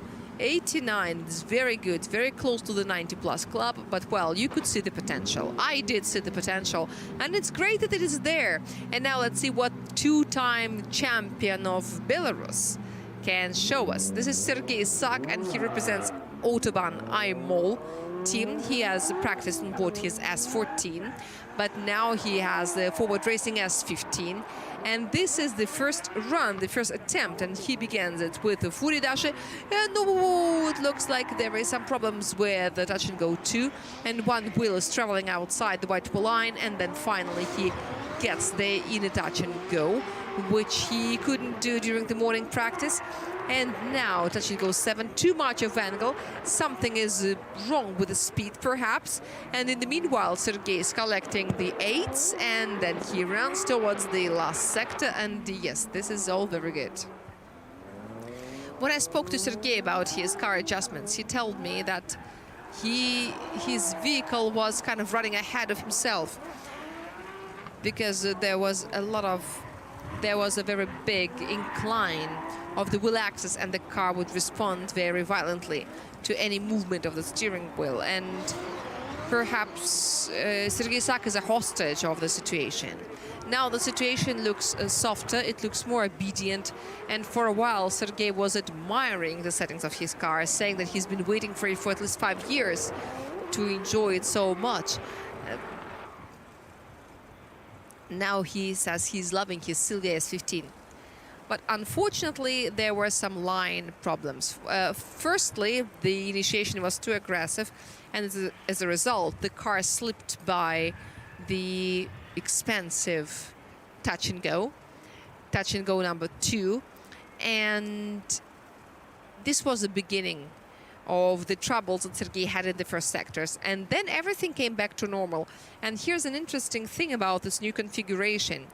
S9: 89 is very good, very close to the 90+ club, but well, you could see the potential. I did see the potential, and it's great that it is there. And now let's see what two-time champion of Belarus can show us. This is Sergei Sak, and he represents Autobahn IMOL team. He has practiced on board his S14, but now he has the Forward Racing S15. And this is the first run, the first attempt, and he begins it with the Furidashi. And oh, it looks like there is some problems with the touch and go too, and one wheel is traveling outside the white line, and then finally he gets the inner touch and go, which he couldn't do during the morning practice. And now touch and go 7, too much of angle. Something is wrong with the speed, perhaps. And in the meanwhile, Sergei is collecting the 8s, and then he runs towards the last sector. And yes, this is all very good. When I spoke to Sergei about his car adjustments, he told me that his vehicle was kind of running ahead of himself, because there was a very big incline of the wheel axis, and the car would respond very violently to any movement of the steering wheel. And perhaps Sergei Sak is a hostage of the situation. Now the situation looks softer, it looks more obedient, and for a while Sergei was admiring the settings of his car, saying that he's been waiting for it for at least 5 years to enjoy it so much. Now he says he's loving his Silvia S15. But unfortunately, there were some line problems. Firstly, the initiation was too aggressive, and as a result, the car slipped by the expensive touch and go number 2. And this was the beginning of the troubles that Sergei had in the first sectors. And then everything came back to normal. And here's an interesting thing about this new configuration.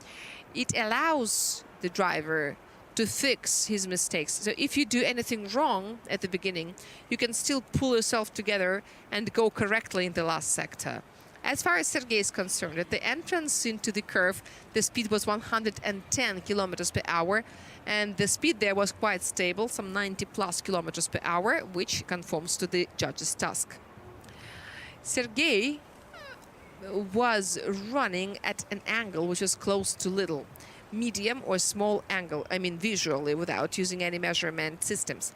S9: It allows the driver to fix his mistakes. So if you do anything wrong at the beginning, you can still pull yourself together and go correctly in the last sector. As far as Sergei is concerned, at the entrance into the curve, the speed was 110 kilometers per hour, and the speed there was quite stable, some 90+ kilometers per hour, which conforms to the judge's task. Sergei was running at an angle which was close to little, medium or small angle, I mean visually, without using any measurement systems.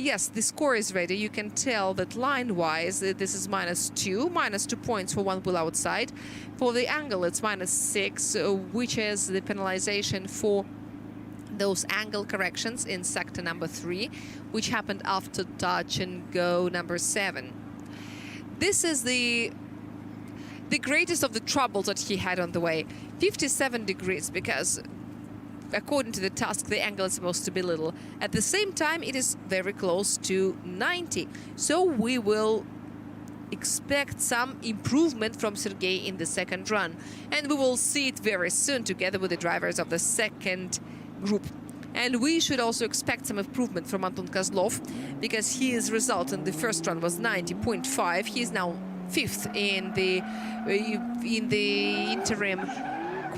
S9: Yes, the score is ready. You can tell that line-wise, this is -2 points for one wheel outside. For the angle, it's -6, which is the penalization for those angle corrections in sector number 3, which happened after touch and go number 7. This is the greatest of the troubles that he had on the way. 57 degrees, because according to the task, the angle is supposed to be little. At the same time, it is very close to 90. So we will expect some improvement from Sergei in the second run. And we will see it very soon together with the drivers of the second group. And we should also expect some improvement from Anton Kozlov, because his result in the first run was 90.5. He is now 5th in the interim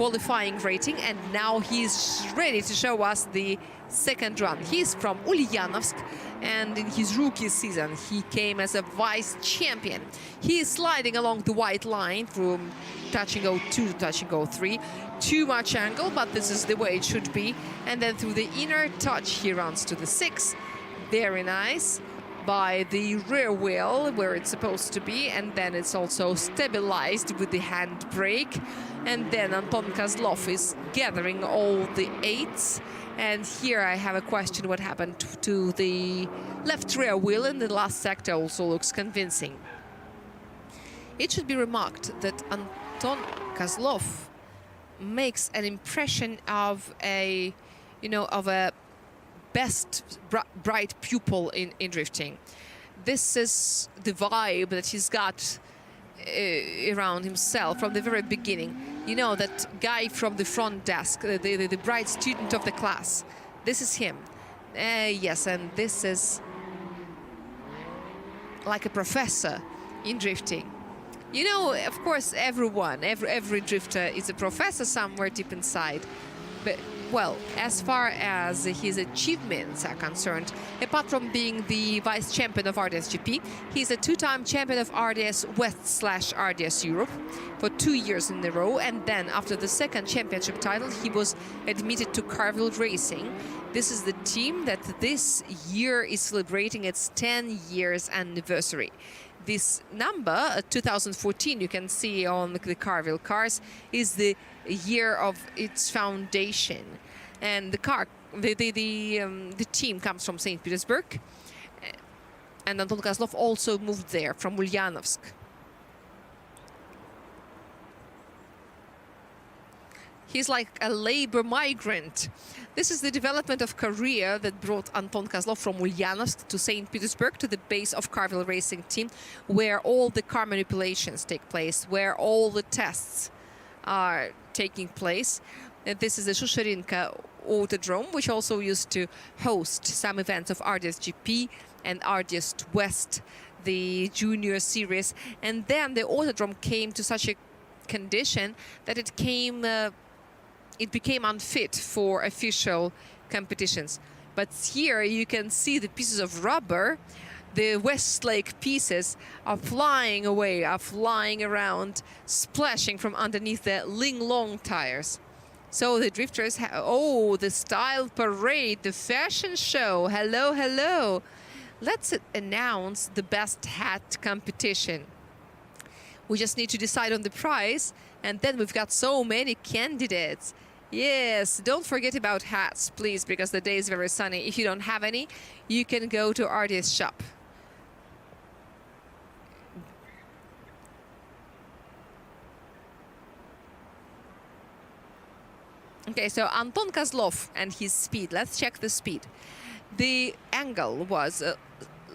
S9: qualifying rating, and now he's ready to show us the second run. He's from Ulyanovsk, and in his rookie season he came as a vice champion. He is sliding along the white line from touching 02 to touching 03. Too much angle, but this is the way it should be. And then through the inner touch he runs to the 6. Very nice. By the rear wheel where it's supposed to be, and then it's also stabilized with the handbrake. And then Anton Kozlov is gathering all the 8s. And here I have a question: what happened to the left rear wheel in the last sector? Also looks convincing. It should be remarked that Anton Kozlov makes an impression of a, of a best bright pupil in drifting. This is the vibe that he's got around himself from the very beginning. That guy from the front desk, the bright student of the class. This is him. Yes, and this is like a professor in drifting. Of course, every drifter is a professor somewhere deep inside. But, well, as far as his achievements are concerned, apart from being the vice champion of RDS-GP, he's a 2-time champion of RDS West/RDS Europe for 2 years in a row. And then after the second championship title, he was admitted to Carville Racing. This is the team that this year is celebrating its 10 years anniversary. This number, 2014, you can see on the Carville cars, is the year of its foundation. And the team comes from St. Petersburg. And Anton Kozlov also moved there from Ulyanovsk. He's like a labor migrant. This is the development of career that brought Anton Kozlov from Ulyanovsk to St. Petersburg, to the base of Carville Racing Team, where all the car manipulations take place, where all the tests are taking place. And this is the Shusharinka Autodrome, which also used to host some events of RDS-GP and RDS West, the junior series. And then the Autodrome came to such a condition that it became unfit for official competitions. But here you can see the pieces of rubber. The Westlake pieces are flying away, are flying around, splashing from underneath the Linglong tires. So the drifters the style parade, the fashion show. Hello, hello. Let's announce the best hat competition. We just need to decide on the prize, and then we've got so many candidates. Yes, don't forget about hats, please, because the day is very sunny. If you don't have any, you can go to RDS shop. Okay, so Anton Kozlov and his speed. Let's check the speed. The angle was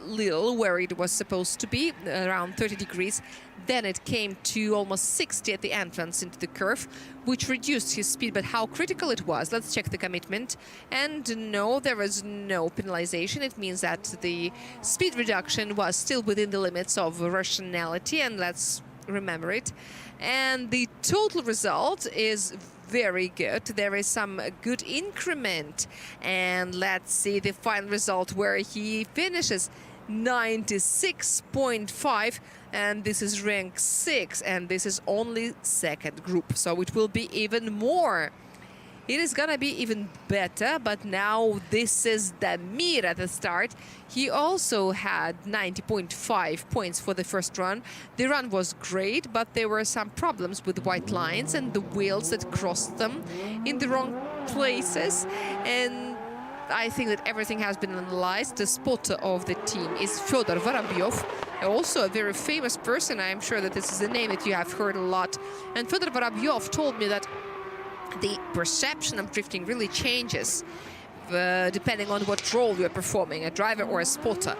S9: little where it was supposed to be, around 30 degrees. Then it came to almost 60 at the entrance into the curve, which reduced his speed. But how critical it was, let's check the commitment. And no, there was no penalization. It means that the speed reduction was still within the limits of rationality, and let's remember it. And the total result is very good. There is some good increment. And let's see the final result, where he finishes 96.5, and this is rank 6, and this is only second group, so it will be even more. It is gonna be even better, but now this is Damir at the start. He also had 90.5 points for the first run. The run was great, but there were some problems with white lines and the wheels that crossed them in the wrong places. And I think that everything has been analyzed. The spotter of the team is Fyodor Vorobyov, also a very famous person. I'm sure that this is a name that you have heard a lot. And Fyodor Vorobyov told me that the perception of drifting really changes depending on what role you're performing, a driver or a spotter.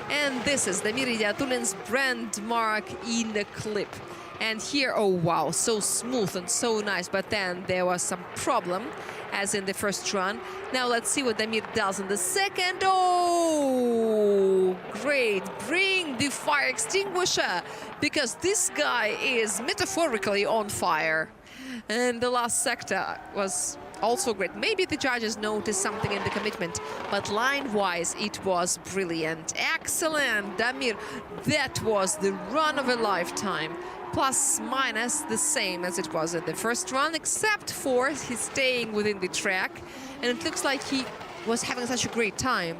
S9: And this is Damir Idiatulin's brand mark in the clip. And here, oh wow, so smooth and so nice, but then there was some problem, as in the first run. Now let's see what Damir does in the second. Oh, great, bring the fire extinguisher, because this guy is metaphorically on fire. And the last sector was also great. Maybe the judges noticed something in the commitment, but line-wise, it was brilliant. Excellent, Damir. That was the run of a lifetime. Plus, minus, the same as it was in the first run, except for he's staying within the track. And it looks like he was having such a great time.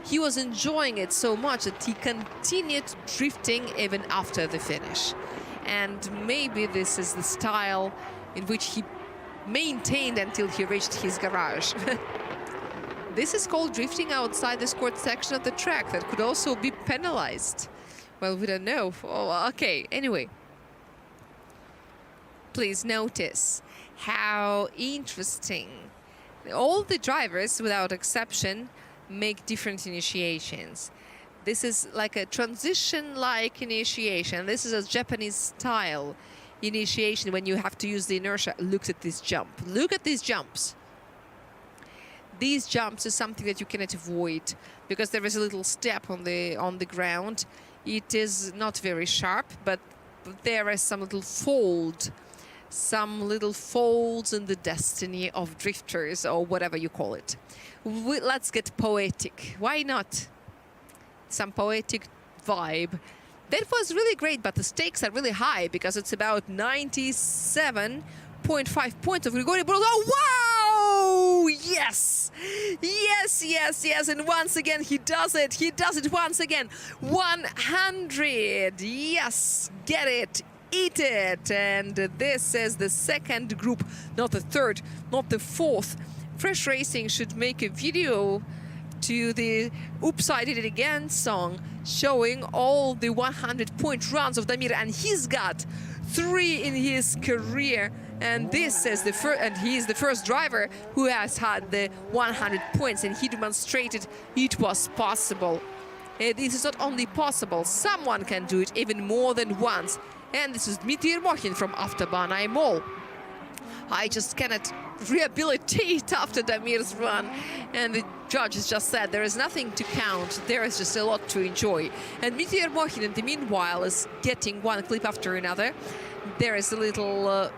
S9: He was enjoying it so much that he continued drifting even after the finish. And maybe this is the style in which he maintained until he reached his garage. This is called drifting outside the scored section of the track. That could also be penalized. Well, we don't know. Oh, okay, anyway. Please notice how interesting. All the drivers, without exception, make different initiations. This is like a transition-like initiation. This is a Japanese style initiation when you have to use the inertia. Look at this jump. Look at these jumps. These jumps is something that you cannot avoid because there is a little step on the ground. It is not very sharp, but there is some little fold. Some little folds in the destiny of drifters, or whatever you call it. Let's get poetic. Why not? Some poetic vibe. That was really great, but the stakes are really high because it's about 97.5 points of Grigori Borov. Oh, wow! Yes! Yes, yes, yes. And once again, he does it. He does it once again. 100. Yes, get it. Eat it. And this is the second group, not the third, not the fourth. Fresh Racing should make a video to the Oops, I Did It Again song showing all the 100-point runs of Damir, and he's got 3 in his career. And this is the first, and he is the first driver who has had the 100 points, and he demonstrated it was possible. This is not only possible, someone can do it even more than once. And this is Dmitry Yermokhin from Avtoban Aymol. I just cannot rehabilitate after Damir's run. And the judges just said there is nothing to count. There is just a lot to enjoy. And Dmitry Yermokhin, in the meanwhile, is getting one clip after another. There is a little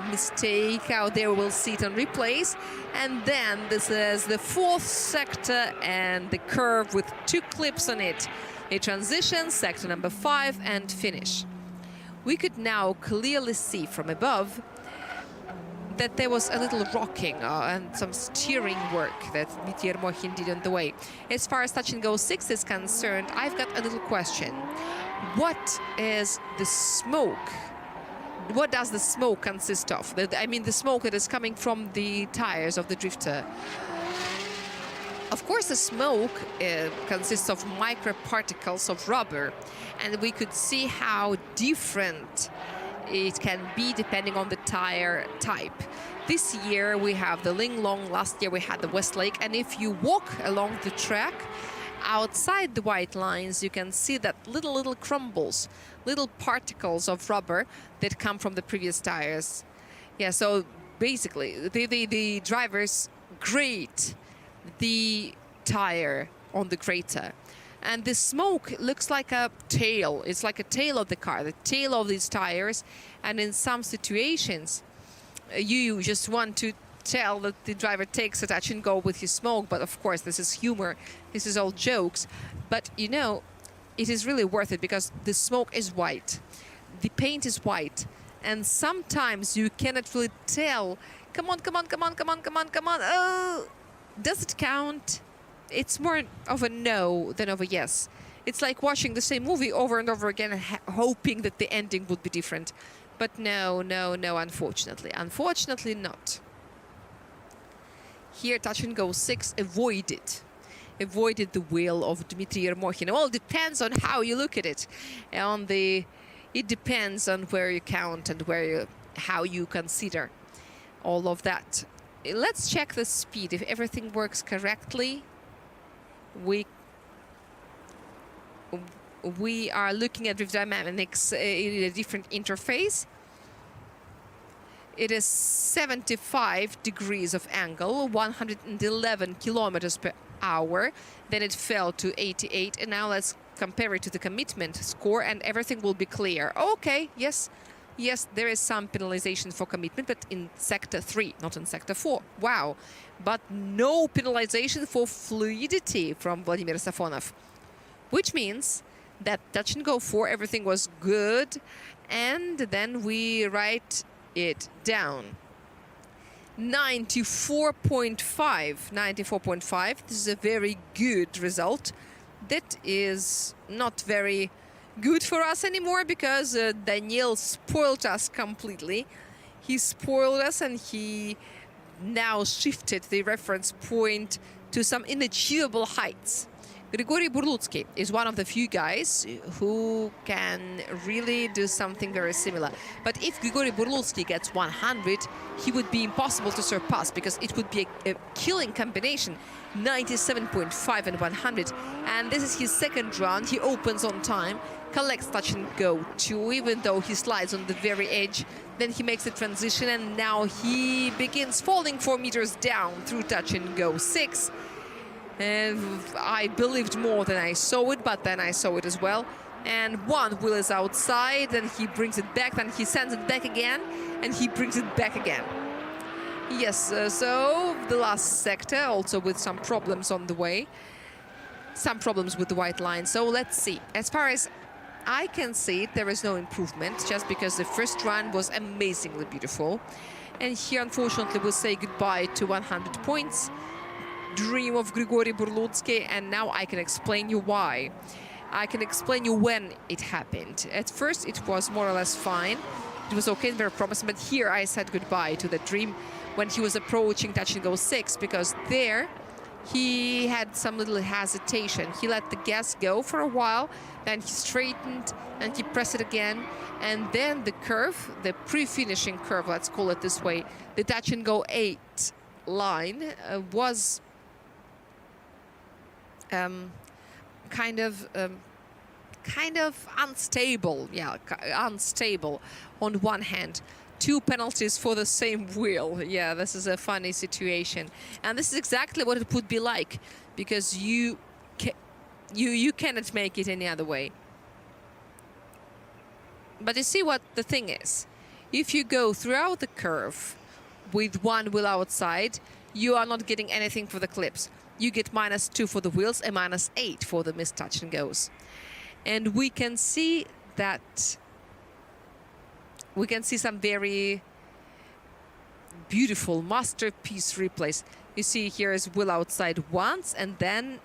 S9: mistake out there. We'll see it on replays. And then this is the 4th sector and the curve with 2 clips on it. A transition, sector number 5, and finish. We could now clearly see from above that there was a little rocking and some steering work that Dmitry Yermokhin did on the way. As far as Touch and Go 6 is concerned, I've got a little question. What is the smoke? What does the smoke consist of? I mean, the smoke that is coming from the tires of the drifter. Of course, the smoke consists of microparticles of rubber, and we could see how different it can be depending on the tire type. This year we have the Linglong, last year we had the Westlake, and if you walk along the track, outside the white lines, you can see that little crumbles, little particles of rubber that come from the previous tires. Yeah, so basically, the drivers grate the tire on the grater. And the smoke looks like a tail. It's like a tail of the car, the tail of these tires. And in some situations, you just want to tell that the driver takes a touch and go with his smoke. But of course, this is humor. This is all jokes. But, you know, it is really worth it because the smoke is white. The paint is white. And sometimes you cannot really tell. Come on, come on, come on, come on, come on, come on. Oh, does it count? It's more of a no than of a yes. It's like watching the same movie over and over again and hoping that the ending would be different. But no, no, no, unfortunately. Unfortunately not. Here, Touch and Go 6 avoided the wheel of Dmitry Yermokhin. It all depends on how you look at it. It depends on where you count and how you consider all of that. Let's check the speed. If everything works correctly, we are looking at drift dynamics in a different interface. It is 75 degrees of angle, 111 kilometers per hour. Then it fell to 88, and now let's compare it to the commitment score, and everything will be clear. Okay, yes, Yes, there is some penalization for commitment, but in Sector 3, not in Sector 4. Wow. But no penalization for fluidity from Vladimir Safonov, which means that touch and go 4, everything was good. And then we write it down. 94.5. 94.5. This is a very good result. That is not very good for us anymore because Daniel spoiled us completely. He spoiled us and he now shifted the reference point to some unachievable heights. Grigory Burlutsky is one of the few guys who can really do something very similar. But if Grigory Burlutsky gets 100, he would be impossible to surpass because it would be a killing combination. 97.5 and 100. And this is his second run. He opens on time, collects touch and go 2, even though he slides on the very edge. Then he makes the transition and now he begins falling 4 meters down through touch and go 6. I believed more than I saw it, but then I saw it as well. And 1 wheel is outside, and he brings it back, then he sends it back again, and he brings it back again. Yes, so the last sector, also with some problems on the way. Some problems with the white line. So let's see. As far as I can see, there is no improvement, just because the first run was amazingly beautiful. And here, unfortunately, we'll say goodbye to 100 points. Dream of Grigory Burlutsky, and now I can explain you why. I can explain you when it happened. At first, it was more or less fine. It was okay and very promising, but here I said goodbye to the dream when he was approaching touch and go 6, because there he had some little hesitation. He let the gas go for a while, then he straightened and he pressed it again, and then the curve, the pre-finishing curve, let's call it this way, the touch and go 8 line was kind of unstable. Yeah, unstable on one hand. 2 penalties for the same wheel. Yeah, this is a funny situation, and this is exactly what it would be like, because you cannot make it any other way. But you see what the thing is. If you go throughout the curve with 1 wheel outside, you are not getting anything for the clips. You get -2 for the wheels and -8 for the missed touch and goes. And we can see that some very beautiful masterpiece replays. You see here is wheel outside once, and then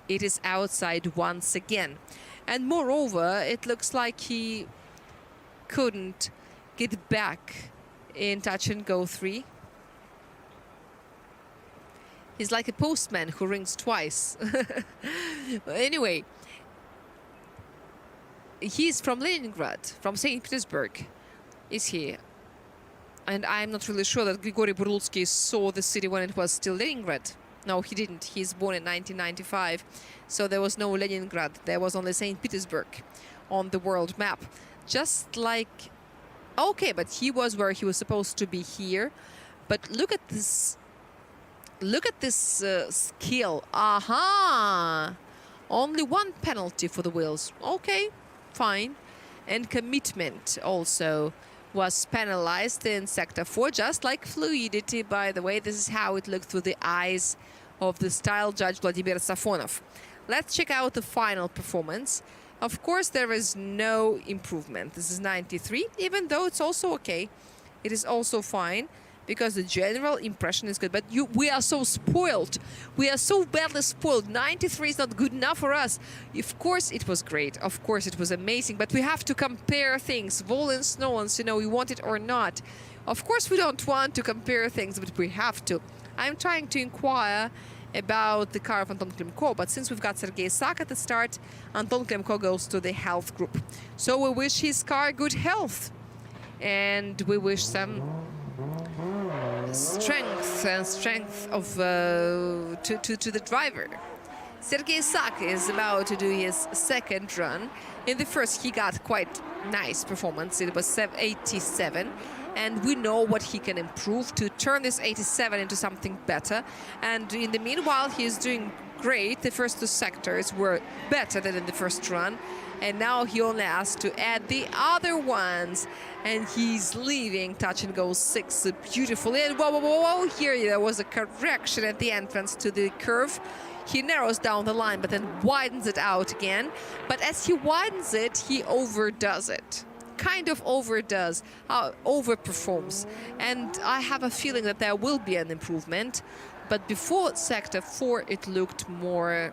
S9: it is outside once again. And moreover, it looks like he couldn't get back in touch and go 3. He's like a postman who rings twice. Anyway, he's from Leningrad, from St. Petersburg, is he? And I'm not really sure that Grigory Burlutsky saw the city when it was still Leningrad. No, he didn't. He's born in 1995, so there was no Leningrad. There was only St. Petersburg on the world map. Just like... Okay, but he was where he was supposed to be here. But look at this... Look at this skill. Aha! Only 1 penalty for the wheels. Okay, fine. And commitment also was penalized in Sector 4, just like fluidity, by the way. This is how it looked through the eyes of the style judge Vladimir Safonov. Let's check out the final performance. Of course, there is no improvement. This is 93, even though it's also okay. It is also fine, because the general impression is good. But we are so spoiled. We are so badly spoiled. 93 is not good enough for us. Of course, it was great. Of course, it was amazing. But we have to compare things. Volans, Nolans, you know, we want it or not. Of course, we don't want to compare things, but we have to. I'm trying to inquire about the car of Anton Klimko, but since we've got Sergei Sak at the start, Anton Klimko goes to the health group. So we wish his car good health. And we wish some strength of to the driver. Sergei Sak is about to do his second run. In the first, he got quite nice performance. It was 87, and we know what he can improve to turn this 87 into something better. And in the meanwhile, he is doing great. The first two sectors were better than in the first run. And now he only has to add the other ones. And he's leaving touch and go 6 beautifully. And whoa, whoa, whoa, whoa, here there was a correction at the entrance to the curve. He narrows down the line, but then widens it out again. But as he widens it, he overdoes it. Kind of overdoes, overperforms. And I have a feeling that there will be an improvement. But before Sector 4, it looked more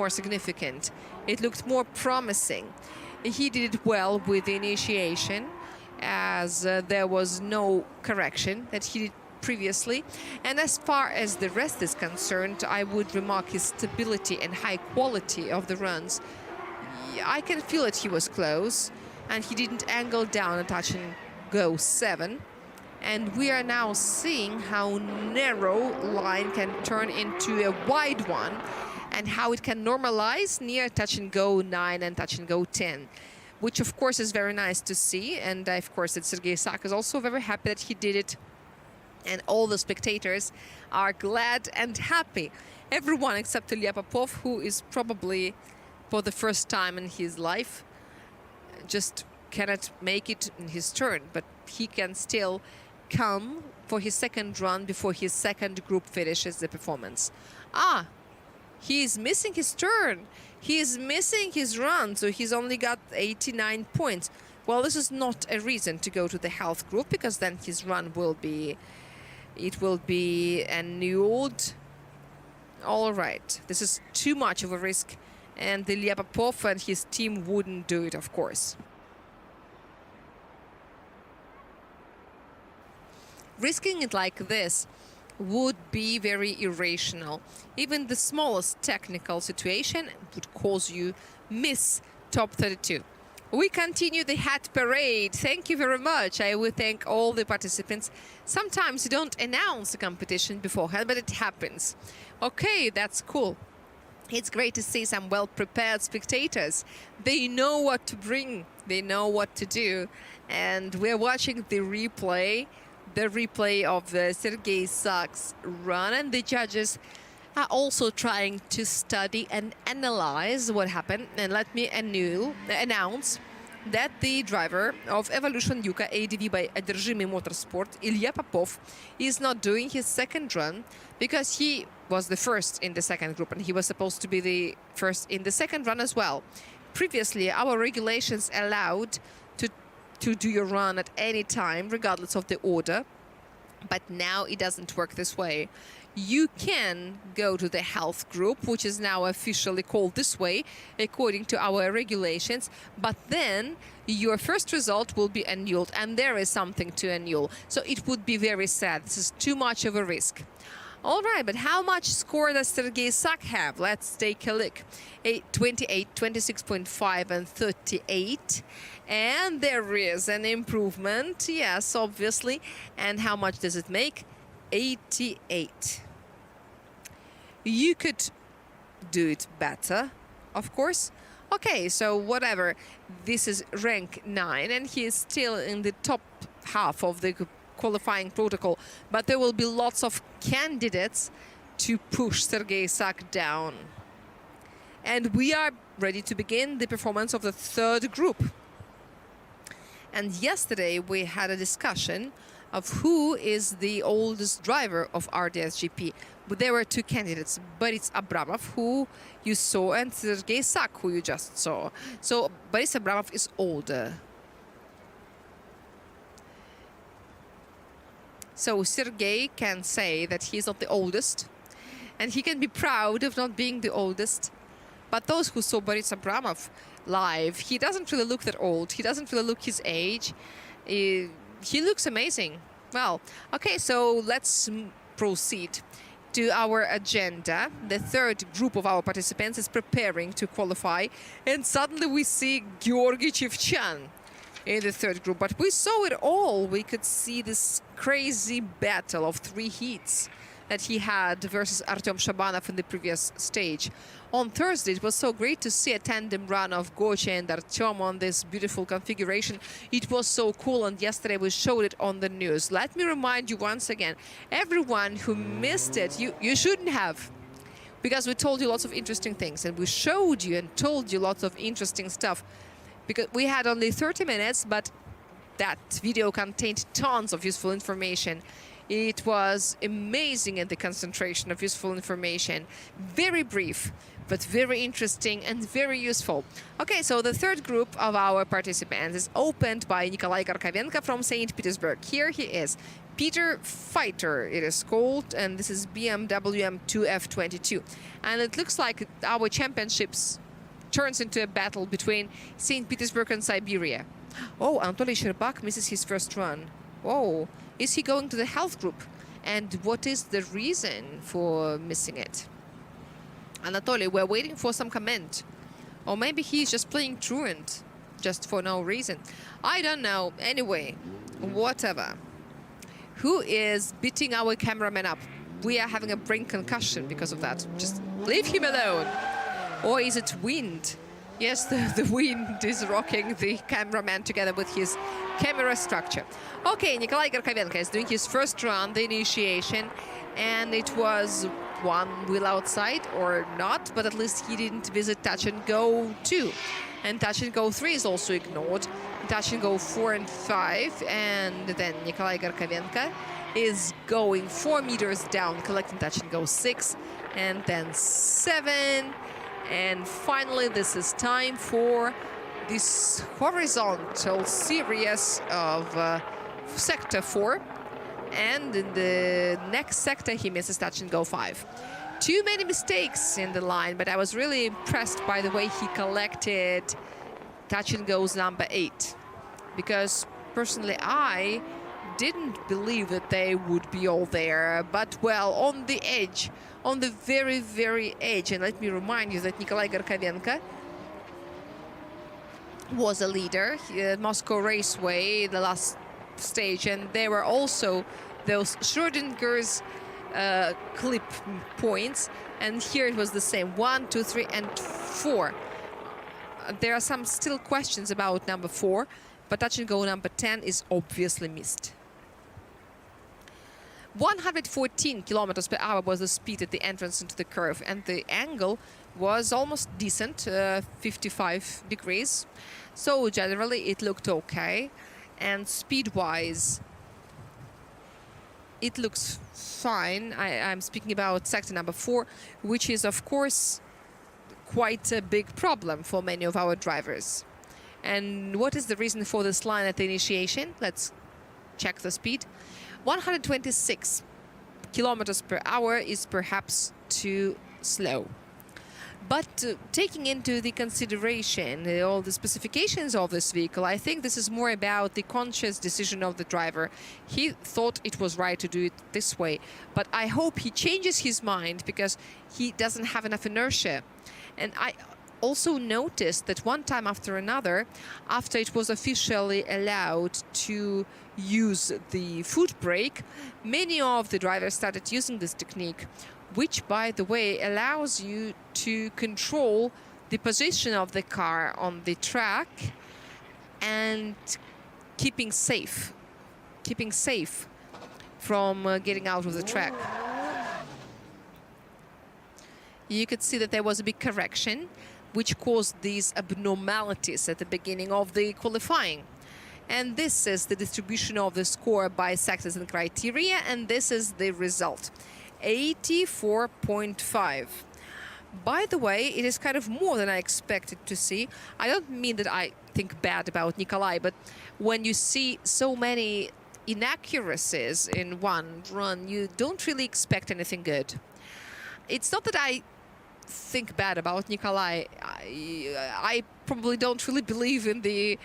S9: significant. It looked more promising. He did it well with the initiation, as there was no correction that he did previously. And as far as the rest is concerned, I would remark his stability and high quality of the runs. I can feel that he was close, and he didn't angle down and touch and go 7. And we are now seeing how narrow line can turn into a wide one, and how it can normalize near touch and go 9 and touch and go 10, which of course is very nice to see. And of course that Sergei Sak is also very happy that he did it, and all the spectators are glad and happy. Everyone except Ilya Popov, who is probably for the first time in his life just cannot make it in his turn, but he can still come for his second run before his second group finishes the performance. He is missing his turn. He is missing his run, so he's only got 89 points. Well, this is not a reason to go to the health group, because then his run will be annulled. All right, this is too much of a risk, and Ilya Popov and his team wouldn't do it, of course. Risking it like this would be very irrational. Even the smallest technical situation would cause you miss top 32. We continue the hat parade. Thank you very much. I would thank all the participants. Sometimes you don't announce the competition beforehand, but it happens. Okay, that's cool. It's great to see some well-prepared spectators. They know what to bring. They know what to do. And we're watching the replay of the Sergei Sak's run, and the judges are also trying to study and analyze what happened. And let me announce that the driver of Evolution Yuka ADV by Одержимый Motorsport, Ilya Popov, is not doing his second run because he was the first in the second group, and he was supposed to be the first in the second run as well. Previously, our regulations allowed to do your run at any time, regardless of the order. But now it doesn't work this way. You can go to the health group, which is now officially called this way, according to our regulations. But then your first result will be annulled, and there is something to annul. So it would be very sad. This is too much of a risk. All right, but how much score does Sergei Sak have? Let's take a look. 28, 26.5, and 38. And there is an improvement, yes, obviously. And how much does it make? 88. You could do it better, of course. Okay, so whatever. This is rank 9, and he is still in the top half of the qualifying protocol. But there will be lots of candidates to push Sergei Sak down. And we are ready to begin the performance of the third group. And yesterday we had a discussion of who is the oldest driver of RDS-GP. But there were two candidates, Boris Abramov, who you saw, and Sergei Sak, who you just saw. So Boris Abramov is older. So Sergei can say that he's not the oldest, and he can be proud of not being the oldest. But those who saw Boris Abramov live, he doesn't really look that old. He doesn't really look his age. He looks amazing. Well, okay, so let's proceed to our agenda. The third group of our participants is preparing to qualify, and suddenly we see Georgy Chivchan in the third group. But we saw it all. We could see this crazy battle of 3 heats that he had versus Artem Shabanov in the previous stage. On Thursday, it was so great to see a tandem run of Gocha and Artem on this beautiful configuration. It was so cool, and yesterday we showed it on the news. Let me remind you once again, everyone who missed it, you shouldn't have. because we told you lots of interesting things, and we showed you and told you lots of interesting stuff, because we had only 30 minutes, but that video contained tons of useful information. It was amazing in the concentration of useful information. Very brief, but very interesting and very useful. Okay, so the third group of our participants is opened by Nikolai Garkovenko from St. Petersburg. Here he is. Peter Fighter, it is called, and this is BMW M2F22. And it looks like our championships turns into a battle between St. Petersburg and Siberia. Oh, Anatoly Sherbak misses his first run. Oh, is he going to the health group? And what is the reason for missing it? Anatoly, we're waiting for some comment. Or maybe he's just playing truant, just for no reason. I don't know. Anyway, whatever. Who is beating our cameraman up? We are having a brain concussion because of that. Just leave him alone. Or is it wind? Yes, the wind is rocking the cameraman together with his camera structure. Okay, Nikolai Garkovenko is doing his first run, the initiation, and it was one wheel outside or not, but at least he didn't visit Touch and Go 2. And Touch and Go 3 is also ignored. Touch and Go 4 and 5, and then Nikolai Garkovenko is going 4 meters down, collecting Touch and Go 6, and then 7. And finally, this is time for this horizontal series of Sector 4. And in the next sector, he misses Touch and Go 5. Too many mistakes in the line, but I was really impressed by the way he collected Touch and Go's number 8. Because personally, I didn't believe that they would be all there, but well, on the edge, on the very, very edge. And let me remind you that Nikolai Garkovenko was a leader at Moscow Raceway, the last stage, and there were also those Schrödinger's clip points, and here it was the same, 1, 2, 3, and 4. There are some still questions about number 4, but Touch and Go number 10 is obviously missed. 114 kilometers per hour was the speed at the entrance into the curve, and the angle was almost decent, 55 degrees. So generally it looked okay, and speed-wise it looks fine. I'm speaking about sector number 4, which is of course quite a big problem for many of our drivers. And what is the reason for this line at the initiation? Let's check the speed. 126 kilometers per hour is perhaps too slow. But taking into the consideration all the specifications of this vehicle, I think this is more about the conscious decision of the driver. He thought it was right to do it this way, but I hope he changes his mind because he doesn't have enough inertia. And I also noticed that one time after another, after it was officially allowed to use the foot brake, many of the drivers started using this technique, which, by the way, allows you to control the position of the car on the track and keeping safe from getting out of the track. You could see that there was a big correction, which caused these abnormalities at the beginning of the qualifying. And this is the distribution of the score by sectors and criteria, and this is the result. 84.5. By the way, it is kind of more than I expected to see. I don't mean that I think bad about Nikolai, but when you see so many inaccuracies in one run, you don't really expect anything good. It's not that I think bad about Nikolai. I probably don't really believe in the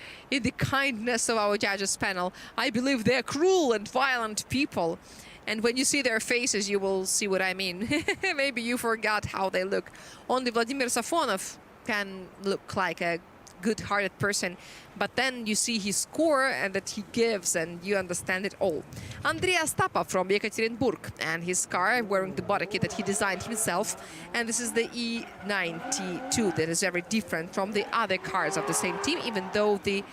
S9: kindness of our judges panel. I believe they're cruel and violent people. And when you see their faces, you will see what I mean. Maybe you forgot how they look. Only Vladimir Safonov can look like a good-hearted person, but then you see his score and that he gives, and you understand it all. Andrei Astapov from Yekaterinburg, and his car wearing the body kit that he designed himself, and this is the E92 that is very different from the other cars of the same team, even though the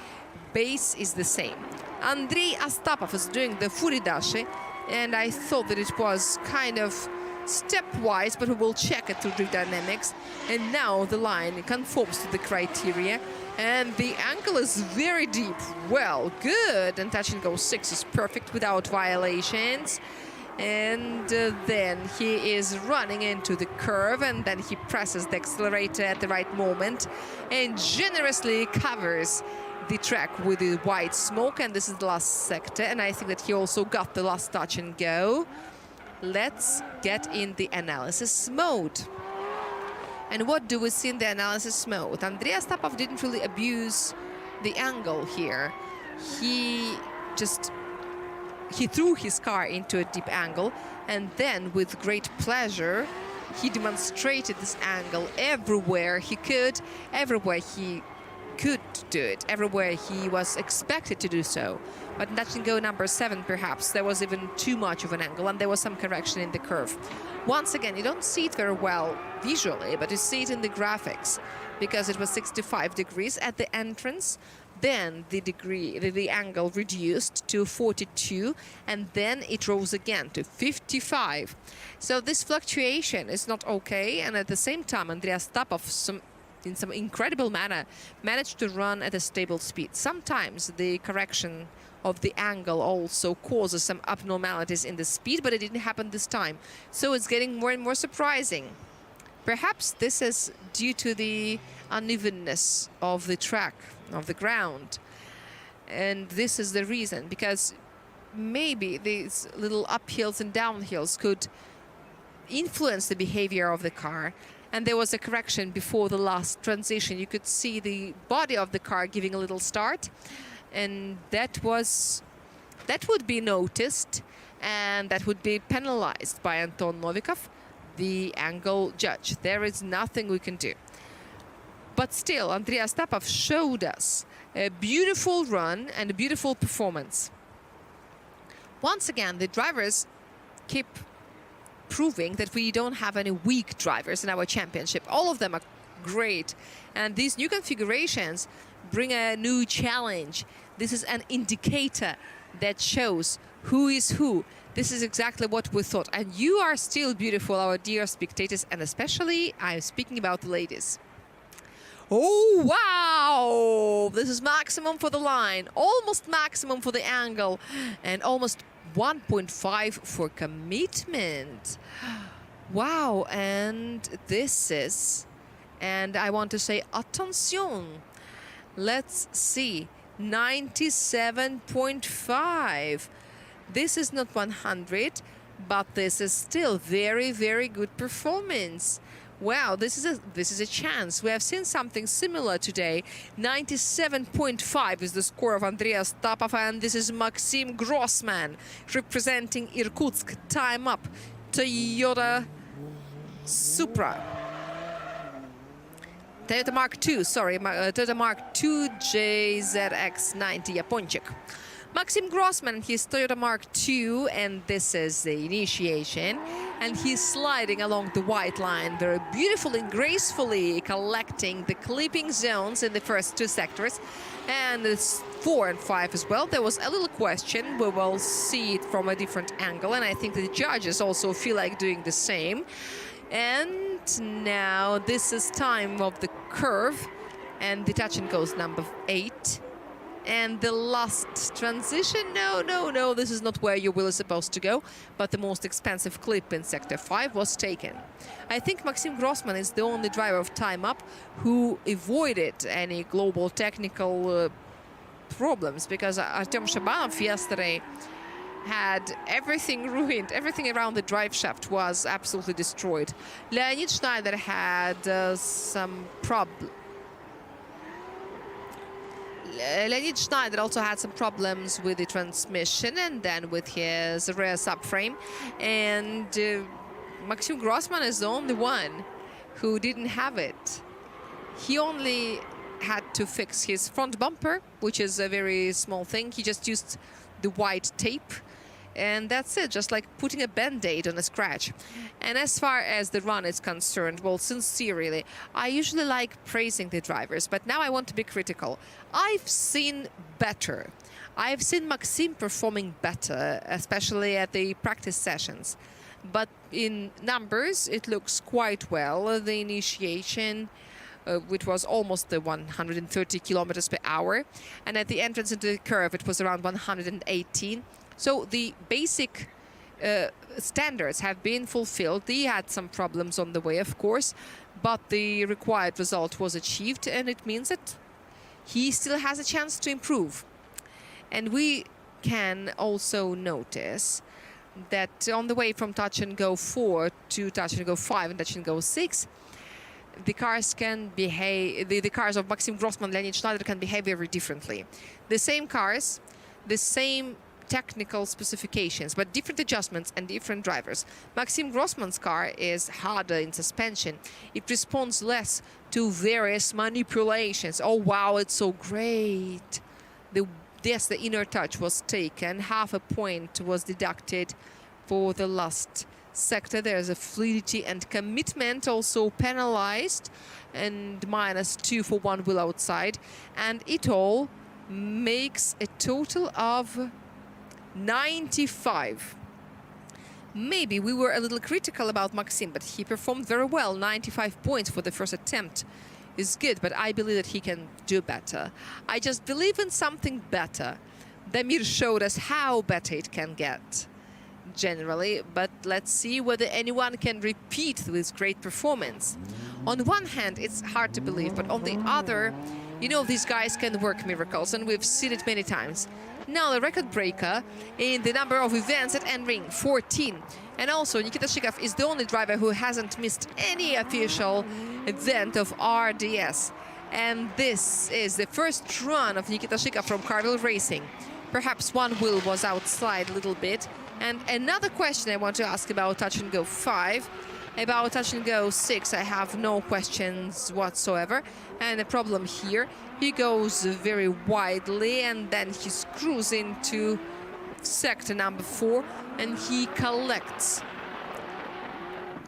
S9: base is the same. Andrei Astapov is doing the Furidashi, and I thought that it was kind of stepwise, but we will check it through the dynamics. And now the line conforms to the criteria. And the angle is very deep. Well, good. And touch and go 6 is perfect without violations. And then he is running into the curve, and then he presses the accelerator at the right moment and generously covers the track with the white smoke. And this is the last sector, and I think that he also got the last touch and go. Let's get in the analysis mode. And what do we see in the analysis mode? Andreas Tapov didn't really abuse the angle here. He threw his car into a deep angle, and then with great pleasure he demonstrated this angle everywhere he could, everywhere he could do it, everywhere he was expected to do so. But in touch and go number 7, perhaps there was even too much of an angle, and there was some correction in the curve. Once again, you don't see it very well visually, but you see it in the graphics, because it was 65 degrees at the entrance. Then the angle reduced to 42, and then it rose again to 55. So this fluctuation is not okay, and at the same time, Andreas Tapov, in some incredible manner, managed to run at a stable speed. Sometimes the correction of the angle also causes some abnormalities in the speed, but it didn't happen this time. So it's getting more and more surprising. Perhaps this is due to the unevenness of the track, of the ground. And this is the reason, because maybe these little uphills and downhills could influence the behavior of the car. And there was a correction before the last transition. You could see the body of the car giving a little start, and that would be noticed, and that would be penalized by Anton Novikov, the angle judge. There is nothing we can do. But still, Andreas Tapov showed us a beautiful run and a beautiful performance. Once again, the drivers keep proving that we don't have any weak drivers in our championship. All of them are great. And these new configurations bring a new challenge. This is an indicator that shows who is who. This is exactly what we thought. And you are still beautiful, our dear spectators, and especially I'm speaking about the ladies. Oh, wow! This is maximum for the line, almost maximum for the angle, and almost 1.5 for commitment. Wow, and this is, and I want to say attention. Let's see, 97.5. This is not 100, but this is still very, very good performance. Wow, this is a chance. We have seen something similar today. 97.5 is the score of Andreas Tapov, and this is Maxim Grossman representing Irkutsk. Time up, Toyota Supra. Toyota Mark II, sorry, Toyota Mark II JZX90 Japonchik. Maxim Grossman, his Toyota Mark II, and this is the initiation. And he's sliding along the white line very beautifully and gracefully, collecting the clipping zones in the first 2 sectors. And it's 4 and 5 as well. There was a little question. We will see it from a different angle. And I think the judges also feel like doing the same. And now this is time of the curve. And the touch and goes number 8. And the last transition, no, this is not where your wheel is supposed to go, but the most expensive clip in Sector 5 was taken. I think Maxim Grossman is the only driver of Time Up who avoided any global technical problems, because Artem Shabanov yesterday had everything ruined. Everything around the drive shaft was absolutely destroyed. Leonid Schneider had some problems. Leonid Schneider also had some problems with the transmission and then with his rear subframe. And Maxim Grossman is the only one who didn't have it. He only had to fix his front bumper, which is a very small thing. He just used the white tape. And that's it, just like putting a band-aid on a scratch. And as far as the run is concerned, well, sincerely, I usually like praising the drivers, but now I want to be critical. I've seen better. I've seen Maxim performing better, especially at the practice sessions. but in numbers it looks quite well. The initiation, which was almost the 130 kilometers per hour, and at the entrance into the curve it was around 118. So the basic standards have been fulfilled. He had some problems on the way, of course, but the required result was achieved, and it means that he still has a chance to improve. And we can also notice that on the way from touch and go 4 to touch and go 5 and touch and go 6, the cars can behave, the cars of Maxim Grossman, Leonid Schneider can behave very differently. The same cars, the same technical specifications, but different adjustments and different drivers. Maxim Grossman's car is harder in suspension. It responds less to various manipulations. Oh, wow, it's so great. Yes, the inner touch was taken. Half a point was deducted for the last sector. There's a fluidity and commitment also penalized, and -2 for one wheel outside. And it all makes a total of 95. Maybe we were a little critical about Maxim, but he performed very well. 95 points for the first attempt is good, but I believe that he can do better. I just believe in something better. Damir showed us how better it can get generally, but let's see whether anyone can repeat this great performance. On one hand, it's hard to believe, but on the other, you know, these guys can work miracles, and we've seen it many times. Now the record breaker in the number of events at Nring, 14. And also Nikita Shikov is the only driver who hasn't missed any official event of RDS. And this is the first run of Nikita Shikov from Carville Racing. Perhaps one wheel was outside a little bit. And another question I want to ask about touch and go 5. About touch and go 6, I have no questions whatsoever. And the problem here, he goes very widely and then he screws into sector number 4 and he collects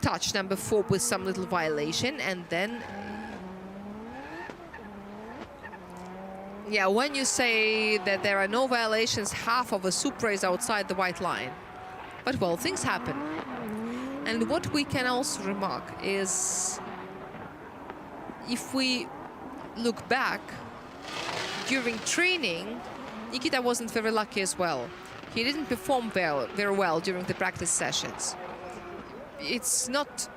S9: touch number 4 with some little violation. And then, yeah, when you say that there are no violations, half of a Supra is outside the white line. But well, things happen. And what we can also remark is, if we look back, during training, Nikita wasn't very lucky as well. He didn't perform very well during the practice sessions. It's not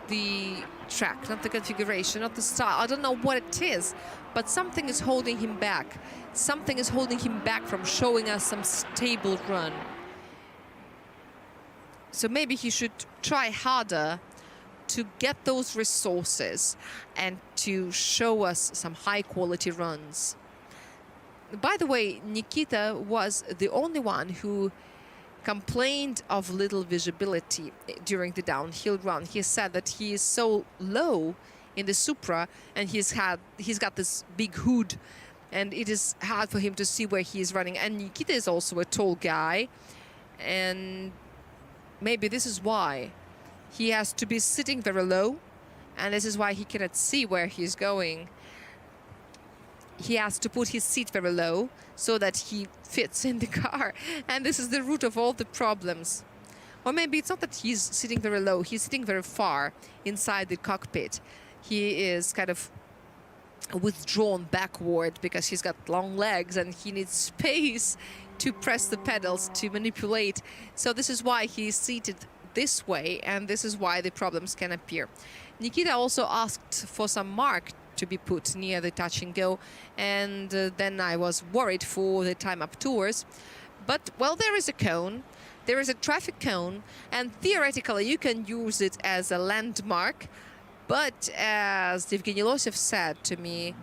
S9: the track, not the configuration, not the style. I don't know what it is, but something is holding him back. Something is holding him back from showing us some stable run. So maybe he should try harder to get those resources and to show us some high-quality runs. By the way, Nikita was the only one who complained of little visibility during the downhill run. He said that he is so low in the Supra and he's got this big hood and it is hard for him to see where he is running. And Nikita is also a tall guy, and maybe this is why he has to be sitting very low, and this is why he cannot see where he's going. He has to put his seat very low so that he fits in the car, and this is the root of all the problems. Or maybe it's not that he's sitting very low, he's sitting very far inside the cockpit. He is kind of withdrawn backward because he's got long legs and he needs space to press the pedals, to manipulate. So this is why he's seated this way, and this is why the problems can appear. Nikita also asked for some mark to be put near the touch and go, and then I was worried for the time up tours. But, well, there is a cone, there is a traffic cone, and theoretically you can use it as a landmark, but as Evgeny Losev said to me,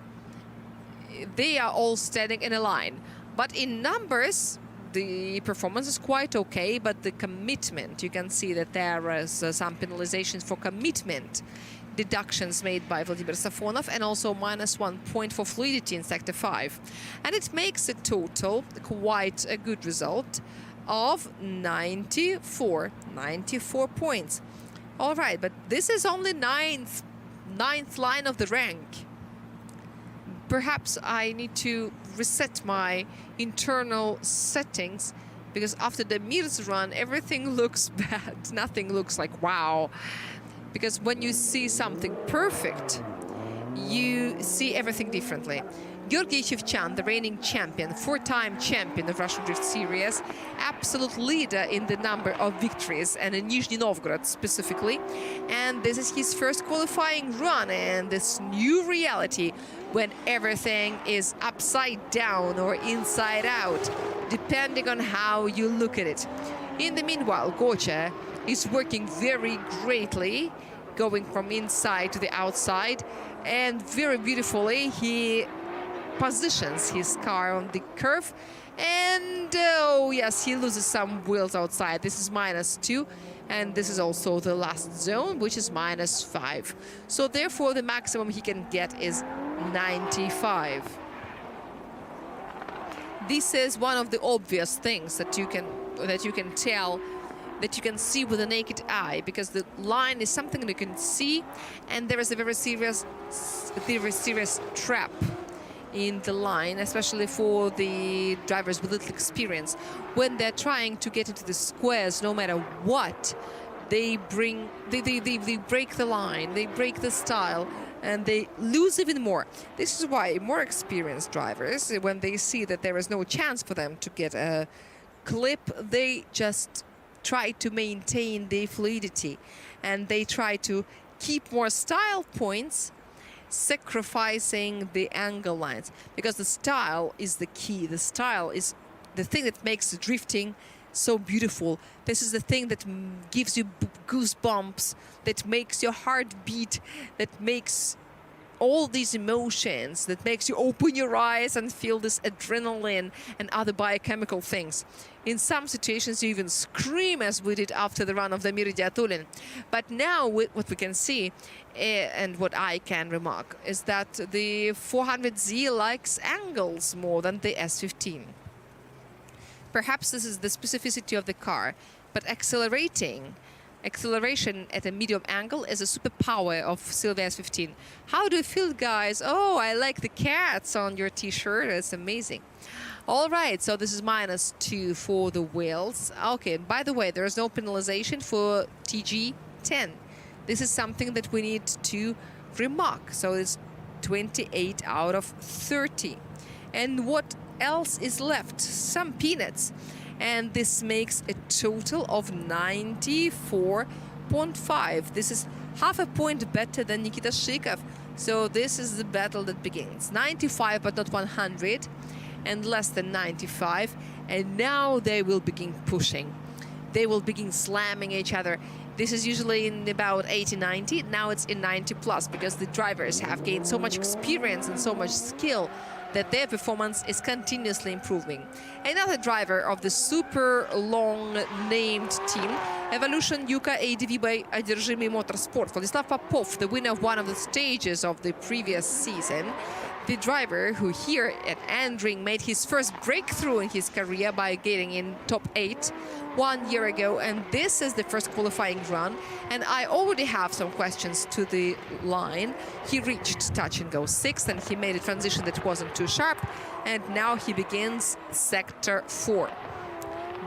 S9: they are all standing in a line. But in numbers, the performance is quite okay, but the commitment, you can see that there is some penalizations for commitment deductions made by Vladimir Safonov, and also -1 point for fluidity in sector 5. And it makes a total, quite a good result, of 94 points. All right, but this is only ninth line of the rank. Perhaps I need to reset my internal settings, because after the Mir's run, everything looks bad. Nothing looks like wow. Because when you see something perfect, you see everything differently. Georgy Shevchan, the reigning champion, 4-time champion of Russian Drift Series, absolute leader in the number of victories, and in Nizhny Novgorod specifically. And this is his first qualifying run in this new reality when everything is upside down or inside out, depending on how you look at it. In the meanwhile, Gocha is working very greatly, going from inside to the outside, and very beautifully he positions his car on the curve, and oh yes, he loses some wheels outside. This is -2, and this is also the last zone, which is -5. So therefore the maximum he can get is 95. This is one of the obvious things that you can tell, that you can see with the naked eye, because the line is something you can see, and there is a very serious trap in the line, especially for the drivers with little experience. When they're trying to get into the squares, no matter what, they break the line, they break the style, and they lose even more. This is why more experienced drivers, when they see that there is no chance for them to get a clip, they just try to maintain the fluidity, and they try to keep more style points, sacrificing the angle lines, because the style is the key. The style is the thing that makes the drifting so beautiful. This is the thing that gives you goosebumps, that makes your heart beat, that makes all these emotions, that makes you open your eyes and feel this adrenaline and other biochemical things. In some situations you even scream, as we did after the run of the Mir Diatulin. But now what we can see, and what I can remark, is that the 400Z likes angles more than the S15. Perhaps this is the specificity of the car, but acceleration at a medium angle is a superpower of Silvia S15. How do you feel, guys? Oh, I like the cats on your t-shirt. It's amazing. All right, so this is -2 for the wheels. Okay, by the way, there is no penalization for TG10. This is something that we need to remark. So it's 28 out of 30. And what else is left? Some peanuts. And this makes a total of 94.5. This is half a point better than Nikita Shikov. So this is the battle that begins. 95 but not 100, and less than 95. And now they will begin pushing. They will begin slamming each other. This is usually in about 80-90. Now it's in 90+, because the drivers have gained so much experience and so much skill that their performance is continuously improving. Another driver of the super long-named team, Evolution Yuka ADV by Одержимый Motorsport, Vladislav Popov, the winner of one of the stages of the previous season. The driver who here at Nring made his first breakthrough in his career by getting in top 8 1 year ago, and this is the first qualifying run, and I already have some questions to the line. He reached touch and go 6th, and he made a transition that wasn't too sharp, and now he begins sector 4.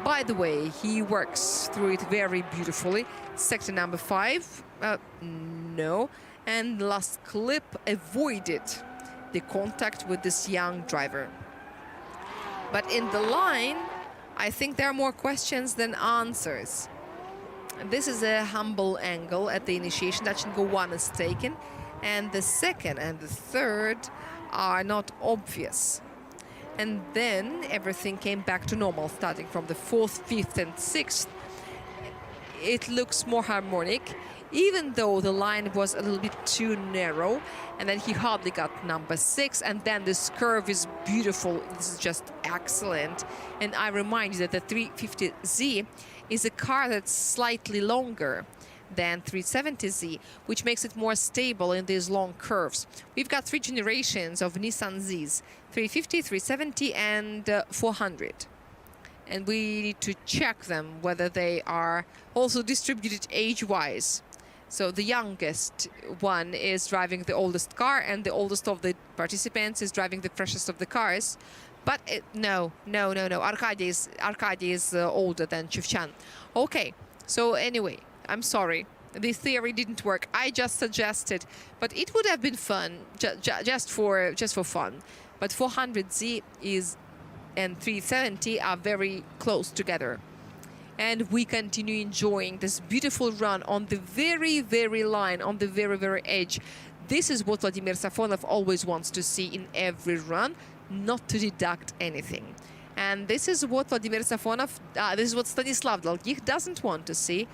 S9: By the way, he works through it very beautifully. Sector number 5, no, and last clip avoided the contact with this young driver. But in the line, I think there are more questions than answers. This is a humble angle at the initiation. Touch and go 1 is taken, and the second and the third are not obvious. And then everything came back to normal, starting from the 4th, 5th, and 6th. It looks more harmonic, even though the line was a little bit too narrow, and then he hardly got number 6, and then this curve is beautiful. This is just excellent. And I remind you that the 350Z is a car that's slightly longer than 370Z, which makes it more stable in these long curves. We've got 3 generations of Nissan Zs, 350, 370, and 400. And we need to check them whether they are also distributed age-wise. So the youngest one is driving the oldest car, and the oldest of the participants is driving the freshest of the cars. But no. Arkady is older than Chevchan. Okay, so anyway, I'm sorry. The theory didn't work. I just suggested, but it would have been fun, just for fun. But 400Z and 370 are very close together. And we continue enjoying this beautiful run on the very, very line, on the very, very edge. This is what Vladimir Safonov always wants to see in every run, not to deduct anything. And this is what Vladimir Safonov, this is what Stanislav Dolgich doesn't want to see,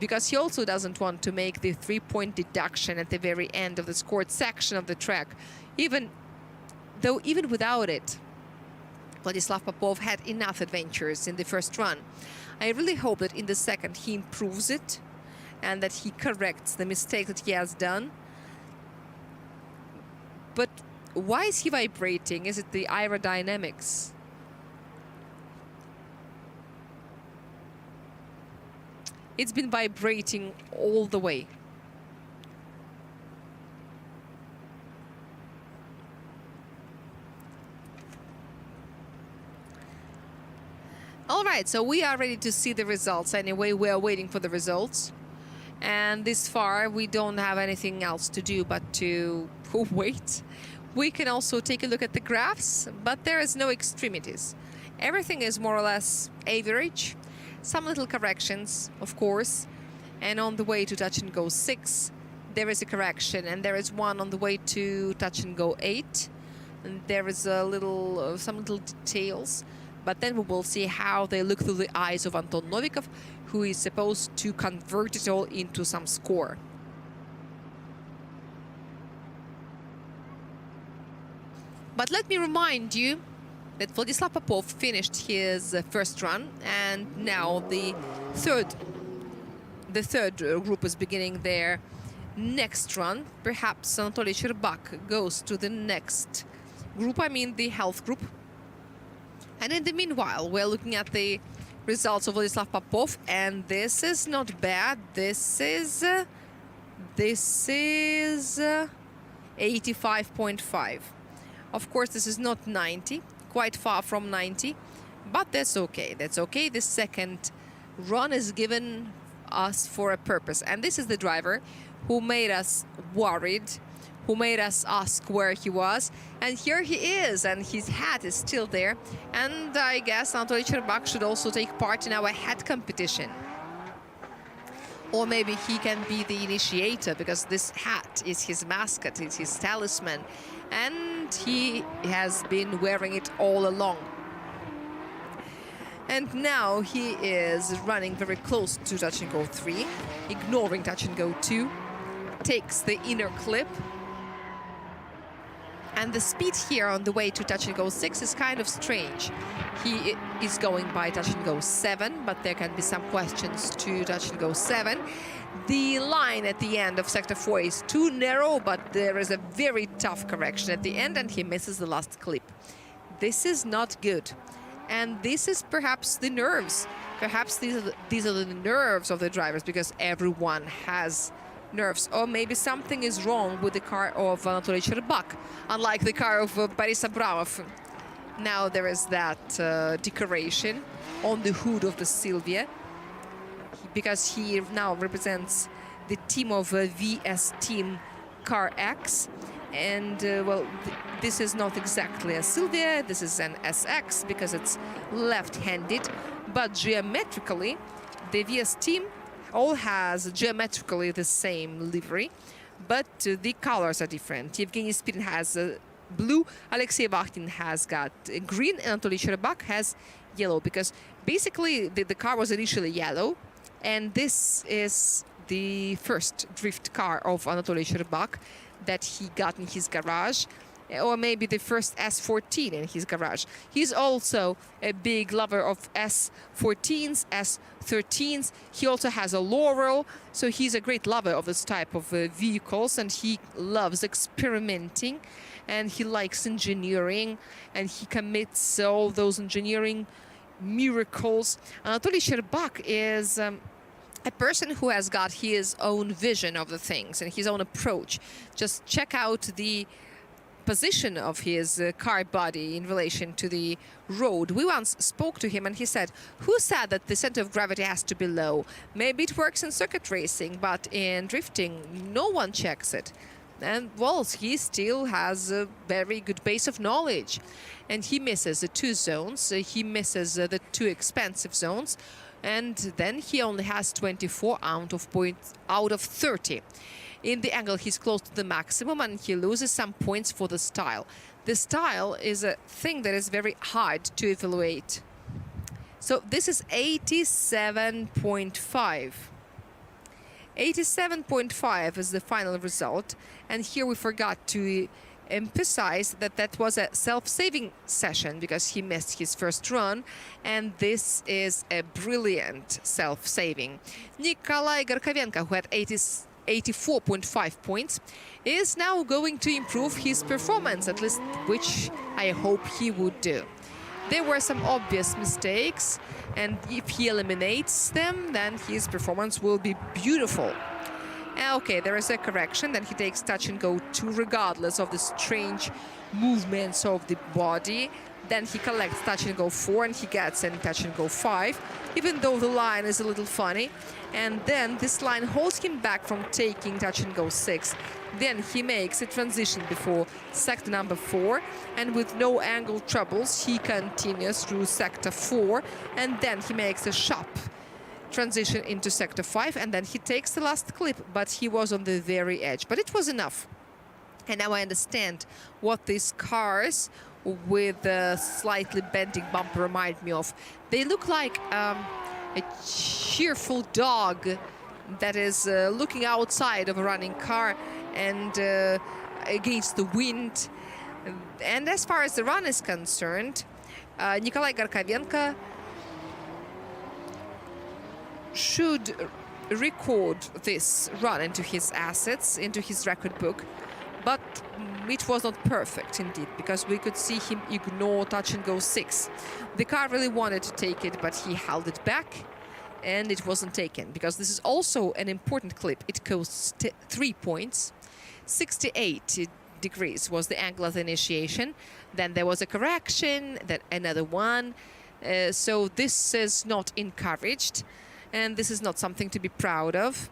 S9: because he also doesn't want to make the 3-point deduction at the very end of the scored section of the track. Even without it, Vladislav Popov had enough adventures in the first run. I really hope that in the second he improves it and that he corrects the mistake that he has done. But why is he vibrating? Is it the aerodynamics? It's been vibrating all the way. All right, so we are ready to see the results. Anyway, we are waiting for the results. And this far, we don't have anything else to do but to wait. We can also take a look at the graphs, but there is no extremities. Everything is more or less average. Some little corrections, of course. And on the way to touch and go 6, there is a correction. And there is one on the way to touch and go 8. And there is a little, some little details. But then we will see how they look through the eyes of Anton Novikov, who is supposed to convert it all into some score. But let me remind you that Vladislav Popov finished his first run, and now the third group is beginning their next run. Perhaps Anatoly Sherbak goes to the next group, I mean the health group. And in the meanwhile, we're looking at the results of Vladislav Popov, and this is not bad. This is 85.5. Of course, this is not 90, quite far from 90, but that's okay. That's okay. The second run is given us for a purpose. And this is the driver who made us worried, who made us ask where he was. And here he is, and his hat is still there. And I guess Anatoly Sherbak should also take part in our hat competition. Or maybe he can be the initiator, because this hat is his mascot, it's his talisman. And he has been wearing it all along. And now he is running very close to touch and go 3, ignoring touch and go 2, takes the inner clip. And the speed here on the way to touch and go 6 is kind of strange. He is going by touch and go 7, but there can be some questions to touch and go 7. The line at the end of sector 4 is too narrow, but there is a very tough correction at the end, and he misses the last clip. This is not good. And this is perhaps the nerves. Perhaps these are the nerves of the drivers, because everyone has nerves. Or maybe something is wrong with the car of Anatoly Sherbak, unlike the car of Boris Abramov. Now there is that decoration on the hood of the Silvia, because he now represents the team of VS Team Car X. And, well, this is not exactly a Silvia, this is an SX, because it's left-handed. But geometrically, the VS Team all has geometrically the same livery, but the colors are different. Yevgeny Spirin has blue, Alexei Vakhtin has got green, and Anatoly Sherbak has yellow, because basically the car was initially yellow, and this is the first drift car of Anatoly Sherbak that he got in his garage, or maybe the first S14 in his garage. He's also a big lover of S14s, S13s. He also has a Laurel, so he's a great lover of this type of vehicles, and he loves experimenting, and he likes engineering, and he commits all those engineering miracles. Anatoly Sherbak is a person who has got his own vision of the things and his own approach. Just check out the position of his car body in relation to the road. We once spoke to him and he said, who said that the center of gravity has to be low? Maybe it works in circuit racing, but in drifting, no one checks it. And, well, he still has a very good base of knowledge. And he misses the 2 zones. He misses the 2 expensive zones. And then he only has 24 out of 30. In the angle, he's close to the maximum, and he loses some points for the style. The style is a thing that is very hard to evaluate. So this is 87.5. 87.5 is the final result. And here we forgot to emphasize that that was a self-saving session because he missed his first run, and this is a brilliant self-saving. Nikolai Garkovenko, who had 84.5 points, is now going to improve his performance, at least which I hope he would do. There were some obvious mistakes, and if he eliminates them, then his performance will be beautiful. Okay, there is a correction. Then he takes touch and go 2 regardless of the strange movements of the body. Then he collects touch and go 4, and he gets in touch and go 5, even though the line is a little funny. And then this line holds him back from taking touch and go 6. Then he makes a transition before sector number 4, and with no angle troubles, he continues through sector 4, and then he makes a sharp transition into sector 5, and then he takes the last clip, but he was on the very edge. But it was enough. And now I understand what these cars with a slightly bending bumper remind me of. They look like a cheerful dog that is looking outside of a running car and against the wind. And as far as the run is concerned, Nikolai Garkovenko should record this run into his assets, into his record book. But it was not perfect indeed, because we could see him ignore touch and go 6. The car really wanted to take it, but he held it back, and it wasn't taken, because this is also an important clip. It costs 3 points. 68 degrees was the angle of the initiation. Then there was a correction, then another one. So this is not encouraged, and this is not something to be proud of.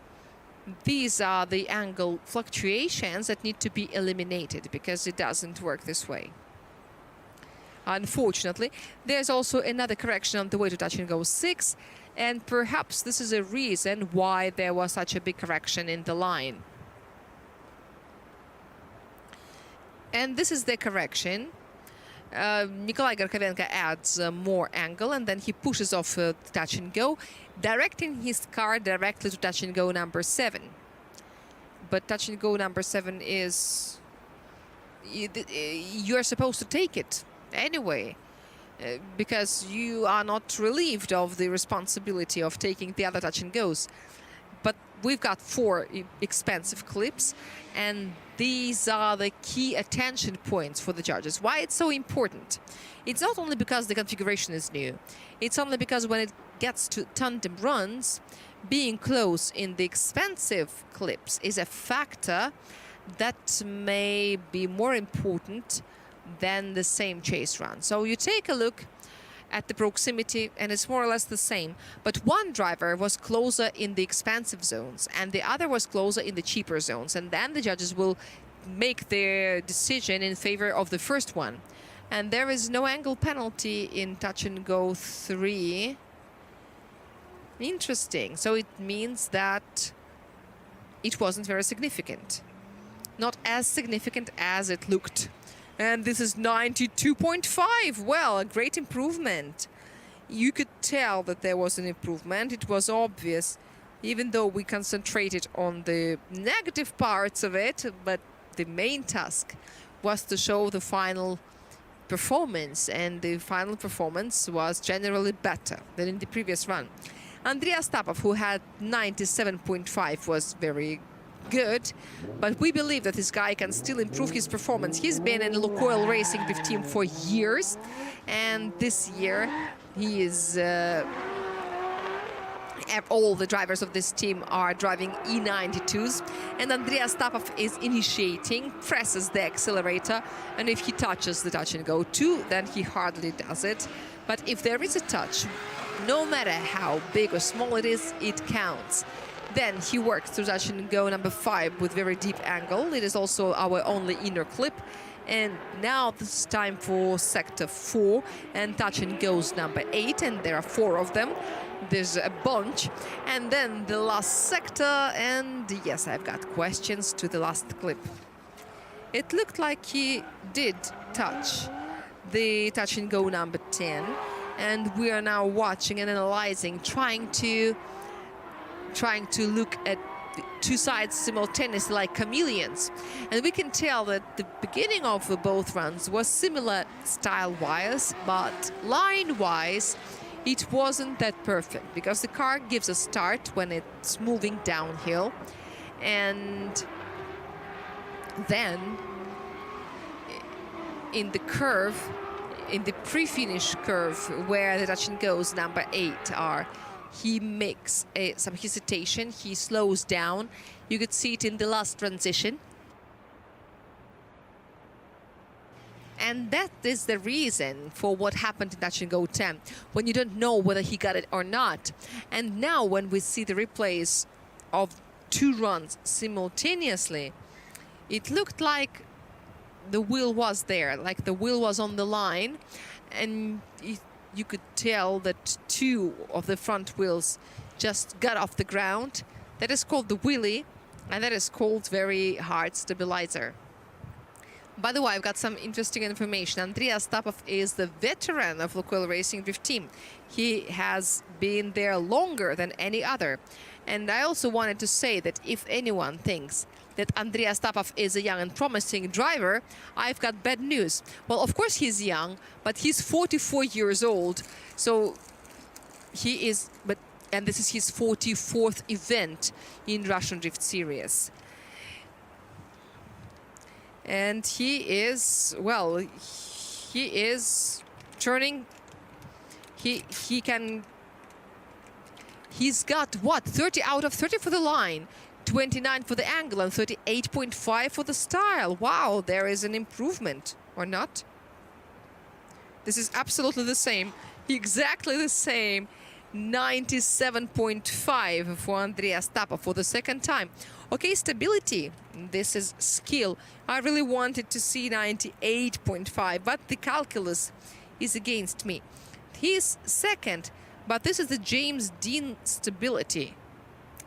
S9: These are the angle fluctuations that need to be eliminated, because it doesn't work this way. Unfortunately, there's also another correction on the way to touch and go 6, and perhaps this is a reason why there was such a big correction in the line. And this is the correction. Nikolai Garkovenko adds more angle, and then he pushes off touch and go, directing his car directly to touch and go number 7. But touch and go number 7 is... you're supposed to take it anyway, because you are not relieved of the responsibility of taking the other touch and goes. But we've got 4 expensive clips, and these are the key attention points for the judges. Why it's so important? It's not only because the configuration is new. It's only because when it gets to tandem runs, being close in the expensive clips is a factor that may be more important than the same chase run. So you take a look at the proximity, and it's more or less the same. But one driver was closer in the expensive zones, and the other was closer in the cheaper zones. And then the judges will make their decision in favor of the first one. And there is no angle penalty in touch and go 3. Interesting. So it means that it wasn't very significant. Not as significant as it looked. And this is 92.5. Well, a great improvement. You could tell that there was an improvement. It was obvious, even though we concentrated on the negative parts of it. But the main task was to show the final performance. And the final performance was generally better than in the previous run. Andrei Astapov, who had 97.5, was very good, but we believe that this guy can still improve his performance. He's been in Lukoil Racing with team for years, and this year he is All the drivers of this team are driving E92s, and Andrei Astapov is initiating, presses the accelerator, and if he touches the touch and go 2, then he hardly does it. But if there is a touch, no matter how big or small it is, it counts. Then he works through touch and go number 5 with very deep angle. It is also our only inner clip. And now this is time for sector 4 and touch and goes number 8, and there are 4 of them. There's a bunch. And then the last sector, and yes, I've got questions to the last clip. It looked like he did touch the touch and go number 10, and we are now watching and analyzing, trying to look at the 2 sides simultaneously like chameleons. And we can tell that the beginning of both runs was similar style-wise, but line-wise it wasn't that perfect, because the car gives a start when it's moving downhill, and then in the curve, in the pre-finish curve where the touch and goes number 8 are, he makes some hesitation, he slows down. You could see it in the last transition. And that is the reason for what happened in touch and go 10, when you don't know whether he got it or not. And now when we see the replays of 2 runs simultaneously, it looked like the wheel was there, like the wheel was on the line, and you could tell that 2 of the front wheels just got off the ground. That is called the wheelie, and that is called very hard stabilizer. By the way, I've got some interesting information. Andrei Astapov is the veteran of Lukoil Racing Drift Team. He has been there longer than any other. And I also wanted to say that if anyone thinks that Andrei Astapov is a young and promising driver, I've got bad news. Well, of course he's young, but he's 44 years old. So he is, and this is his 44th event in Russian Drift Series. And he is, well, he is turning, he's got what, 30 out of 30 for the line, 29 for the angle, and 38.5 for the style. Wow, there is an improvement, or not? This is absolutely the same, exactly the same. 97.5 for Andrei Astapov for the second time. Okay, stability, this is skill. I really wanted to see 98.5, but the calculus is against me. He's second, but this is the James Dean stability,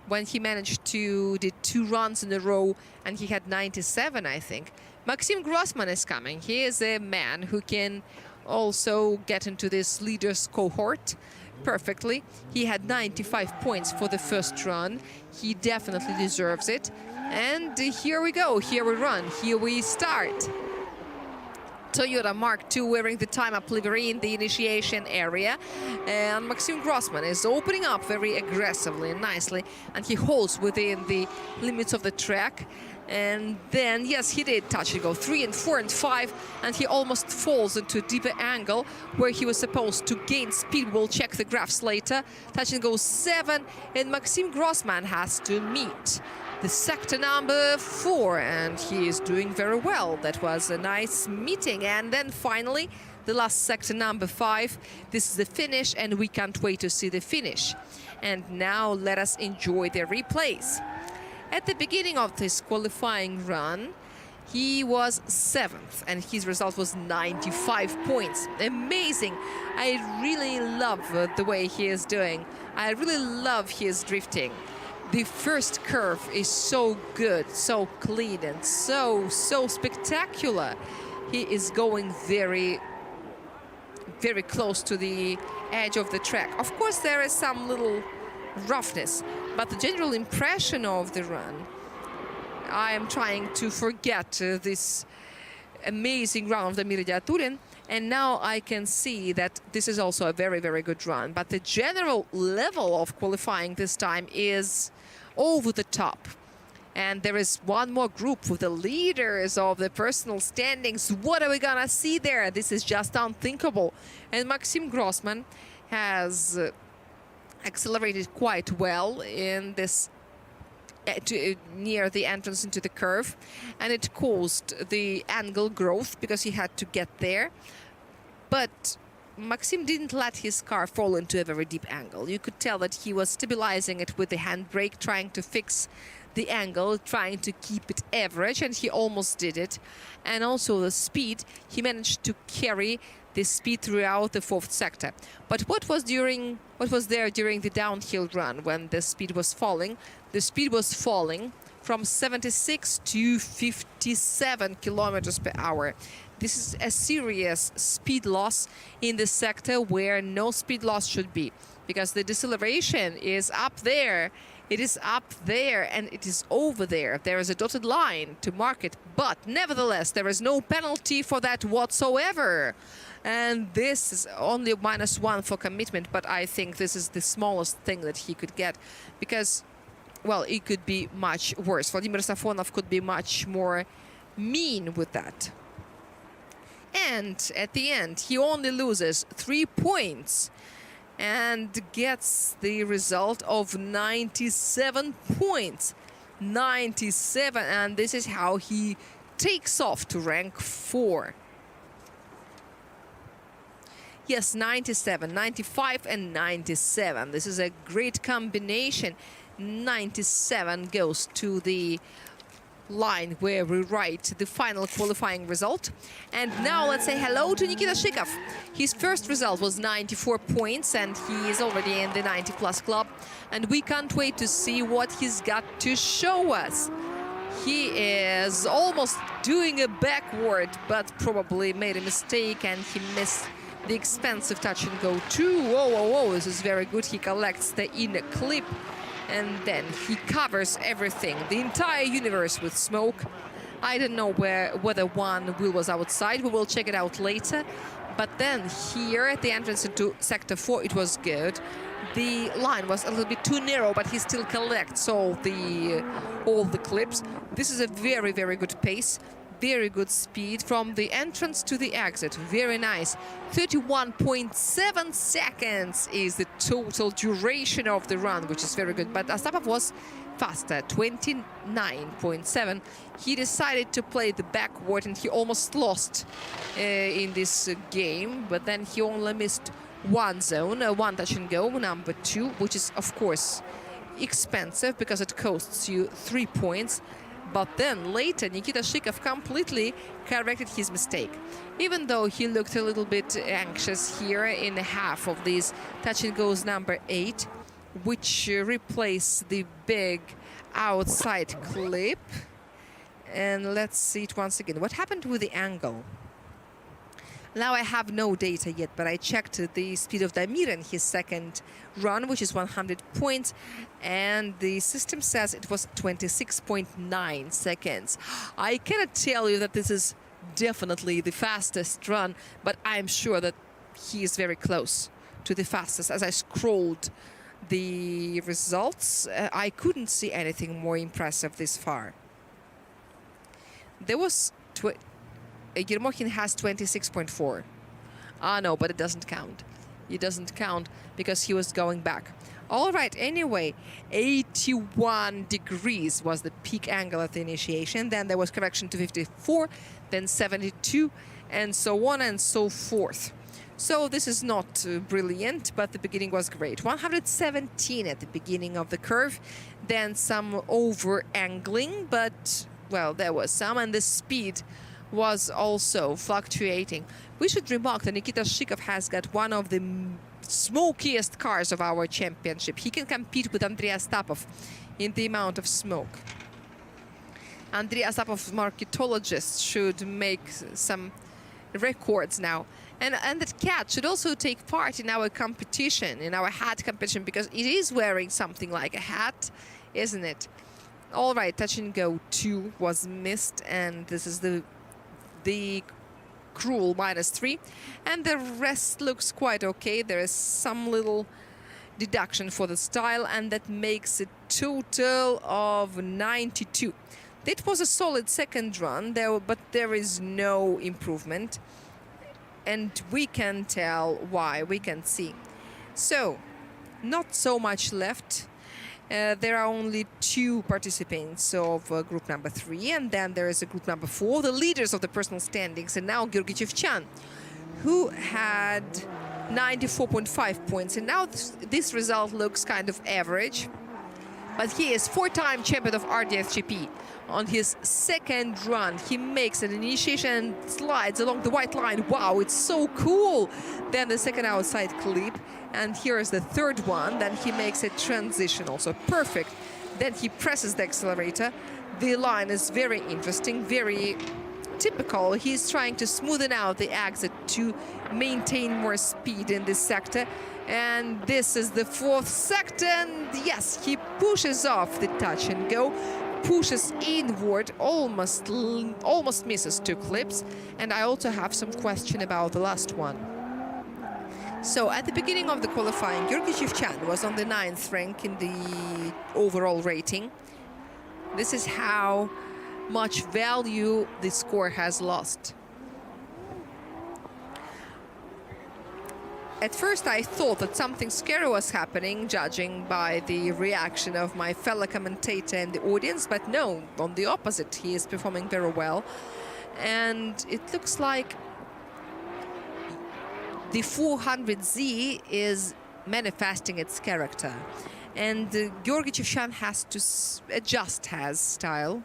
S9: when he managed to do 2 runs in a row and he had 97, I think. Maxim Grossman is coming. He is a man who can also get into this leaders cohort perfectly. He had 95 points for the first run. He definitely deserves it. And here we go, here we run, here we start. Toyota Mark II wearing the time-up livery in the initiation area. And Maxim Grossman is opening up very aggressively and nicely, and he holds within the limits of the track. And then, yes, he did touch and go 3 and 4 and 5, and he almost falls into a deeper angle where he was supposed to gain speed. We'll check the graphs later. Touch and go 7, and Maxim Grossman has to meet the sector number 4, and he is doing very well. That was a nice meeting. And then finally, the last sector number 5. This is the finish, and we can't wait to see the finish. And now let us enjoy the replays. At the beginning of this qualifying run, he was 7th, and his result was 95 points. Amazing. I really love the way he is doing. I really love his drifting. The first curve is so good, so clean, and so spectacular. He is going very close to the edge of the track. Of course, there is some little roughness, but the general impression of the run, I am trying to forget this amazing run of Damir Idiaturin, and now I can see that this is also a very good run. But the general level of qualifying this time is over the top. And there is one more group with the leaders of the personal standings. What are we gonna see there? This is just unthinkable. And Maxim Grossman has accelerated quite well in this near the entrance into the curve, and it caused the angle growth because he had to get there. But Maxim didn't let his car fall into a very deep angle. You could tell that he was stabilizing it with the handbrake, trying to fix the angle, trying to keep it average, and he almost did it. And also the speed, he managed to carry the speed throughout the fourth sector. But what was there during the downhill run when the speed was falling? The speed was falling from 76 to 57 kilometers per hour. This is a serious speed loss in the sector where no speed loss should be, because the deceleration is up there. It is up there and it is over there. There is a dotted line to mark it, but nevertheless, there is no penalty for that whatsoever. And this is only -1 for commitment, but I think this is the smallest thing that he could get, because, well, it could be much worse. Vladimir Safonov could be much more mean with that. And at the end, he only loses 3 points and gets the result of 97 points. 97, and this is how he takes off to rank 4. Yes, 97, 95 and 97. This is a great combination. 97 goes to the line where we write the final qualifying result. And now let's say hello to Nikita Shikov. His first result was 94 points and he is already in the 90-plus club. And we can't wait to see what he's got to show us. He is almost doing a backward, but probably made a mistake and he missed the expensive touch and go too. Whoa, whoa, whoa, this is very good. He collects the inner clip and then he covers everything, the entire universe with smoke. I don't know whether one wheel was outside. We will check it out later. But then here at the entrance into Sector 4, it was good. The line was a little bit too narrow, but he still collects all the clips. This is a very, very good pace. Very good speed from the entrance to the exit. Very nice. 31.7 seconds is the total duration of the run, which is very good. But Astapov was faster, 29.7. He decided to play the backward and he almost lost in this game. But then he only missed one zone, one touch and go, number 2, which is, of course, expensive because it costs you 3 points. But then later, Nikita Shikov completely corrected his mistake. Even though he looked a little bit anxious here in half of these touch and goes number 8, which replaced the big outside clip. And let's see it once again. What happened with the angle? Now I have no data yet, but I checked the speed of Damir in his second run, which is 100 points, and the system says it was 26.9 seconds. I cannot tell you that this is definitely the fastest run, but I'm sure that he is very close to the fastest. As I scrolled the results, I couldn't see anything more impressive this far. There was... Yermohin has 26.4. Ah, no, but it doesn't count. It doesn't count because he was going back. All right, anyway, 81 degrees was the peak angle at the initiation. Then there was correction to 54, then 72, and so on and so forth. So this is not brilliant, but the beginning was great. 117 at the beginning of the curve, then some over-angling, but, well, there was some, and the speed was also fluctuating. We should remark that Nikita Shikov has got one of the smokiest cars of our championship. He can compete with Andrei Astapov in the amount of smoke. Andrei Astapov, marketologist, should make some records now. And that cat should also take part in our competition, in our hat competition, because it is wearing something like a hat, isn't it? All right, touch and go 2 was missed, and this is the cruel -3, and the rest looks quite okay. There is some little deduction for the style, and that makes a total of 92. That was a solid second run, but there is no improvement, and we can tell why. We can see. So not so much left. There are only 2 participants of group number 3, and then there is a group number 4, the leaders of the personal standings, and now Georgy Chevchan, who had 94.5 points, and now this result looks kind of average. But he is 4-time champion of RDSGP. On his second run, he makes an initiation and slides along the white line. Wow, it's so cool! Then the second outside clip, and here is the third one. Then he makes a transition, also perfect. Then he presses the accelerator. The line is very interesting, very typical. He's trying to smoothen out the exit to maintain more speed in this sector. And this is the 4th sector, and yes, he pushes off the touch and go, pushes inward, almost misses 2 clips. And I also have some question about the last one. So at the beginning of the qualifying, Georgy Chevchan was on the 9th rank in the overall rating. This is how much value the score has lost. At first I thought that something scary was happening, judging by the reaction of my fellow commentator and the audience, but no, on the opposite, he is performing very well. And it looks like the 400Z is manifesting its character. And Georgy Chevchan has to adjust his style.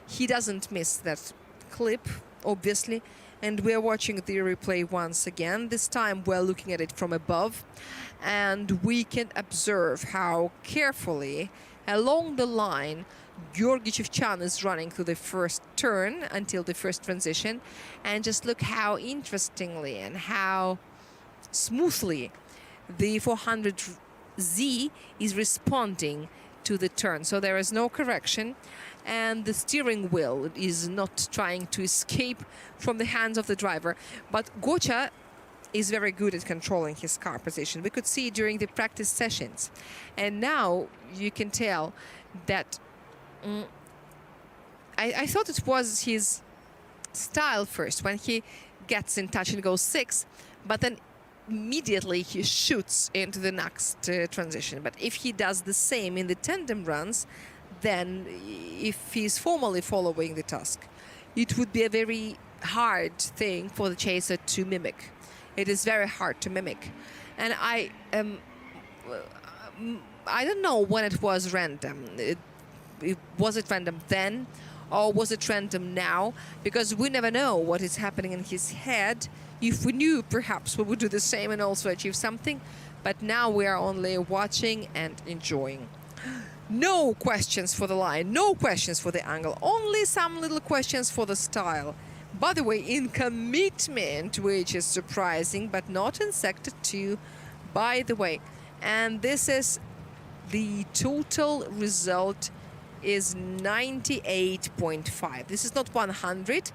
S9: He doesn't miss that clip, obviously. And we're watching the replay once again. This time we're looking at it from above. And we can observe how carefully along the line Georgy Chevchan is running through the first turn until the first transition. And just look how interestingly and how smoothly the 400Z is responding to the turn. So there is no correction. And the steering wheel is not trying to escape from the hands of the driver. But Gocha is very good at controlling his car position. We could see during the practice sessions. And now you can tell that I thought it was his style first when he gets in touch and goes 6, but then immediately he shoots into the next transition. But if he does the same in the tandem runs, then if he's formally following the task, it would be a very hard thing for the chaser to mimic. It is very hard to mimic. And I don't know when it was random. Was it random then, or was it random now? Because we never know what is happening in his head. If we knew, perhaps we would do the same and also achieve something. But now we are only watching and enjoying. No questions for the line, no questions for the angle, only some little questions for the style. By the way, in commitment, which is surprising, but not in Sector 2, by the way. And this is the total result is 98.5. This is not 100,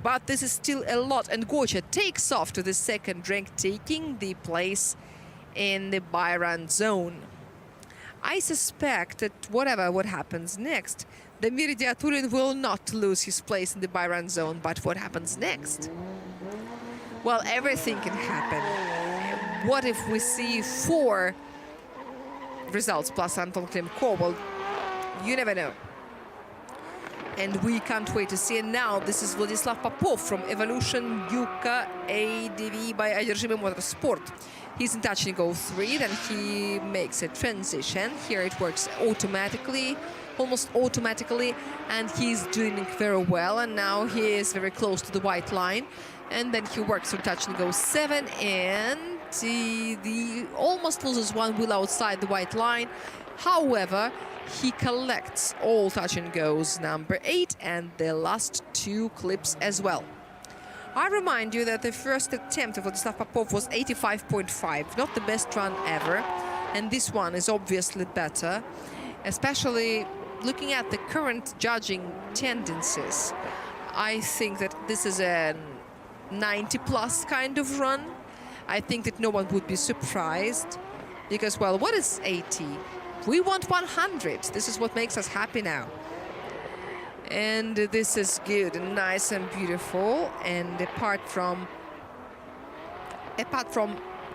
S9: but this is still a lot. And Gocha takes off to the second rank, taking the place in the by-run zone. I suspect that whatever what happens next, Damir Diaturin will not lose his place in the by-run zone. But what happens next? Well, everything can happen. What if we see 4 results plus Anton Klimko? Well, you never know. And we can't wait to see. And now this is Vladislav Popov from Evolution Yuka ADV by Одержимый Motorsport. He's in touch and go 3, then he makes a transition. Here it works automatically, almost automatically, and he's doing it very well. And now he is very close to the white line. And then he works through touch and go 7, and he almost loses one wheel outside the white line. However, he collects all touch and goes number 8 and the last 2 clips as well. I remind you that the first attempt of Vladislav Popov was 85.5, not the best run ever. And this one is obviously better, especially looking at the current judging tendencies. I think that this is a 90-plus kind of run. I think that no one would be surprised because, well, what is 80? We want 100. This is what makes us happy now. And this is good and nice and beautiful. And apart from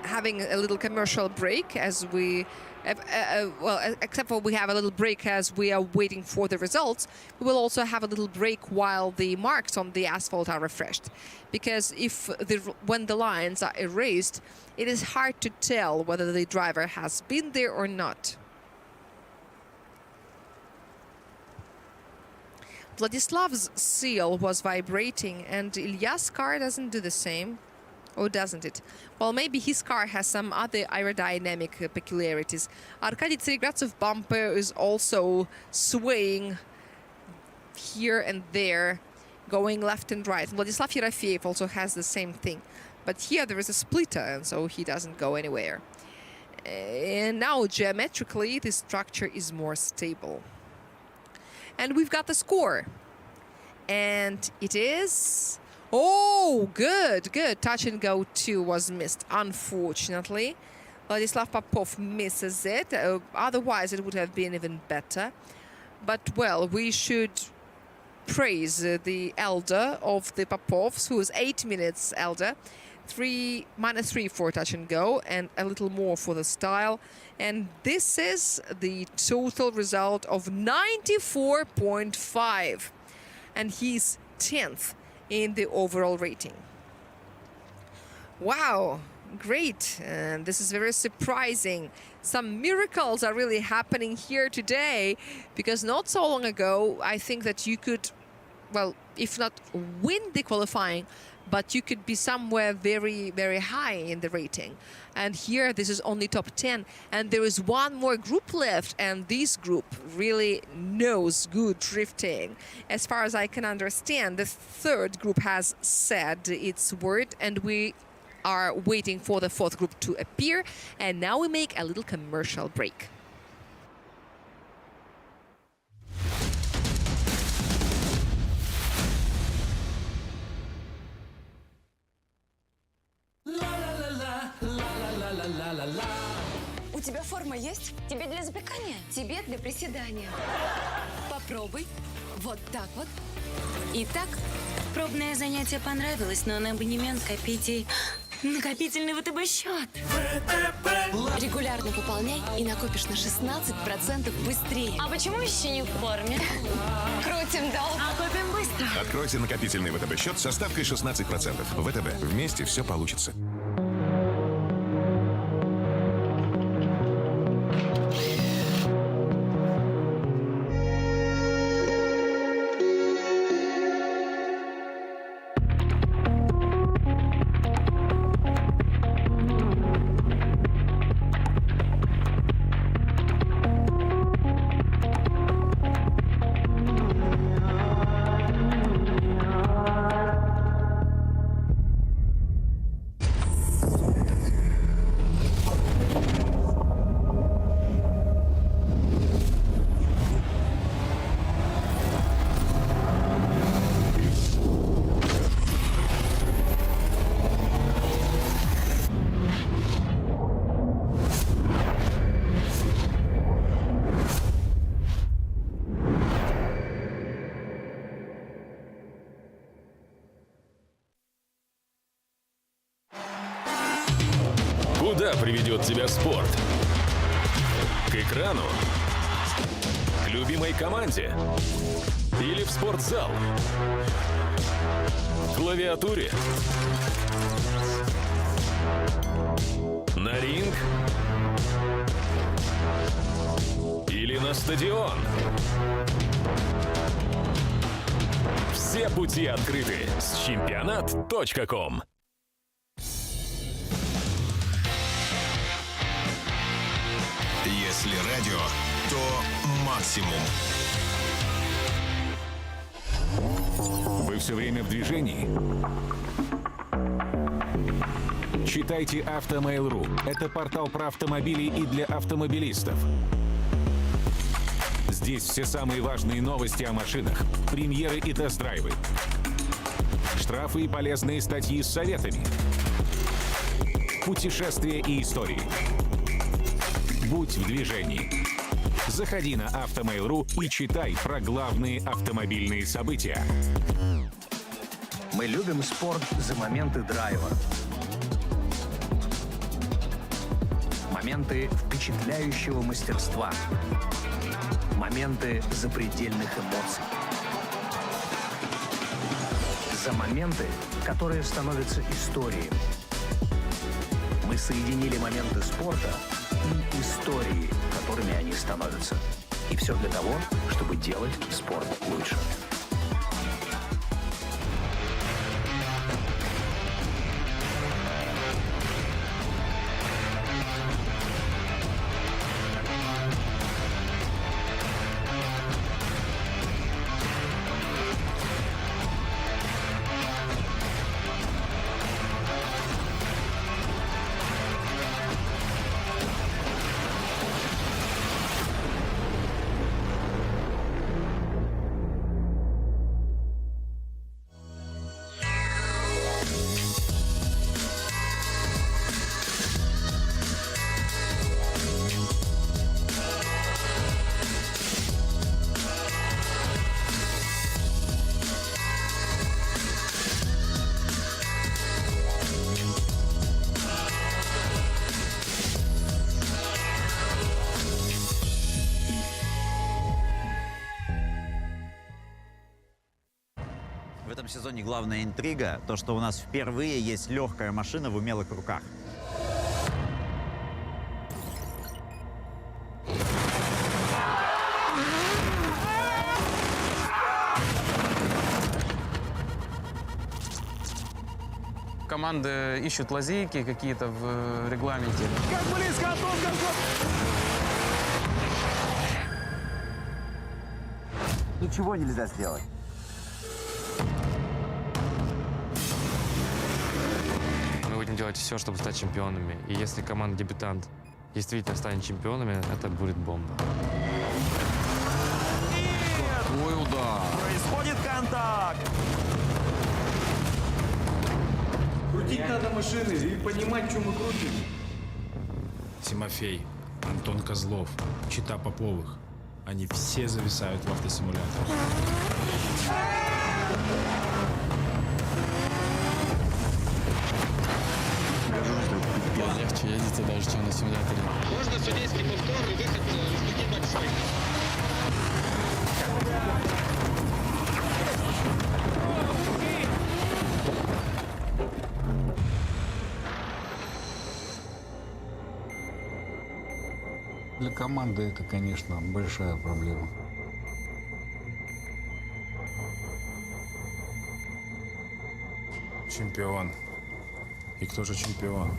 S9: having a little commercial break as we Except for we have a little break as we are waiting for the results, we will also have a little break while the marks on the asphalt are refreshed. Because when the lines are erased, it is hard to tell whether the driver has been there or not. Vladislav's seal was vibrating, and Ilya's car doesn't do the same. Or doesn't it? Well, maybe his car has some other aerodynamic peculiarities. Arkady Tseregratsov's bumper is also swaying here and there, going left and right. Vladislav Yerofeyev also has the same thing. But here there is a splitter, and so he doesn't go anywhere. And now, geometrically, the structure is more stable. And we've got the score. And it is... Oh, good. Touch and go 2 was missed, unfortunately. Vladislav Popov misses it. Otherwise, it would have been even better. But, well, we should praise the elder of the Popovs, who is 8 minutes elder. -3 for touch and go, and a little more for the style. And this is the total result of 94.5. And he's 10th in the overall rating. Wow, great. And this is very surprising. Some miracles are really happening here today, because not so long ago, I think that you could, well, if not win the qualifying, but you could be somewhere very, very high in the rating. And here, this is only top 10. And there is one more group left, and this group really knows good drifting. As far as I can understand, the third group has said its word, and we are waiting for the fourth group to appear. And now we make a little commercial break.
S10: У тебя форма есть? Тебе для запекания? Тебе для приседания. Попробуй. Вот так вот. Итак, пробное занятие понравилось, но на абонемент копите накопительный ВТБ счет. Регулярно пополняй и накопишь на 16% быстрее. А почему еще не в форме? Крутим долг. А копим быстро.
S11: Откройте накопительный ВТБ счет со ставкой 16%. ВТБ. Вместе все получится.
S12: Куда приведет тебя спорт? К экрану? К любимой команде? Или в спортзал? К клавиатуре? На ринг? Или на стадион? Все пути открыты с чемпионат.ком.
S11: Если радио, то максимум.
S14: Вы все время в движении? Читайте Автомейл.ру. Это портал про автомобили и для автомобилистов. Здесь все самые важные новости о машинах, премьеры и тест-драйвы, штрафы и полезные статьи с советами, путешествия и истории. Будь в движении. Заходи на Автомейл.ру и читай про главные автомобильные события.
S15: Мы любим спорт за моменты драйва. Моменты впечатляющего мастерства. Моменты запредельных эмоций. За моменты, которые становятся историей. Мы соединили моменты спорта и истории, которыми они становятся. И все для того, чтобы делать спорт лучше.
S1: В этом сезоне главная интрига — то, что у нас впервые есть легкая машина в умелых руках.
S3: Команды ищут лазейки какие-то в регламенте.
S6: Как близко, Антон,
S1: Ничего нельзя сделать.
S2: Мы будем делать все, чтобы стать чемпионами. И если команда-дебютант действительно станет чемпионами, это будет бомба.
S3: Какой удар!
S1: Происходит контакт!
S4: Крутить надо машины и понимать, что мы крутим.
S5: Тимофей, Антон Козлов, Чита Поповых. Они все зависают в автосимуляторах.
S3: Легче едете даже, чем на симуляторе.
S6: Можно судейский повтор и выход с другим большой.
S7: Для команды это, конечно, большая проблема.
S5: Чемпион. И кто же чемпион?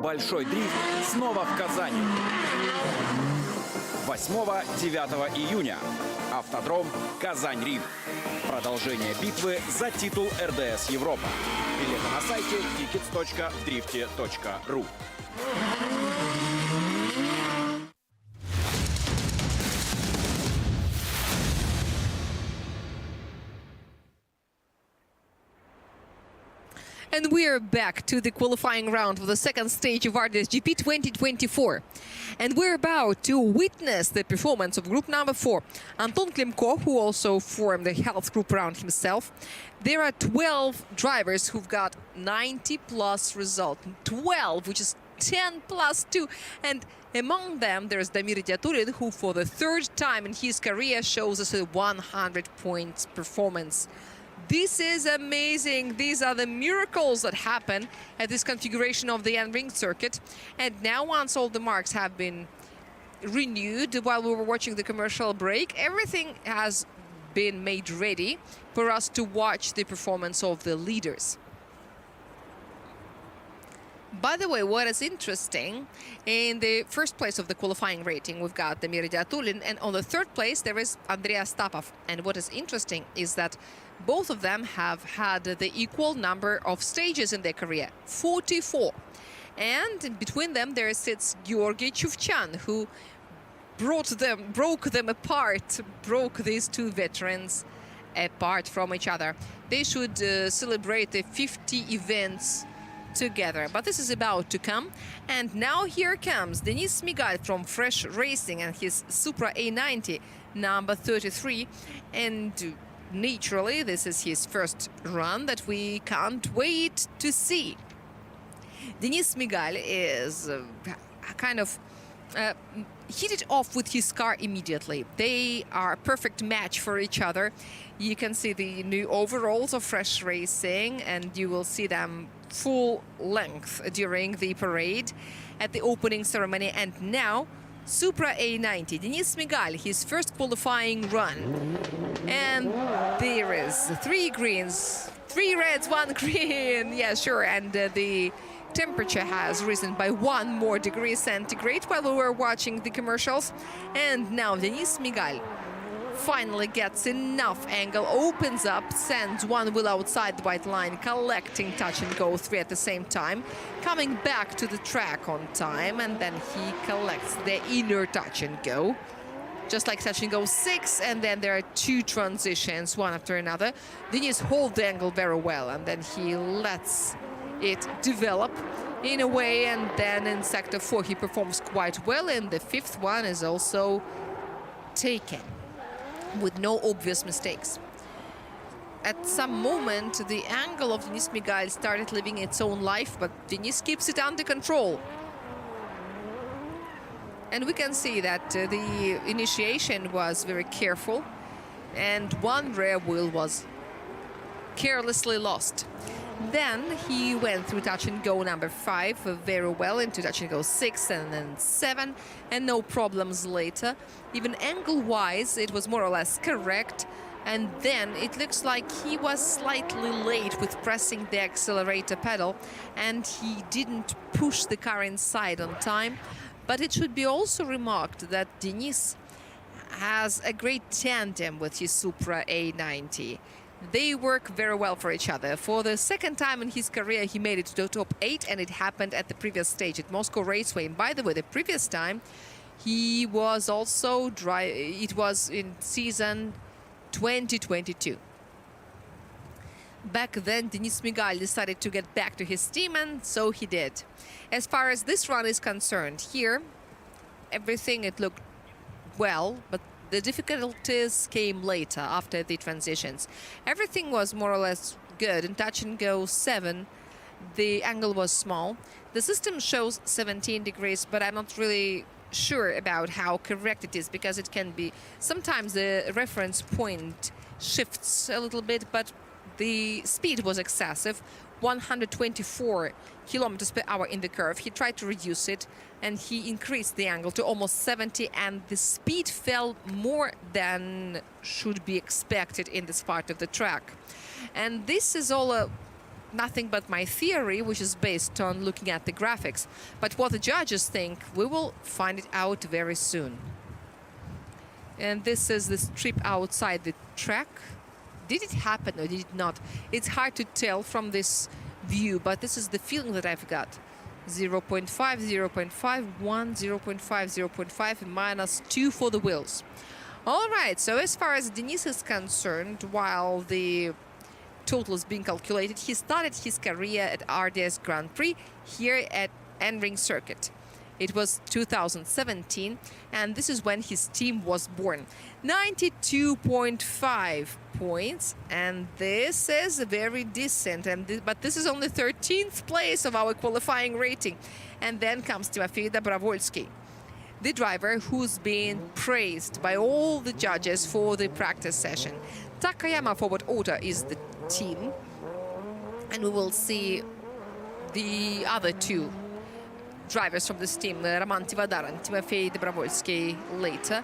S8: Большой дрифт снова в Казани. 8-9 июня. Автодром Казань-Нринг. Продолжение битвы за титул РДС Европа. Билеты на сайте tickets.drifte.ru.
S9: And we're back to the qualifying round for the second stage of RDS GP 2024. And we're about to witness the performance of group number 4. Anton Klimko, who also formed the health group around himself. There are 12 drivers who've got 90 plus result. 12, which is 10 plus 2. And Among them, there's Damir Idiatulin, who for the third time in his career shows us a 100 points performance. This is amazing. These are the miracles that happen at this configuration of the Nring circuit. And now, once all the marks have been renewed while we were watching the commercial break, everything has been made ready for us to watch the performance of the leaders. By the way, what is interesting, in the first place of the qualifying rating, we've got Damir Idiatulin, and on the third place, there is Andreas Tapov. And what is interesting is that both of them have had the equal number of stages in their career, 44. And between them, there sits Georgy Chuvchan, who broke them apart, broke these two veterans apart from each other. They should celebrate the 50 events together, but this is about to come. And now here comes Denis Smigal from Fresh Racing and his Supra A90 number 33, and naturally this is his first run that we can't wait to see. Denis Smigal is kind of hit it off with his car immediately. They are a perfect match for each other. You can see the new overalls of Fresh Racing, and you will see them full length during the parade at the opening ceremony. And now, Supra A90, Denis Smigal, his first qualifying run. And there is 3 greens, 3 reds, 1 green. Yeah, sure. And the temperature has risen by 1 more degree centigrade while we were watching the commercials. And now Denis Smigal finally gets enough angle, opens up, sends one wheel outside the white line, collecting touch and go 3 at the same time, coming back to the track on time, and then he collects the inner touch and go. Just like touch and go 6, and then there are 2 transitions, one after another. Denis holds the angle very well, and then he lets it develop in a way, and then in sector 4 he performs quite well, and the 5th one is also taken with no obvious mistakes. At some moment, the angle of Denis Smigal started living its own life, but Denis keeps it under control. And we can see that the initiation was very careful, and 1 rear wheel was carelessly lost. Then he went through touch and go number 5 very well, into touch and go 6 and then 7, and no problems later. Even angle-wise, it was more or less correct. And then it looks like he was slightly late with pressing the accelerator pedal, and he didn't push the car inside on time. But it should be also remarked that Denis has a great tandem with his Supra A90. They work very well for each other. For the second time in his career, he made it to the top 8, and it happened at the previous stage at Moscow Raceway. And by the way, the previous time, he was also it was in season 2022. Back then, Denis Smigal decided to get back to his team, and so he did. As far as this run is concerned, here, everything, it looked well, but the difficulties came later, after the transitions. Everything was more or less good. In touch and go 7, the angle was small. The system shows 17 degrees, but I'm not really sure about how correct it is, because it can be... Sometimes the reference point shifts a little bit, but the speed was excessive. 124 kilometers per hour in the curve. He tried to reduce it, and he increased the angle to almost 70, and the speed fell more than should be expected in this part of the track. And this is all nothing but my theory, which is based on looking at the graphics. But what the judges think, we will find it out very soon. And this is the strip outside the track. Did it happen or did it not? It's hard to tell from this view, but this is the feeling that I've got. 0.5, 0.5, 1, 0.5, 0.5, and -2 for the wheels. All right, so as far as Denis is concerned, while the total is being calculated, he started his career at RDS Grand Prix here at Nring circuit. It was 2017, and this is when his team was born. 92.5 points, and this is very decent. But this is only 13th place of our qualifying rating. And then comes Timofey Dobrovolsky. the driver who's been praised by all the judges for the practice session. Takayama Forward Auto is the team, and we will see the other two drivers from this team, Roman Tivadar and Timofey Dobrovolsky, later.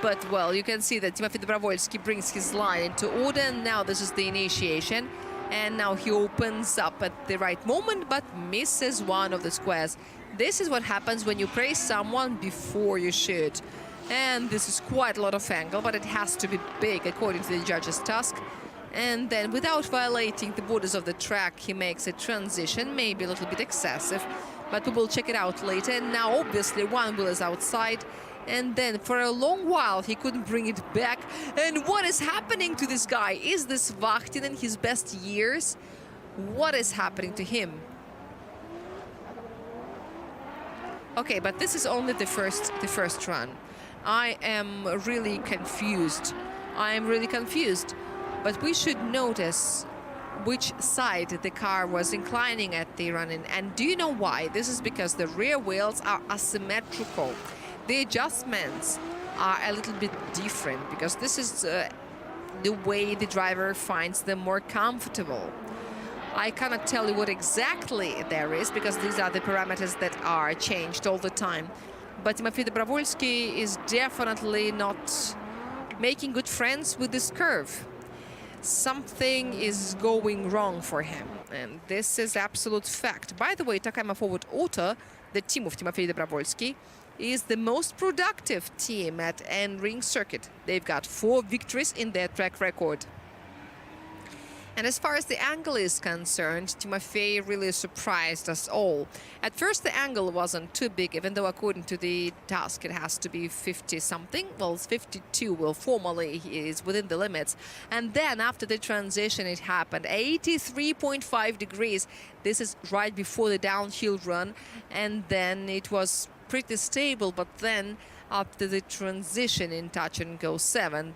S9: But, well, you can see that Timofey Dobrovolsky brings his line into order, and now this is the initiation. And now he opens up at the right moment, but misses one of the squares. This is what happens when you praise someone before you should. And this is quite a lot of angle, but it has to be big according to the judge's task. And then, without violating the borders of the track, he makes a transition, maybe a little bit excessive, but we will check it out later. And now, obviously, one wheel is outside, and then for a long while he couldn't bring it back. And what is happening to this guy? Is this Vahtin in his best years? What is happening to him? Okay, but this is only the first run. I am really confused. But we should notice which side the car was inclining at the run-in. And do you know why? This is because the rear wheels are asymmetrical. The adjustments are a little bit different because this is the way the driver finds them more comfortable. I cannot tell you what exactly there is because these are the parameters that are changed all the time. But Timofey Dobrovolsky is definitely not making good friends with this curve. Something is going wrong for him, and this is absolute fact. By the way, Takayama Forward Auto, the team of Timofey Dobrovolsky, is the most productive team at Nring circuit. They've got 4 victories in their track record. And as far as the angle is concerned, Timofey really surprised us all. At first, the angle wasn't too big, even though according to the task, it has to be 50-something. Well, 52, well, formally is within the limits. And then after the transition, it happened. 83.5 degrees. This is right before the downhill run. And then it was pretty stable, but then after the transition in touch and go 7,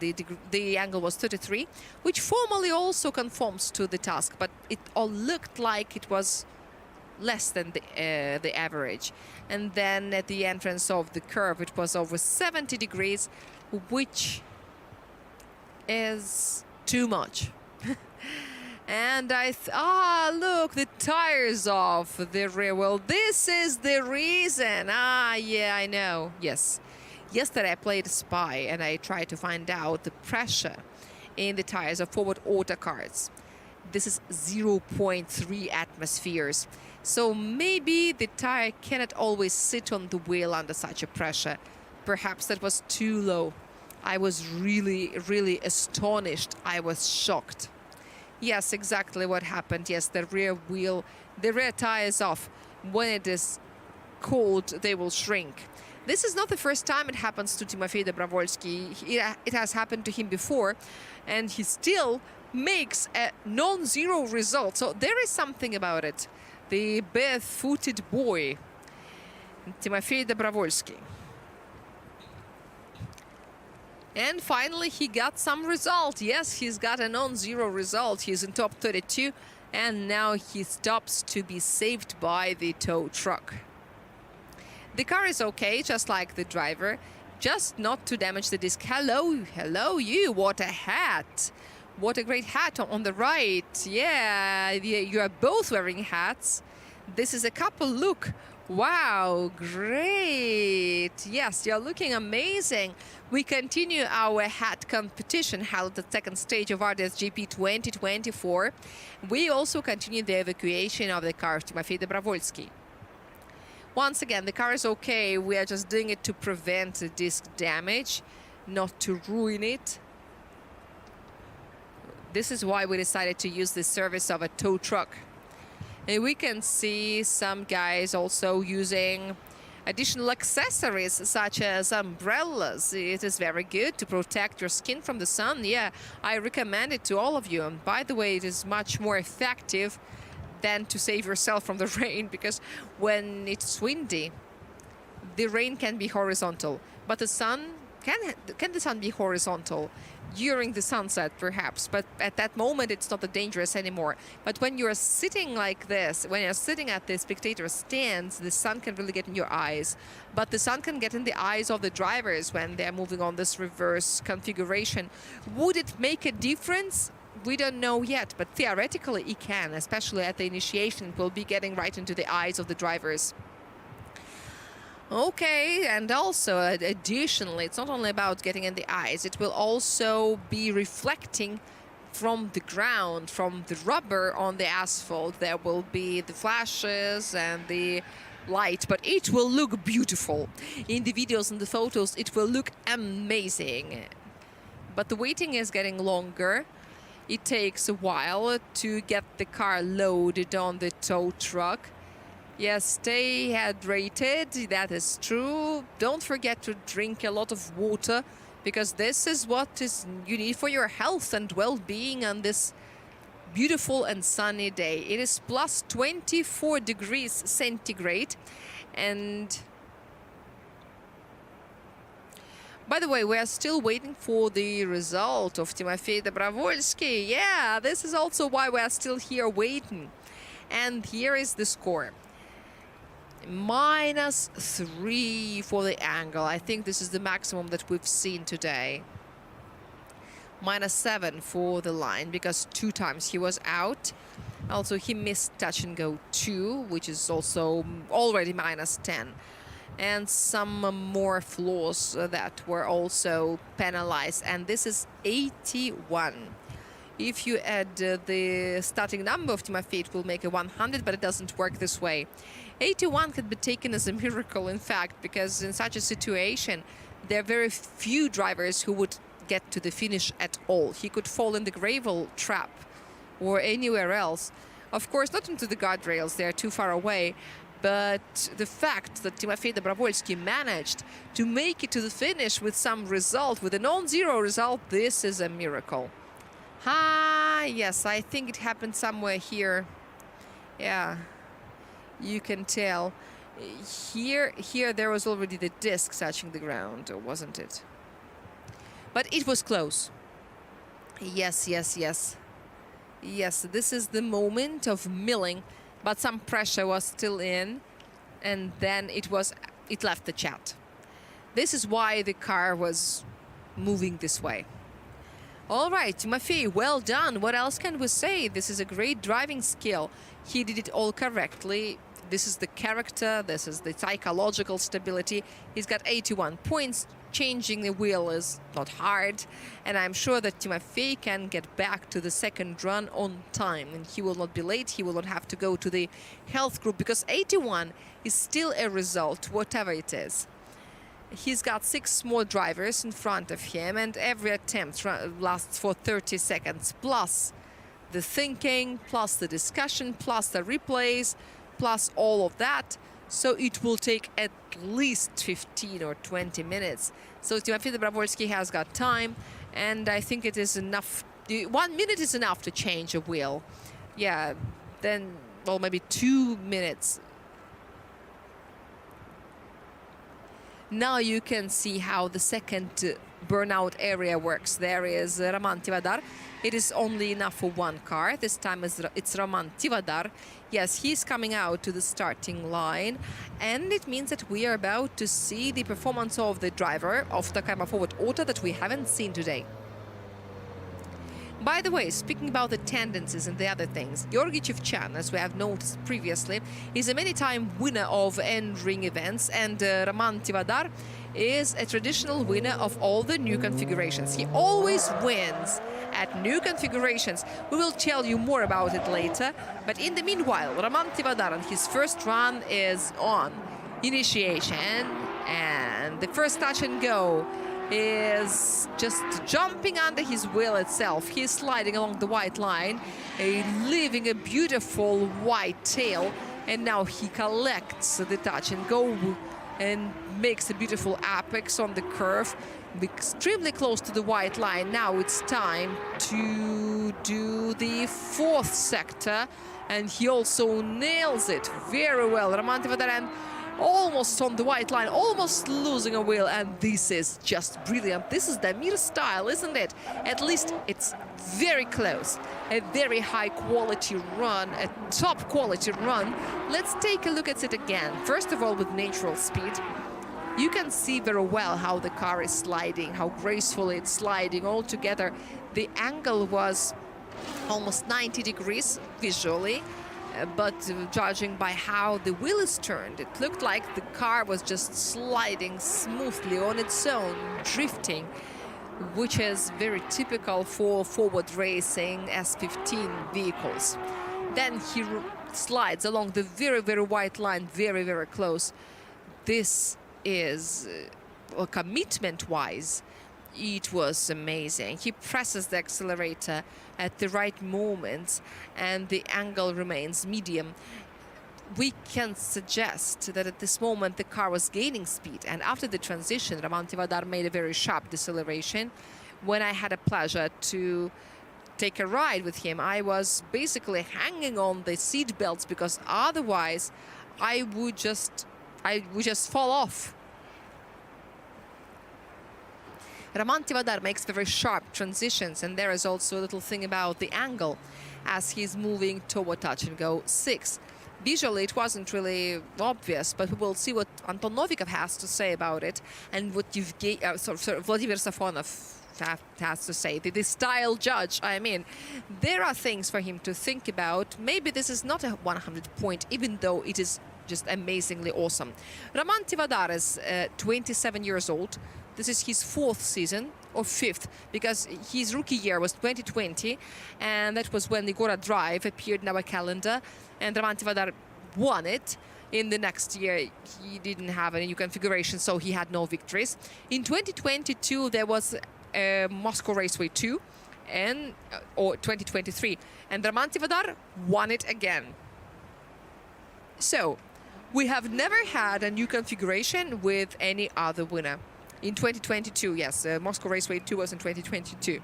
S9: the angle was 33, which formally also conforms to the task, but it all looked like it was less than the average. And then at the entrance of the curve, it was over 70 degrees, which is too much. And look, the tires off the rear wheel. This is the reason. Yeah, I know. Yes. Yesterday I played Spy and I tried to find out the pressure in the tires of Forward Auto cars. This is 0.3 atmospheres. So maybe the tire cannot always sit on the wheel under such a pressure. Perhaps that was too low. I was really, really astonished. I was shocked. Yes, exactly what happened. Yes, the rear tire is off. When it is cold, they will shrink. This is not the first time it happens to Timofey Dobrovolsky. It has happened to him before, and he still makes a non-zero result. So there is something about it. The bare-footed boy, Timofey Dobrovolsky. And finally, he got some result. Yes, he's got a non-zero result. He's in top 32, and now he stops to be saved by the tow truck. The car is okay, just like the driver, just not to damage the disc. Hello, you. What a hat. What a great hat on the right. Yeah, you are both wearing hats. This is a couple look. Wow, great. Yes, you're looking amazing. We continue our hat competition held at the second stage of RDSGP 2024. We also continue the evacuation of the car of Timofey Dobrovolsky. Once again, the car is okay. We are just doing it to prevent the disc damage, not to ruin it. This is why we decided to use the service of a tow truck. And we can see some guys also using additional accessories such as umbrellas. It is very good to protect your skin from the sun. Yeah, I recommend it to all of you. And by the way, it is much more effective than to save yourself from the rain, because when it's windy, the rain can be horizontal, but the sun can the sun be horizontal? During the sunset, perhaps, but at that moment it's not dangerous anymore. But when you're sitting like this, when you're sitting at the spectator stands, the sun can really get in your eyes. But the sun can get in the eyes of the drivers when they're moving on this reverse configuration. Would it make a difference? We don't know yet, but theoretically it can, especially at the initiation. It will be getting right into the eyes of the drivers. Okay, and also additionally, it's not only about getting in the eyes, it will also be reflecting from the ground, from the rubber on the asphalt. There will be the flashes and the light, but it will look beautiful. In the videos and the photos, it will look amazing. But the waiting is getting longer. It takes a while to get the car loaded on the tow truck. Yes, stay hydrated, that is true. Don't forget to drink a lot of water, because this is what you need for your health and well-being on this beautiful and sunny day. It is plus 24 degrees centigrade. And by the way, we are still waiting for the result of Timofey Dobrovolsky. Yeah, this is also why we are still here waiting. And here is the score. -3 for the angle. I think this is the maximum that we've seen today. -7 for the line, because 2 times he was out. Also, he missed touch and go 2, which is also already -10. And some more flaws that were also penalized. And this is 81. If you add the starting number of Timofey, it will make a 100, but it doesn't work this way. 81 could be taken as a miracle, in fact, because in such a situation, there are very few drivers who would get to the finish at all. He could fall in the gravel trap or anywhere else. Of course, not into the guardrails, they're too far away. But the fact that Timofey Dobrovolsky managed to make it to the finish with some result, with a non-zero result, this is a miracle. Yes, I think it happened somewhere here. Yeah, you can tell. Here there was already the disc touching the ground, wasn't it? But it was close. Yes. Yes, this is the moment of milling, but some pressure was still in, and then it left the chat. This is why the car was moving this way. All right, Timofey, well done. What else can we say? This is a great driving skill. He did it all correctly. This is the character. This is the psychological stability. He's got 81 points. Changing the wheel is not hard. And I'm sure that Timofey can get back to the second run on time. And he will not be late. He will not have to go to the health group, because 81 is still a result, whatever it is. He's got 6 more drivers in front of him, and every attempt lasts for 30 seconds, plus the thinking, plus the discussion, plus the replays, plus all of that. So it will take at least 15 or 20 minutes. So Timofey Dobrovolsky has got time, and I think it is enough. 1 minute is enough to change a wheel. Yeah, then, well, maybe 2 minutes. Now you can see how the second burnout area works. There is Roman Tivadar. It is only enough for 1 car. This time it's Roman Tivadar. Yes, he's coming out to the starting line. And it means that we are about to see the performance of the driver of Takayama Forward Auto that we haven't seen today. By the way, speaking about the tendencies and the other things, Georgi Chivchan, as we have noticed previously, is a many-time winner of Nring events, and Roman Tivadar is a traditional winner of all the new configurations. He always wins at new configurations. We will tell you more about it later, but in the meanwhile, Roman Tivadar on his first run is on initiation, and the first touch and go is just jumping under his wheel itself. He's sliding along the white line, leaving a beautiful white tail, and now he collects the touch and go and makes a beautiful apex on the curve, extremely close to the white line. Now it's time to do the 4th sector, and he also nails it very well. Roman Tivadar, and almost on the white line, almost losing a wheel, and this is just brilliant. This is Damir style, isn't it? At least it's very close. A very high quality run, a top quality run. Let's take a look at it again. First of all, with natural speed. You can see very well how the car is sliding, how gracefully it's sliding all together. The angle was almost 90 degrees visually, but judging by how the wheel is turned, it looked like the car was just sliding smoothly on its own, drifting, which is very typical for forward racing S15 vehicles. Then he slides along the very, very white line, very, very close. This is, commitment-wise, it was amazing. He presses the accelerator at the right moment, and the angle remains medium. We can suggest that at this moment the car was gaining speed, and after the transition, Roman Tivadar made a very sharp deceleration. When I had a pleasure to take a ride with him, I was basically hanging on the seat belts, because otherwise I would just fall off. Roman Tivadar makes very sharp transitions, and there is also a little thing about the angle as he's moving toward touch and go 6. Visually, it wasn't really obvious, but we will see what Anton Novikov has to say about it, and what Vladimir Safonov has to say. The style judge, I mean, there are things for him to think about. Maybe this is not a 100 point, even though it is just amazingly awesome. Roman Tivadar is 27 years old. This is his 4th season, or 5th, because his rookie year was 2020, and that was when the Gora Drive appeared in our calendar, and Roman Tivadar won it. In the next year, he didn't have any new configuration, so he had no victories. In 2022, there was Moscow Raceway 2, or 2023, and Roman Tivadar won it again. So, we have never had a new configuration with any other winner. In 2022, yes, Moscow Raceway 2 was in 2022.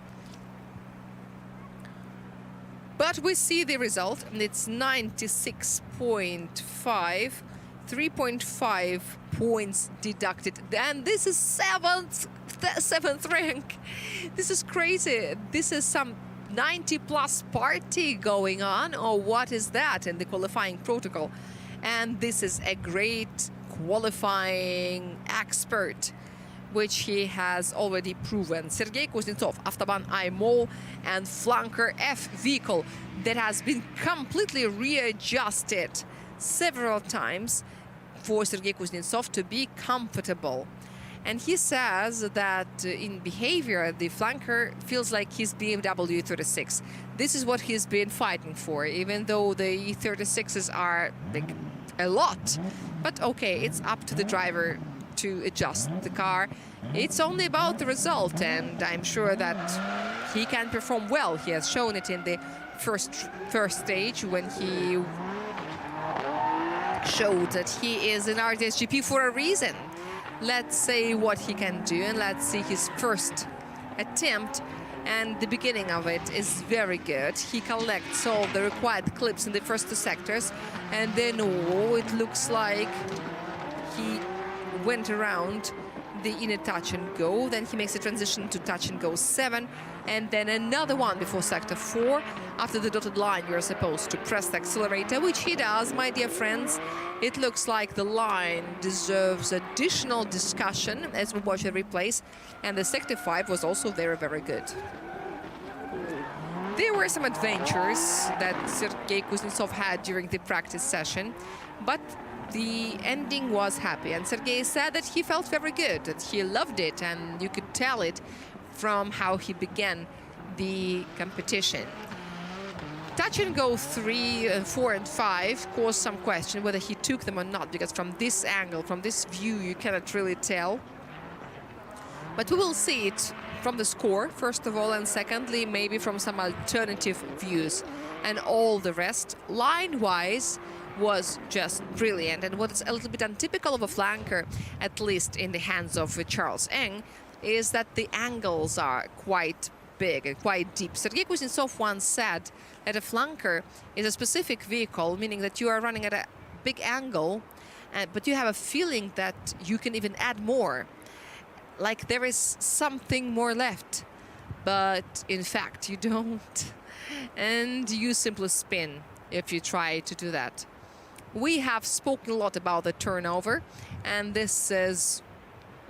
S9: But we see the result, and it's 96.5, 3.5 points deducted. And this is seventh rank. This is crazy. This is some 90-plus party going on, or what is that in the qualifying protocol? And this is a great qualifying expert, which he has already proven. Sergei Kuznetsov, Autobahn IMO and Flanker F vehicle that has been completely readjusted several times for Sergei Kuznetsov to be comfortable. And he says that in behavior, the Flanker feels like his BMW E36. This is what he's been fighting for, even though the E36s are like a lot. But okay, it's up to the driver to adjust the car. It's only about the result, and I'm sure that he can perform well. He has shown it in the first stage when he showed that he is in RDSGP for a reason. Let's see what he can do, and let's see his first attempt. And the beginning of it is very good. He collects all the required clips in the first 2 sectors, and then it looks like he went around the inner touch and go. Then he makes a transition to touch and go 7, and then another one before sector 4. After the dotted line, you're supposed to press the accelerator, which he does, my dear friends. It looks like the line deserves additional discussion as we watch the replays, and the sector 5 was also very, very good. There were some adventures that Sergei Kuznetsov had during the practice session, but the ending was happy, and Sergei said that he felt very good, that he loved it, and you could tell it from how he began the competition. Touch and go 3, 4, and 5 caused some question whether he took them or not, because from this angle, from this view, you cannot really tell. But we will see it from the score, first of all, and secondly, maybe from some alternative views. And all the rest, line-wise, was just brilliant. And what is a little bit untypical of a flanker, at least in the hands of Charles Eng, is that the angles are quite big and quite deep. Sergei Kuznetsov once said that a flanker is a specific vehicle, meaning that you are running at a big angle, but you have a feeling that you can even add more, like there is something more left, but in fact you don't, and you simply spin if you try to do that. We have spoken a lot about the turnover, and this is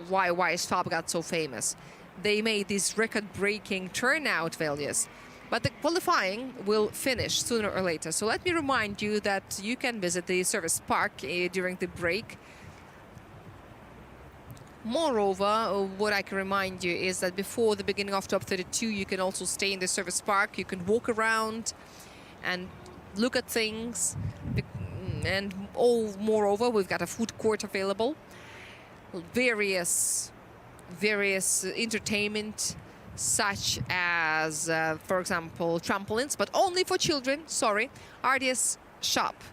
S9: why Weissfab got so famous. They made these record-breaking turnout values, but the qualifying will finish sooner or later. So let me remind you that you can visit the service park during the break. Moreover, what I can remind you is that before the beginning of top 32, you can also stay in the service park. You can walk around and look at things. And moreover, we've got a food court available. Various entertainment, such as, for example, trampolines, but only for children, sorry. RDS shop,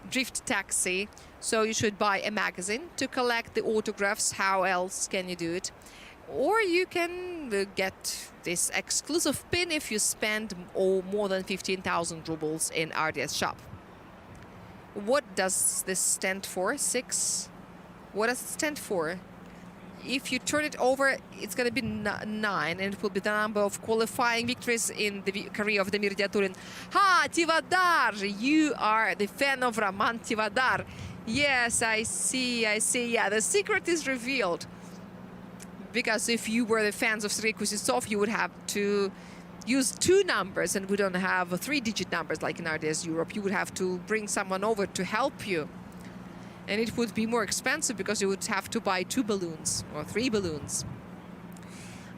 S9: drift taxi. So you should buy a magazine to collect the autographs. How else can you do it? Or you can get this exclusive pin if you spend more than 15,000 rubles in RDS shop. What does this stand for? 6? What does it stand for? If you turn it over, it's going to be 9, and it will be the number of qualifying victories in the career of Damir Diaturin. Ha, Tivadar! You are the fan of Roman Tivadar. Yes, I see. Yeah, the secret is revealed. Because if you were the fans of Sergei Kuznetsov, you would have to use 2 numbers, and we don't have 3-digit numbers like in RDS Europe. You would have to bring someone over to help you. And it would be more expensive because you would have to buy 2 balloons or 3 balloons.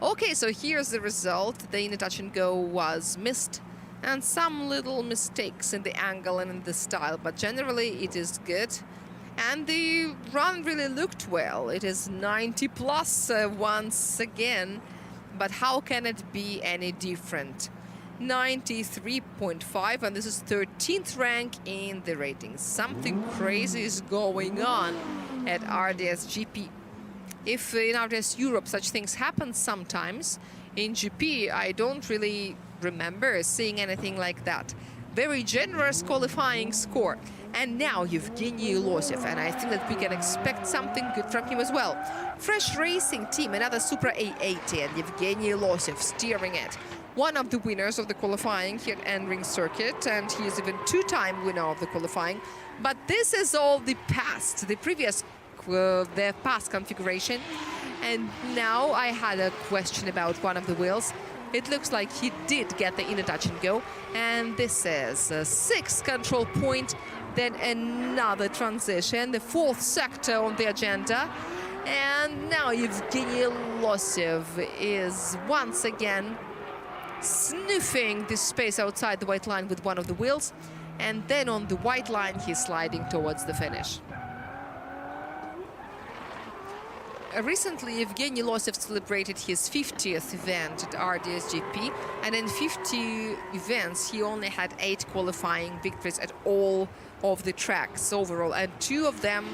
S9: Okay, so here's the result. The in touch and go was missed, and some little mistakes in the angle and in the style, but generally it is good. And the run really looked well. It is 90 plus once again, but how can it be any different? 93.5, and this is 13th rank in the ratings. Something crazy is going on at RDS GP. If in RDS Europe such things happen sometimes, in GP I don't really remember seeing anything like that. Very generous qualifying score. And now Evgeny Losев, and I think that we can expect something good from him as well. Fresh Racing Team, another Supra A80, and Evgeny Losев steering it. One of the winners of the qualifying here at Nring circuit, and he is even 2-time winner of the qualifying. But this is all the past, the past configuration. And now I had a question about one of the wheels. It looks like he did get the inner touch and go. And this is a 6th control point, then another transition, the 4th sector on the agenda. And now Evgeny Losев is once again sniffing the space outside the white line with one of the wheels, and then on the white line he's sliding towards the finish. Recently Evgeny Losев celebrated his 50th event at RDS GP, and in 50 events he only had 8 qualifying victories at all of the tracks overall, and 2 of them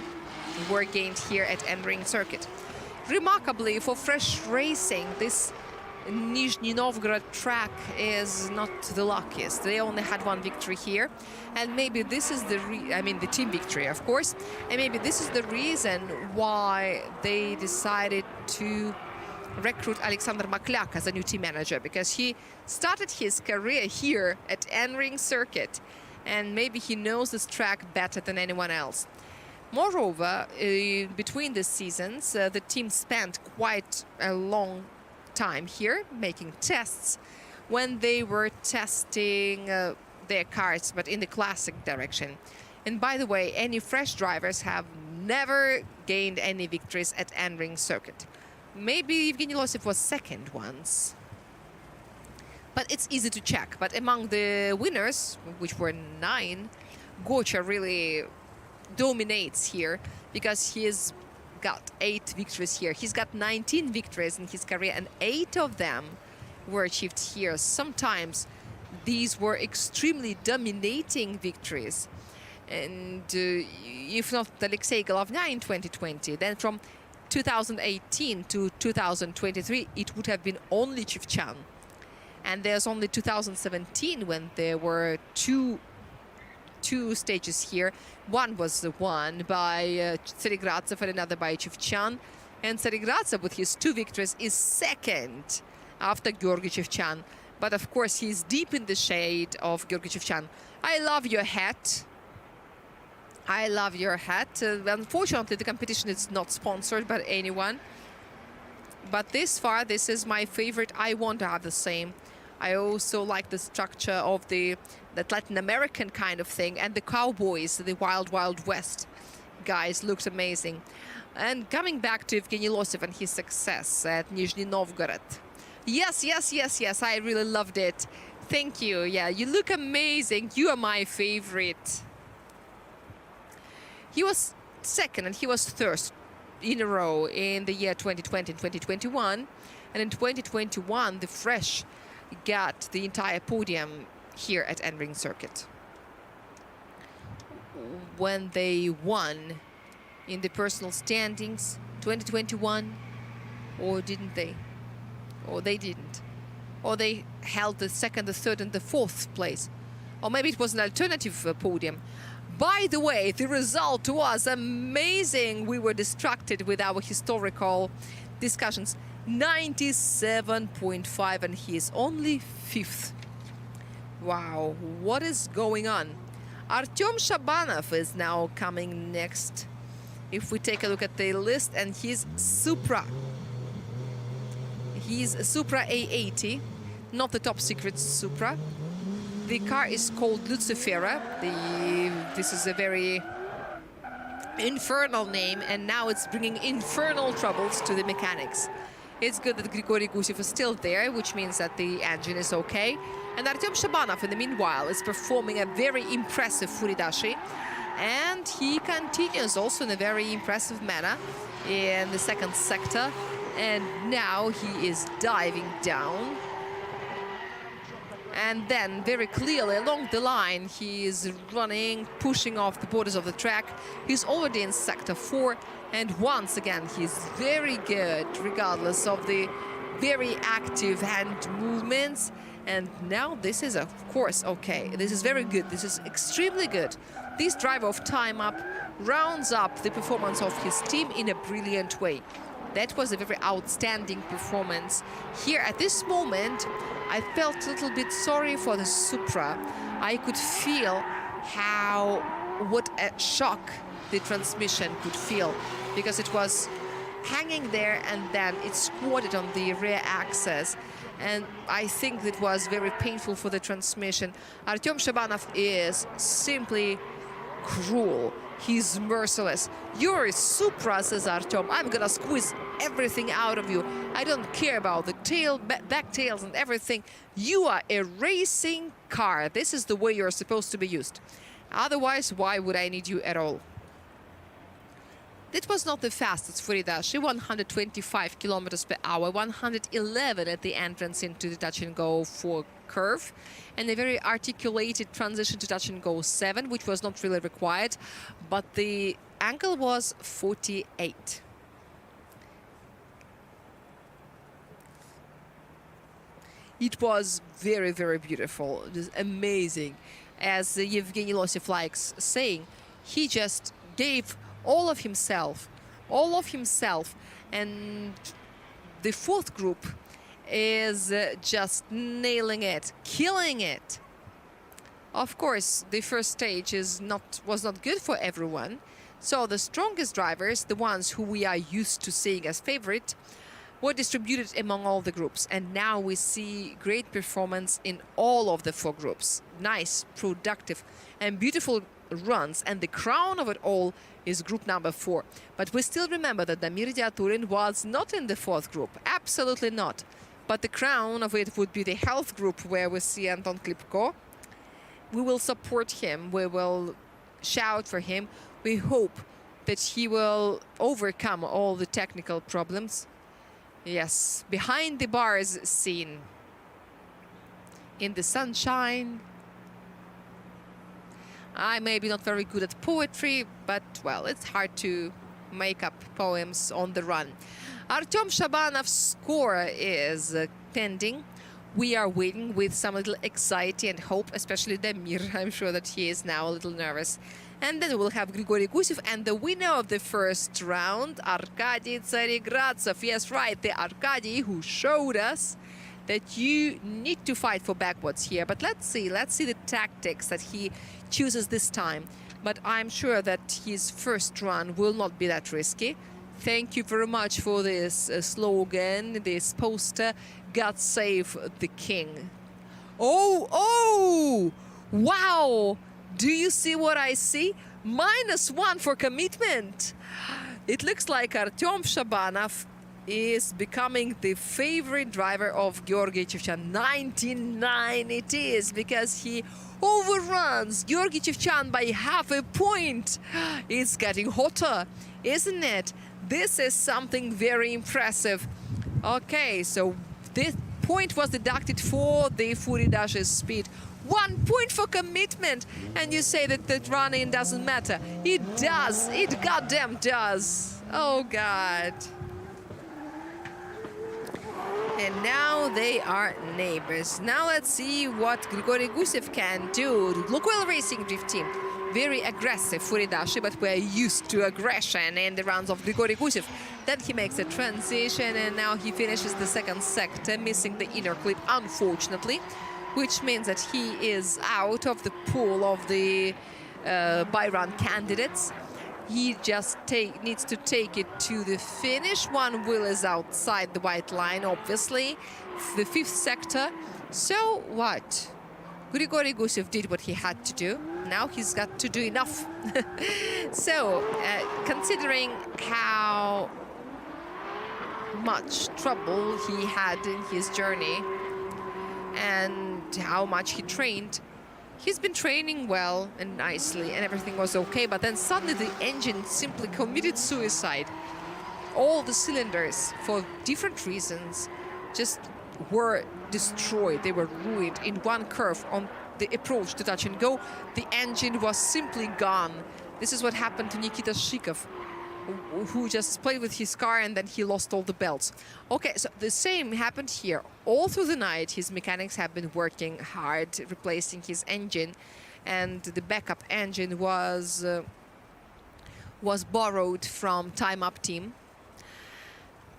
S9: were gained here at Nring circuit. Remarkably, for Fresh Racing, this Nizhny Novgorod track is not the luckiest. They only had 1 victory here, and maybe this is the team victory, of course, and maybe this is the reason why they decided to recruit Alexander Maklyak as a new team manager, because he started his career here at Nring circuit, and maybe he knows this track better than anyone else. Moreover, between the seasons, the team spent quite a long time here making tests when they were testing their cars, but in the classic direction. And by the way, any fresh drivers have never gained any victories at Nring circuit. Maybe Evgeny Losев was 2nd once, but it's easy to check. But among the winners, which were 9, Gocha really dominates here because he is got 8 victories here. He's got 19 victories in his career, and 8 of them were achieved here. Sometimes these were extremely dominating victories. And if not Alexei Golovnya in 2020, then from 2018 to 2023, it would have been only Chivchan. And there's only 2017 when there were 2 two stages here. One was won by Tseregradzev and another by Chevchan. And Tseregradzev, with his 2 victories, is second after Georgy Chevchan. But of course, he's deep in the shade of Georgy Chevchan. I love your hat. I love your hat. Unfortunately, the competition is not sponsored by anyone. But this far, this is my favorite. I want to have the same. I also like the structure of that Latin American kind of thing. And the cowboys, the Wild Wild West guys, looked amazing. And coming back to Evgeny Losev and his success at Nizhny Novgorod. Yes, yes, yes, yes, I really loved it. Thank you. Yeah, you look amazing. You are my favorite. He was second and he was third in a row in the year 2020 and 2021. And in 2021, the Fresh got the entire podium here at Nring circuit. When they won in the personal standings 2021, or didn't they? Or they didn't. Or they held the second, the third, and the fourth place. Or maybe it was an alternative podium. By the way, the result was amazing. We were distracted with our historical discussions. 97.5, and he is only 5th. Wow, what is going on? Artyom Shabanov is now coming next. If we take a look at the list, and he's Supra. He's a Supra A80, not the top secret Supra. The car is called Lucifera. This is a very infernal name, and now it's bringing infernal troubles to the mechanics. It's good that Grigory Gusev is still there, which means that the engine is okay. And Artyom Shabanov, in the meanwhile, is performing a very impressive Furidashi. And he continues also in a very impressive manner in the second sector. And now he is diving down. And then very clearly along the line, he is running, pushing off the borders of the track. He's already in sector 4. And once again, he's very good, regardless of the very active hand movements. And now this is, of course, okay. This is very good. This is extremely good. This driver of time up rounds up the performance of his team in a brilliant way. That was a very outstanding performance. Here at this moment, I felt a little bit sorry for the Supra. I could feel what a shock the transmission could feel, because it was hanging there and then it squatted on the rear axis. And I think it was very painful for the transmission. Artyom Shabanov is simply cruel. He's merciless. You're a Supra, says Artyom. I'm gonna squeeze everything out of you. I don't care about the tail, back tails and everything. You are a racing car. This is the way you're supposed to be used. Otherwise, why would I need you at all? It was not the fastest Furidashi, 125 kilometers per hour, 111 at the entrance into the touch and go 4 curve, and a very articulated transition to touch and go 7, which was not really required, but the angle was 48. It was very, very beautiful. It was amazing. As Evgeny Losev likes saying, he just gave all of himself, and the fourth group is just nailing it, killing it. Of course, the first stage was not good for everyone, so the strongest drivers, the ones who we are used to seeing as favorite, were distributed among all the groups, and now we see great performance in all of the 4 groups. Nice, productive, and beautiful runs, and the crown of it all is group number 4. But we still remember that Damir Diaturin was not in the 4th group, absolutely not. But the crown of it would be the health group, where we see Anton Klipko. We will support him, we will shout for him. We hope that he will overcome all the technical problems. Yes, behind the bars scene, in the sunshine. I may be not very good at poetry, but, well, it's hard to make up poems on the run. Artyom Shabanov's score is pending. We are waiting with some little anxiety and hope, especially Damir. I'm sure that he is now a little nervous. And then we'll have Grigory Gusev and the winner of the first round, Arkady Tsaregradzev. Yes, right, the Arkady who showed us that you need to fight for backwards here. But let's see the tactics that he chooses this time. But I'm sure that his first run will not be that risky. Thank you very much for this slogan, this poster, God save the king. Oh, wow! Do you see what I see? -1 for commitment. It looks like Artyom Shabanov is becoming the favorite driver of Georgy Chevchan. 99 it is, because he overruns Georgy Chevchan by half a point. It's getting hotter, isn't it? This is something very impressive. Okay, so this point was deducted for the Furidash's speed. 1 point for commitment, and you say that the running doesn't matter. It does. It goddamn does. Oh, God. And now they are neighbors. Now let's see what Grigory Gusev can do. Lukoil Racing Drift Team. Very aggressive Furidashi, but we're used to aggression in the rounds of Grigory Gusev. Then he makes a transition, and now he finishes the second sector, missing the inner clip, unfortunately, which means that he is out of the pool of the by-run candidates. He just needs to take it to the finish. One wheel is outside the white line, obviously. The fifth sector. So what? Grigory Gusev did what he had to do. Now he's got to do enough. So, considering how much trouble he had in his journey and how much he trained, he's been training well and nicely, and everything was okay, but then suddenly the engine simply committed suicide. All the cylinders, for different reasons, just were destroyed. They were ruined in one curve on the approach to touch and go. The engine was simply gone. This is what happened to Nikita Shikov, who just played with his car and then he lost all the belts. Okay, so the same happened here. All through the night, his mechanics have been working hard, replacing his engine, and the backup engine was borrowed from Time Up team.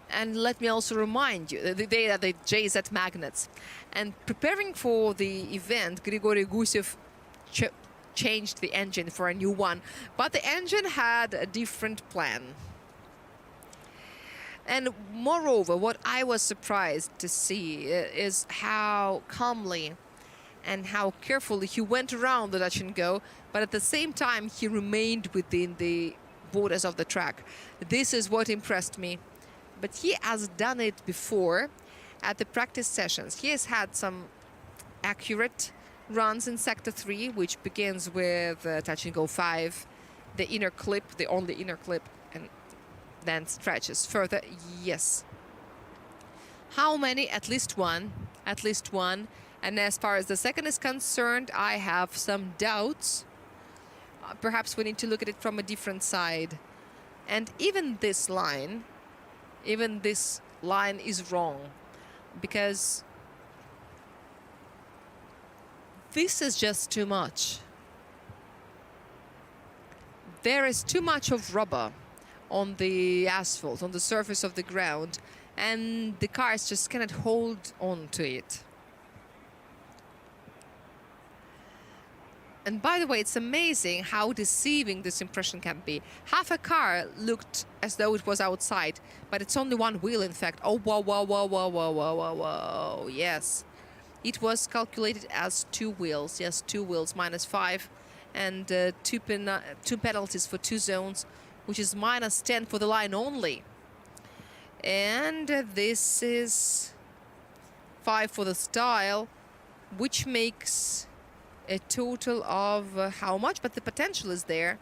S9: And let me also remind you, they are the JZ magnets. And preparing for the event, Grigory Gusev changed the engine for a new one, but the engine had a different plan. And moreover, what I was surprised to see is how calmly and how carefully he went around the touch and go, but at the same time he remained within the borders of the track. This is what impressed me. But he has done it before at the practice sessions. He has had some accurate runs in Sector 3, which begins with touch and go 5, the inner clip, the only inner clip, and then stretches further. Yes. How many? At least one. At least one. And as far as the second is concerned, I have some doubts. Perhaps we need to look at it from a different side. And even this line is wrong, because this is just too much. There is too much of rubber on the asphalt, on the surface of the ground, and the cars just cannot hold on to it. And by the way, it's amazing how deceiving this impression can be. Half a car looked as though it was outside, but it's only one wheel, in fact. Oh, whoa, whoa, whoa, whoa, whoa, whoa, whoa, whoa. Yes. It was calculated as 2 wheels. Yes, 2 wheels, -5, and two penalties for 2 zones, which is -10 for the line only. And this is 5 for the style, which makes a total of how much? But the potential is there.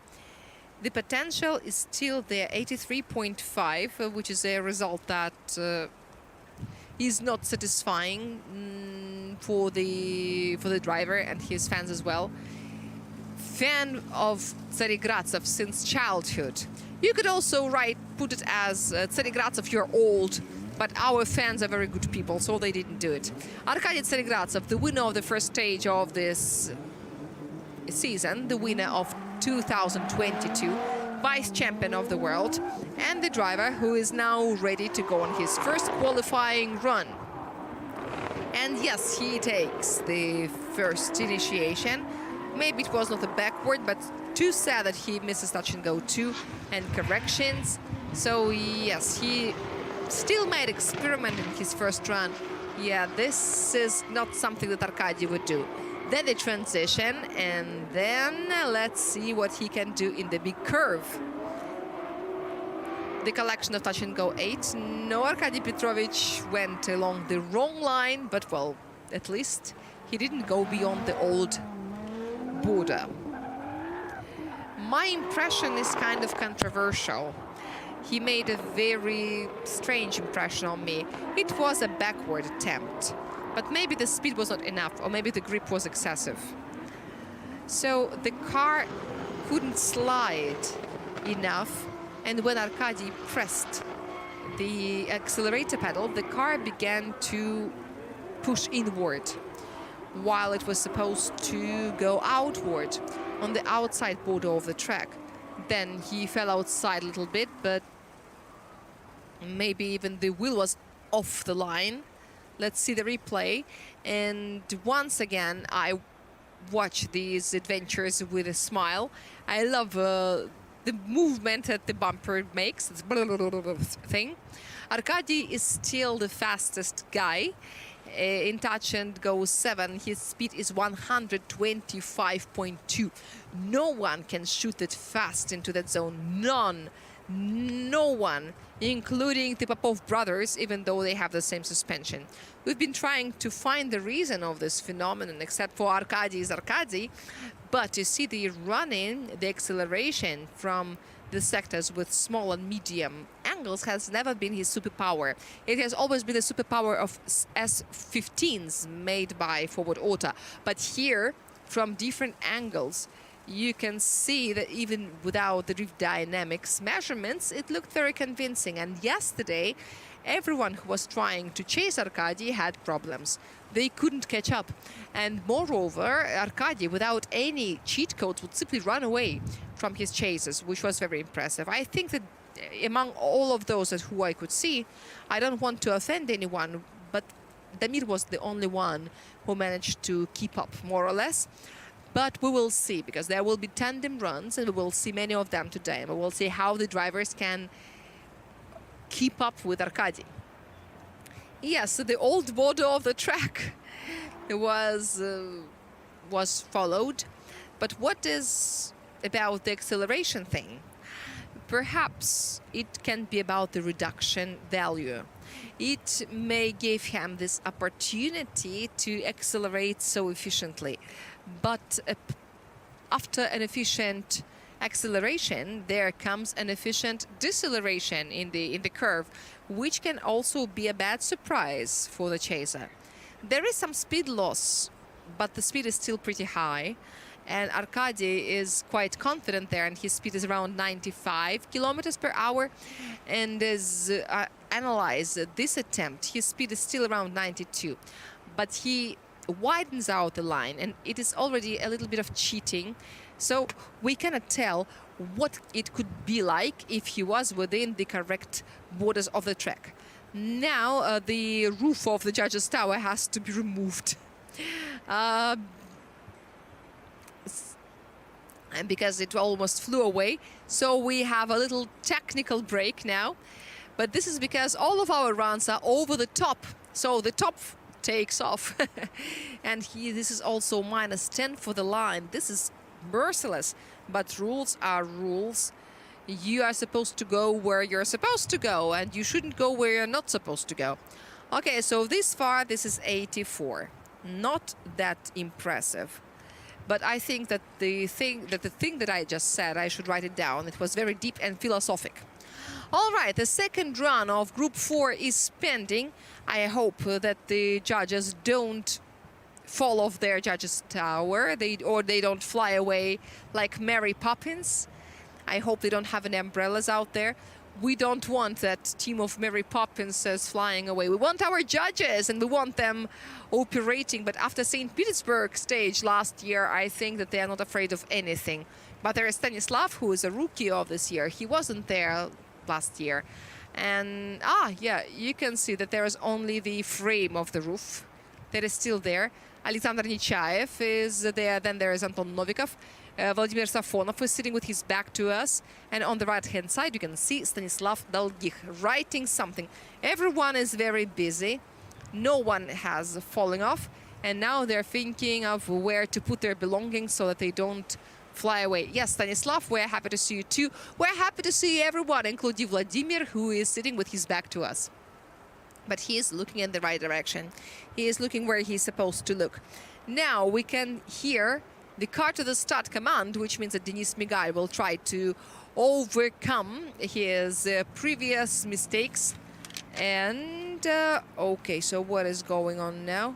S9: The potential is still there, 83.5, which is a result that is not satisfying for the driver and his fans as well. Fan of Tsaregradzev since childhood. You could also put it as Tsaregradzev, you're old. But our fans are very good people, so they didn't do it. Arkady Tseregradzev, the winner of the first stage of this season, the winner of 2022, vice champion of the world, and the driver who is now ready to go on his first qualifying run. And yes, he takes the first initiation. Maybe it was not a backward, but too sad that he misses touch and go 2 and corrections. So yes, he still made experiment in his first run. Yeah, this is not something that Arkady would do. Then the transition, and then let's see what he can do in the big curve. The collection of touch and go 8. No, Arkady Petrovich went along the wrong line, but well, at least he didn't go beyond the old border. My impression is kind of controversial. He made a very strange impression on me. It was a backward attempt, but maybe the speed was not enough, or maybe the grip was excessive. So the car couldn't slide enough, and when Arkady pressed the accelerator pedal, the car began to push inward, while it was supposed to go outward on the outside border of the track. Then he fell outside a little bit, but maybe even the wheel was off the line. Let's see the replay. And once again, I watch these adventures with a smile. I love the movement that the bumper makes, this thing. Arkady is still the fastest guy. In touch and go 7, his speed is 125.2. No one can shoot it fast into that zone. None. No one, including the Popov brothers, even though they have the same suspension. We've been trying to find the reason of this phenomenon, except for Arkady is Arkady. But you see the running, the acceleration from the sectors with small and medium angles has never been his superpower. It has always been the superpower of S15s made by Forward Auto. But here, from different angles, you can see that even without the drift dynamics measurements, it looked very convincing. And yesterday, everyone who was trying to chase Arkady had problems. They couldn't catch up. And moreover, Arkady, without any cheat codes, would simply run away from his chases, which was very impressive. I think that among all of those who I could see, I don't want to offend anyone, but Damir was the only one who managed to keep up, more or less. But we will see, because there will be tandem runs, and we will see many of them today. And we will see how the drivers can keep up with Arkady. Yes, the old border of the track was followed. But what is about the acceleration thing? Perhaps it can be about the reduction value. It may give him this opportunity to accelerate so efficiently. But after an efficient acceleration, there comes an efficient deceleration in the curve, which can also be a bad surprise for the chaser. There is some speed loss, but the speed is still pretty high. And Arkady is quite confident there, and his speed is around 95 kilometers per hour. And as analyze this attempt, his speed is still around 92. But he widens out the line, and it is already a little bit of cheating. So we cannot tell what it could be like if he was within the correct borders of the track. Now the roof of the judges' tower has to be removed. And because it almost flew away. So we have a little technical break now. But this is because all of our runs are over the top. So the top takes off. And this is also -10 for the line. This is merciless. But rules are rules. You are supposed to go where you're supposed to go, and you shouldn't go where you're not supposed to go. Okay, so this far, this is 84. Not that impressive. But I think that the thing that I just said, I should write it down. It was very deep and philosophic. All right, the second run of Group 4 is pending. I hope that the judges don't fall off their judges' tower, or they don't fly away like Mary Poppins. I hope they don't have any umbrellas out there. we don't want that team of Mary Poppins's flying away. We want our judges and we want them operating. But after St. Petersburg stage last year, I think that they are not afraid of anything. But there is Stanislav, who is a rookie of this year. He wasn't there last year. And, yeah, you can see that there is only the frame of the roof that is still there. Alexander Nechayev is there. Then there is Anton Novikov. Vladimir Safonov is sitting with his back to us. And on the right-hand side, you can see Stanislav Dalgich writing something. Everyone is very busy. No one has fallen off. And now they're thinking of where to put their belongings so that they don't fly away. Yes, Stanislav, we're happy to see you too. We're happy to see everyone, including Vladimir, who is sitting with his back to us. But he is looking in the right direction. He is looking where he's supposed to look. Now we can hear the car to the start command, which means that Denis Migal will try to overcome his previous mistakes. And, okay, so what is going on now?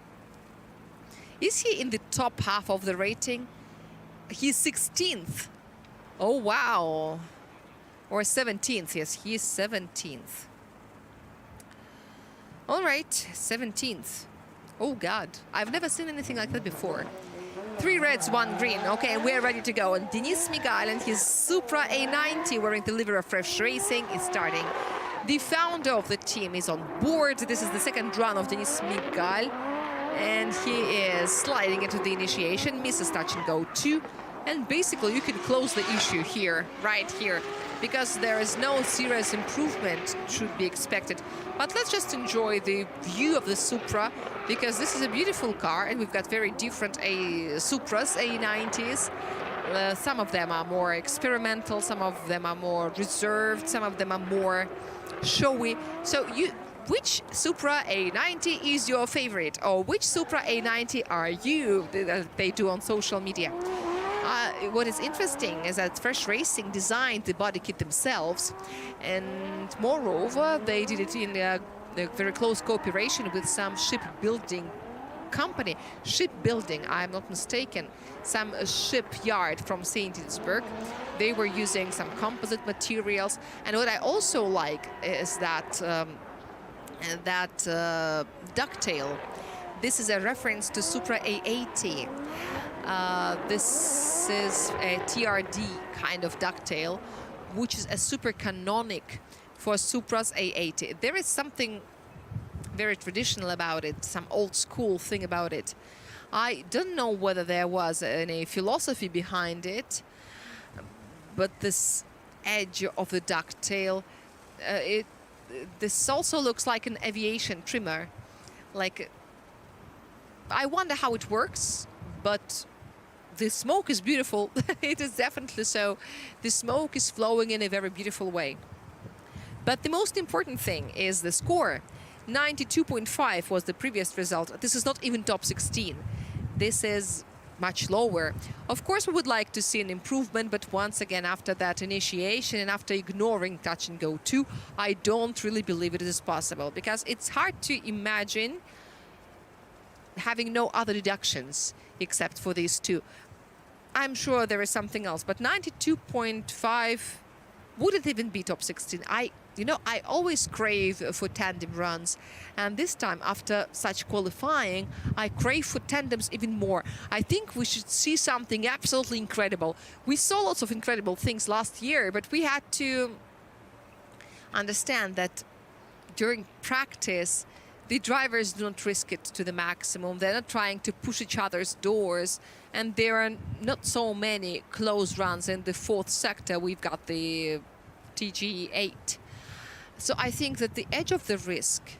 S9: Is he in the top half of the rating? He's 16th. Oh, wow. Or 17th, yes, he's 17th. All right, 17th. Oh, God, I've never seen anything like that before. 3 reds, 1 green. Okay, and we're ready to go. And Denis Migal and his Supra A90 wearing the livery of Fresh Racing is starting. The founder of the team is on board. This is the second run of Denis Migal. And he is sliding into the initiation, misses touch and go 2. And basically you can close the issue here, right here, because there is no serious improvement should be expected. But let's just enjoy the view of the Supra, because this is a beautiful car and we've got very different Supras, A90s. Some of them are more experimental, some of them are more reserved, some of them are more showy. So which Supra A90 is your favorite, or which Supra A90 are you? They do on social media. What is interesting is that Fresh Racing designed the body kit themselves, and moreover, they did it in a very close cooperation with some shipbuilding company. Shipbuilding, I'm not mistaken, some shipyard from St. Petersburg. They were using some composite materials, and what I also like is that ducktail. This is a reference to Supra A80. This is a TRD kind of ducktail, which is a super canonic for Supra's A80. There is something very traditional about it, some old school thing about it. I don't know whether there was any philosophy behind it, but this edge of the ducktail, this also looks like an aviation trimmer. Like, I wonder how it works, but the smoke is beautiful. It is definitely so. The smoke is flowing in a very beautiful way. But the most important thing is the score. 92.5 was the previous result. This is not even top 16. This is much lower. Of course, we would like to see an improvement, but once again, after that initiation and after ignoring touch and go 2, I don't really believe it is possible, because it's hard to imagine having no other deductions except for these 2. I'm sure there is something else, but 92.5 wouldn't even be top 16. I always crave for tandem runs, and this time, after such qualifying, I crave for tandems even more. I think we should see something absolutely incredible. We saw lots of incredible things last year, but we had to understand that during practice, the drivers do not risk it to the maximum. They're not trying to push each other's doors, and there are not so many close runs in the 4th sector. We've got the TG8. So I think that the edge of the risk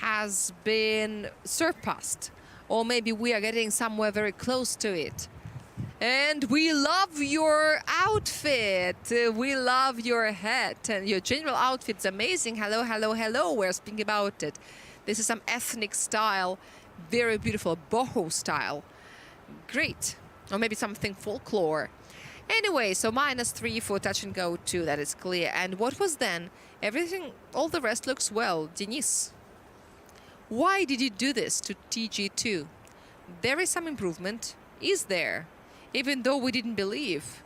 S9: has been surpassed, or maybe we are getting somewhere very close to it. And we love your outfit. We love your hat, and your general outfit's amazing. Hello, hello, hello. We're speaking about it. This is some ethnic style, very beautiful boho style. Great. Or maybe something folklore. Anyway, so -3 for touch and go 2, that is clear. And what was then? Everything, all the rest looks well. Denis, why did you do this to TG2? There is some improvement, is there? Even though we didn't believe.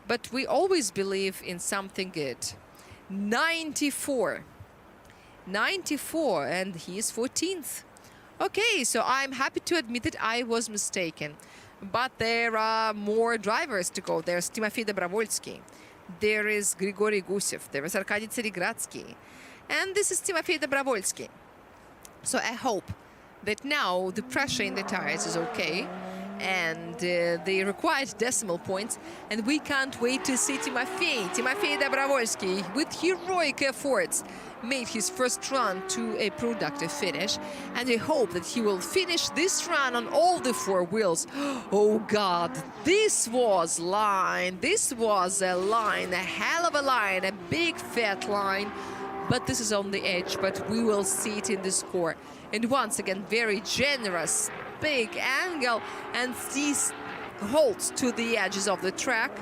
S9: But we always believe in something good. 94. 94, and he is 14th. Okay, so I'm happy to admit that I was mistaken. But there are more drivers to go. There's Timofey Dobrovolsky. There is Grigory Gusev. There is Arkady Tseregradsky. And this is Timofey Dobrovolsky. So I hope that now the pressure in the tires is okay. And the required decimal points. And we can't wait to see Timofey Dobrovolsky, with heroic efforts, made his first run to a productive finish. And I hope that he will finish this run on all the four wheels. Oh God, this was line. This was a line, a hell of a line, a big fat line. But this is on the edge, but we will see it in the score. And once again, very generous, big angle, and these holds to the edges of the track.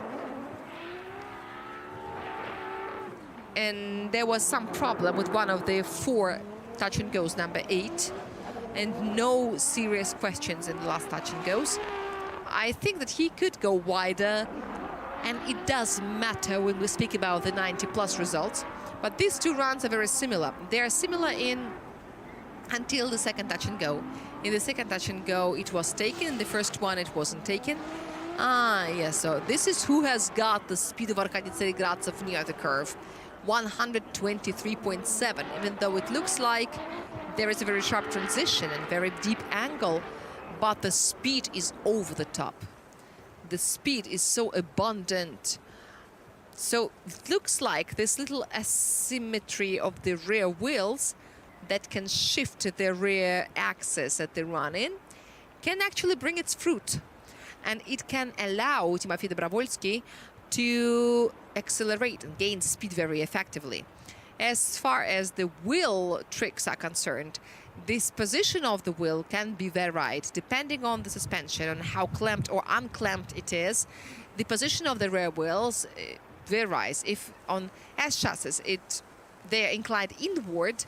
S9: And there was some problem with one of the four touch and goes, number 8, and no serious questions in the last touch and goes. I think that he could go wider, and it does matter when we speak about the 90+ results. But these two runs are very similar. They are similar in until the second touch and go. In the second touch and go, it was taken. In the first one, it wasn't taken. Yes, so this is who has got the speed of Arkady Tseregradsov near the curve. 123.7, even though it looks like there is a very sharp transition and very deep angle, but the speed is over the top. The speed is so abundant. So it looks like this little asymmetry of the rear wheels that can shift the rear axis at the run-in can actually bring its fruit. And it can allow Timofey Dobrovolsky to accelerate and gain speed very effectively. As far as the wheel tricks are concerned, this position of the wheel can be varied depending on the suspension, on how clamped or unclamped it is. The position of the rear wheels varies. If on S chassis they are inclined inward,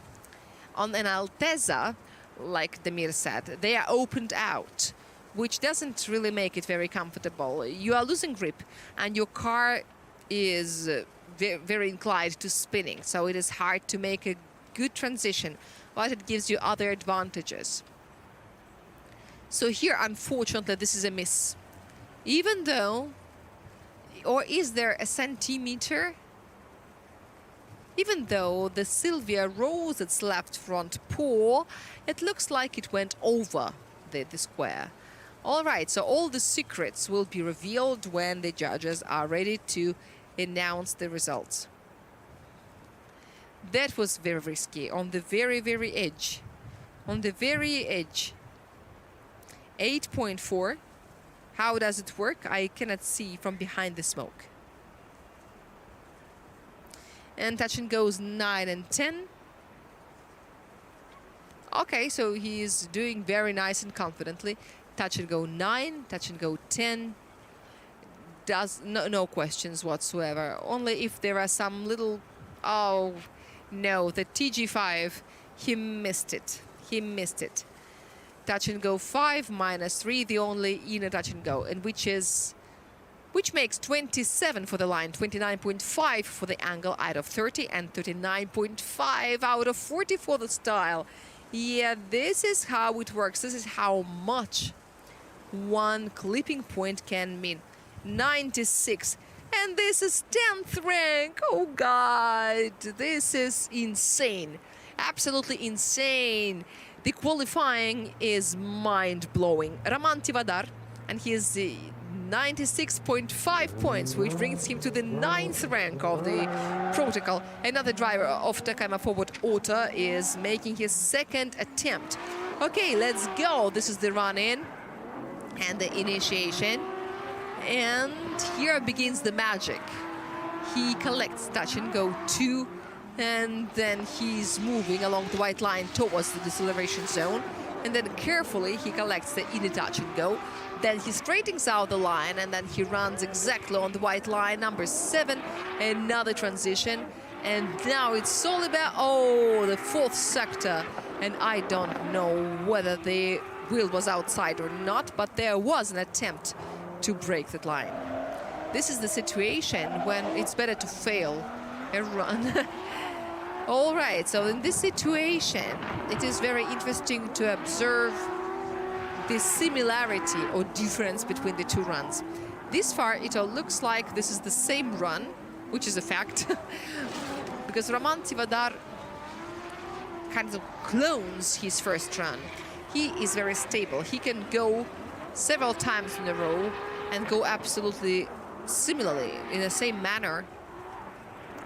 S9: on an Altezza, like Demir said, they are opened out, which doesn't really make it very comfortable. You are losing grip, and your car is very inclined to spinning, so it is hard to make a good transition, but it gives you other advantages. So here, unfortunately, this is a miss. Even though, or is there a centimeter? Even though the Silvia rose its left front paw, it looks like it went over the square. All right, so all the secrets will be revealed when the judges are ready to announce the results. That was very risky, on the very, very edge. On the very edge. 8.4. How does it work? I cannot see from behind the smoke. And touch and goes 9 and 10. Okay, so he is doing very nice and confidently. Touch and go 9, touch and go 10. No questions whatsoever. Only if there are some little... Oh, no, the TG5, he missed it. He missed it. Touch and go 5 minus 3, the only inner touch and go, and which makes 27 for the line, 29.5 for the angle out of 30, and 39.5 out of 40 for the style. Yeah, this is how it works. This is how much one clipping point can mean. 96. And this is 10th rank. Oh, God. This is insane. Absolutely insane. The qualifying is mind-blowing. Roman Tivadar, and he is 96.5 points, which brings him to the 9th rank of the protocol. Another driver of Takayama Forward Auto is making his second attempt. Okay, let's go. This is the run-in and the initiation. And here begins the magic. He collects touch and go 2, and then he's moving along the white line towards the deceleration zone. And then carefully he collects the inner touch and go. Then he straightens out the line, and then he runs exactly on the white line. Number 7, another transition. And now it's all about, the 4th sector. And I don't know whether the wheel was outside or not, but there was an attempt to break that line. This is the situation when it's better to fail a run. All right, so in this situation, it is very interesting to observe the similarity or difference between the two runs. This far, it all looks like this is the same run, which is a fact, because Roman Tivadar kind of clones his first run. He is very stable. He can go several times in a row and go absolutely similarly, in the same manner.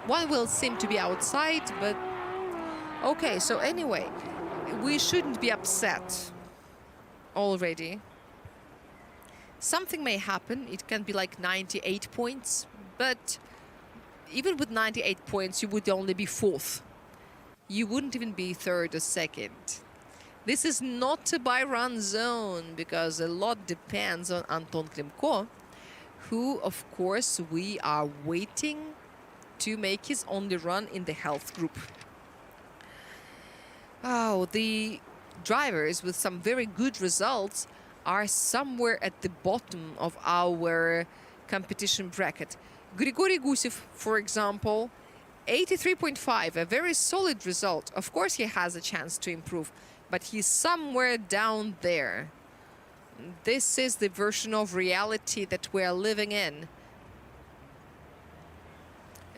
S9: One will seem to be outside, but okay, so anyway, we shouldn't be upset already. Something may happen. It can be like 98 points, but even with 98 points, you would only be fourth. You wouldn't even be third or second. This is not a by-run zone because a lot depends on Anton Klimko, who, of course, we are waiting to make his only run in the health group. Oh, the drivers with some very good results are somewhere at the bottom of our competition bracket. Grigory Gusev, for example, 83.5, a very solid result. Of course, he has a chance to improve, but he's somewhere down there. This is the version of reality that we are living in.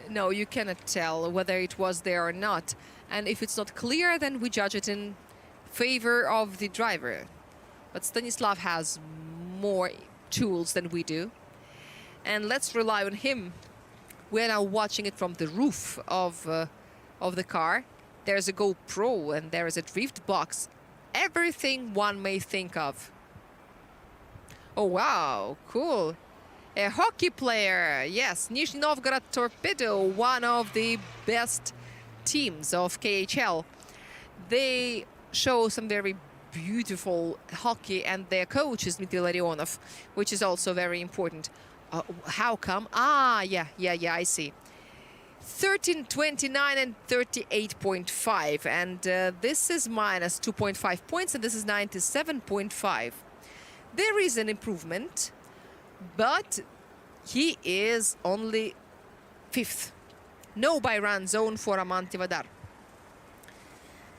S9: No, you cannot tell whether it was there or not. And if it's not clear, then we judge it in favor of the driver. But Stanislav has more tools than we do. And let's rely on him. We're now watching it from the roof of the car. There's a GoPro and there is a drift box. Everything one may think of. Oh, wow, cool. A hockey player, yes, Nizhny Novgorod Torpedo, one of the best teams of KHL. They show some very beautiful hockey, and their coach is Dmitry Larionov, which is also very important. How come? Yeah, I see. 13.29 and 38.5, and this is minus 2.5 points, and this is 97.5. There is an improvement, but he is only fifth. No by-run zone for Roman Tivadar.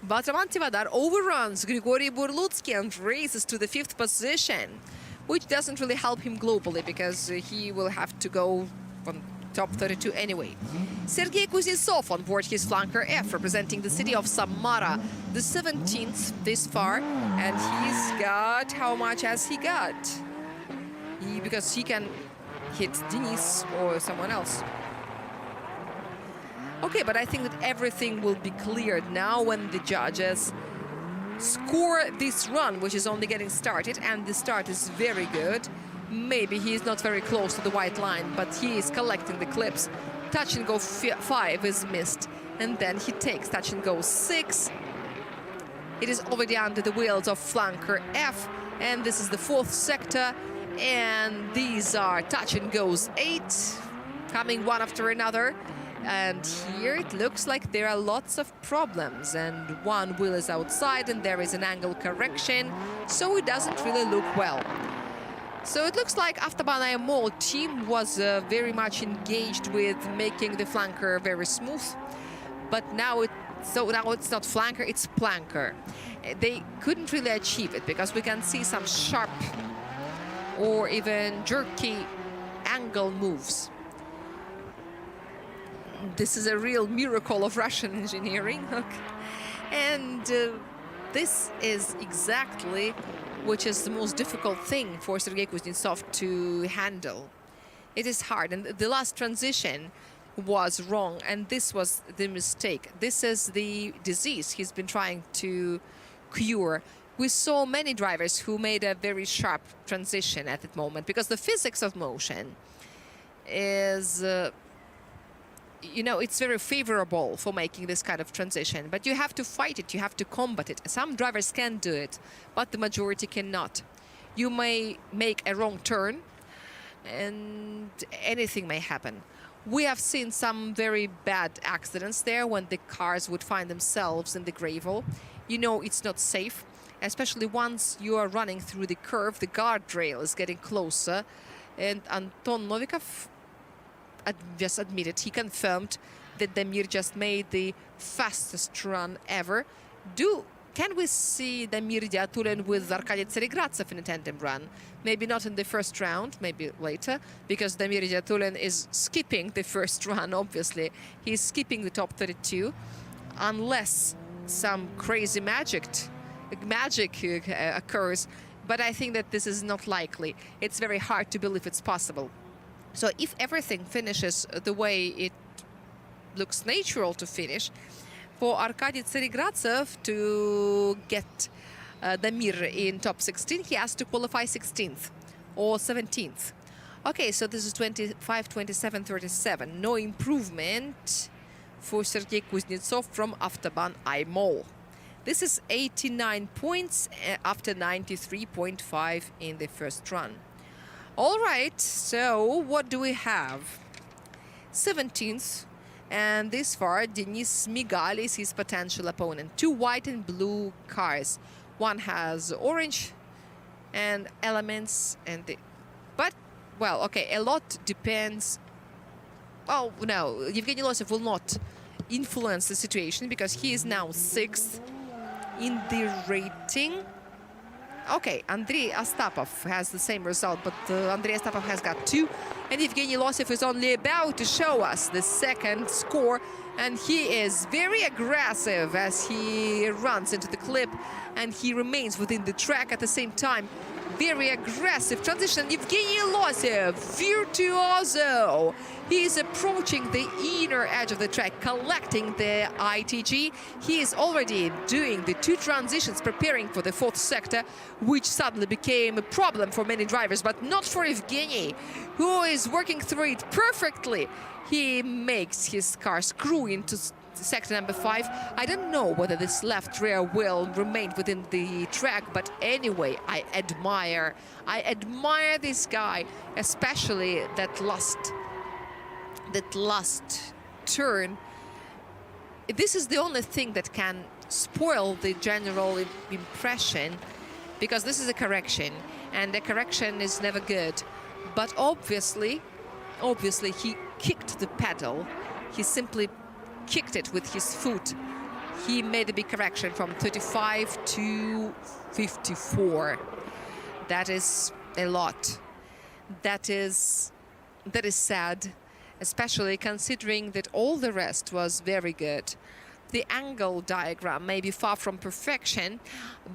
S9: But Roman Tivadar overruns Grigory Burlutsky and races to the fifth position, which doesn't really help him globally because he will have to go on top 32 anyway. Sergei Kuznetsov on board his flanker F, representing the city of Samara, the 17th this far, and he's got, how much has he got? Because he can hit Denis or someone else. Okay, but I think that everything will be cleared now when the judges score this run, which is only getting started, and the start is very good. Maybe he is not very close to the white line, but he is collecting the clips. Touch and go 5 is missed, and then he takes touch and go 6. It is already under the wheels of flanker F, and this is the 4th sector, and these are touch and goes 8, coming one after another. And here it looks like there are lots of problems, and one wheel is outside and there is an angle correction, so it doesn't really look well. So it looks like Avtoban IMO team was very much engaged with making the flanker very smooth, but now it's not flanker, it's planker. They couldn't really achieve it because we can see some sharp or even jerky angle moves. This is a real miracle of Russian engineering. And this is exactly which is the most difficult thing for Sergei Kuznetsov to handle. It is hard, and the last transition was wrong, and this was the mistake. This is the disease he's been trying to cure. We saw many drivers who made a very sharp transition at that moment because the physics of motion is it's very favorable for making this kind of transition, but you have to fight it, you have to combat it. Some drivers can do it, but the majority cannot. You may make a wrong turn and anything may happen. We have seen some very bad accidents there when the cars would find themselves in the gravel. It's not safe, especially once you are running through the curve, the guardrail is getting closer, and Anton Novikov just admitted, he confirmed that Damir just made the fastest run ever. Can we see Damir Idiatulin with Arkady Tseregratsev in a tandem run? Maybe not in the first round, maybe later, because Damir Idiatulin is skipping the first run, obviously. He's skipping the top 32, unless some crazy magic occurs. But I think that this is not likely. It's very hard to believe it's possible. So if everything finishes the way it looks natural to finish, for Arkady Tseregratsev to get Damir in top 16, he has to qualify 16th or 17th. Okay, so this is 25, 27, 37. No improvement for Sergei Kuznetsov from Avtoban Aimol. This is 89 points after 93.5 in the first run. All right, so what do we have? 17th. And this far, Denis Migal is his potential opponent. 2 white and blue cars. One has orange and elements, but, well, okay, a lot depends. Oh, no, Evgeny Losov will not influence the situation because he is now 6th in the rating. Okay, Andrei Astapov has the same result, but Andrei Astapov has got 2. And Evgeny Losov is only about to show us the second score. And he is very aggressive as he runs into the clip. And he remains within the track at the same time. Very aggressive transition. Evgeny Losov, virtuoso. He is approaching the inner edge of the track, collecting the ITG. He is already doing the 2 transitions, preparing for the 4th sector, which suddenly became a problem for many drivers, but not for Evgeny, who is working through it perfectly. He makes his car screw into sector number 5. I don't know whether this left rear wheel remained within the track, but anyway, I admire this guy, especially that last turn. This is the only thing that can spoil the general impression, because this is a correction, and the correction is never good. But obviously he kicked the pedal. He simply kicked it with his foot. He made a big correction from 35 to 54. That is a lot. That is sad, especially considering that all the rest was very good. The angle diagram may be far from perfection,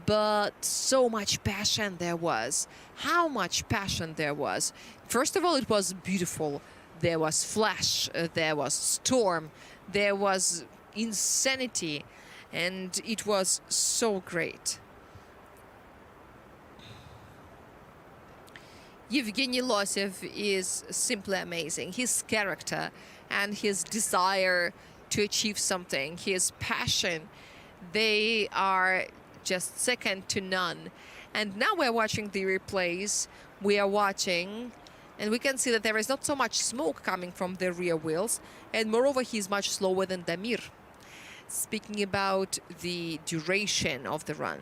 S9: but so much passion there was. How much passion there was. First of all, it was beautiful. There was flash, there was storm, there was insanity, and it was so great. Evgeny Losov is simply amazing. His character and his desire to achieve something, his passion, they are just second to none. And now we're watching the replays. We are watching, and we can see that there is not so much smoke coming from the rear wheels, and moreover, he's much slower than Damir. Speaking about the duration of the run.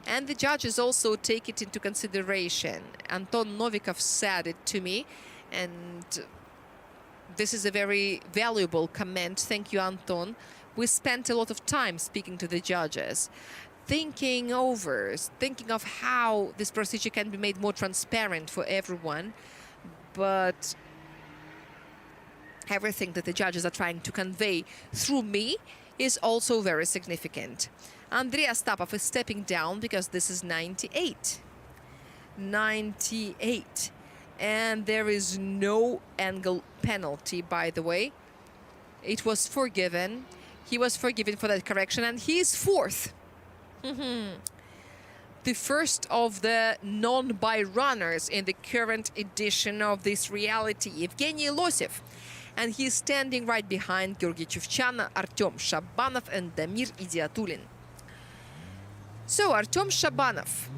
S9: And the judges also take it into consideration. Anton Novikov said it to me, and this is a very valuable comment. Thank you, Anton. We spent a lot of time speaking to the judges, thinking of how this procedure can be made more transparent for everyone. But everything that the judges are trying to convey through me is also very significant. Andrei Astapov is stepping down because this is 98. 98. And there is no angle penalty, by the way. It was forgiven. He was forgiven for that correction, and he is 4th. The first of the non-by runners in the current edition of this reality, Evgeny Losov. And he's standing right behind Georgy Chuvchan, Artem Shabanov, and Damir Idiatulin. So Artem Shabanov,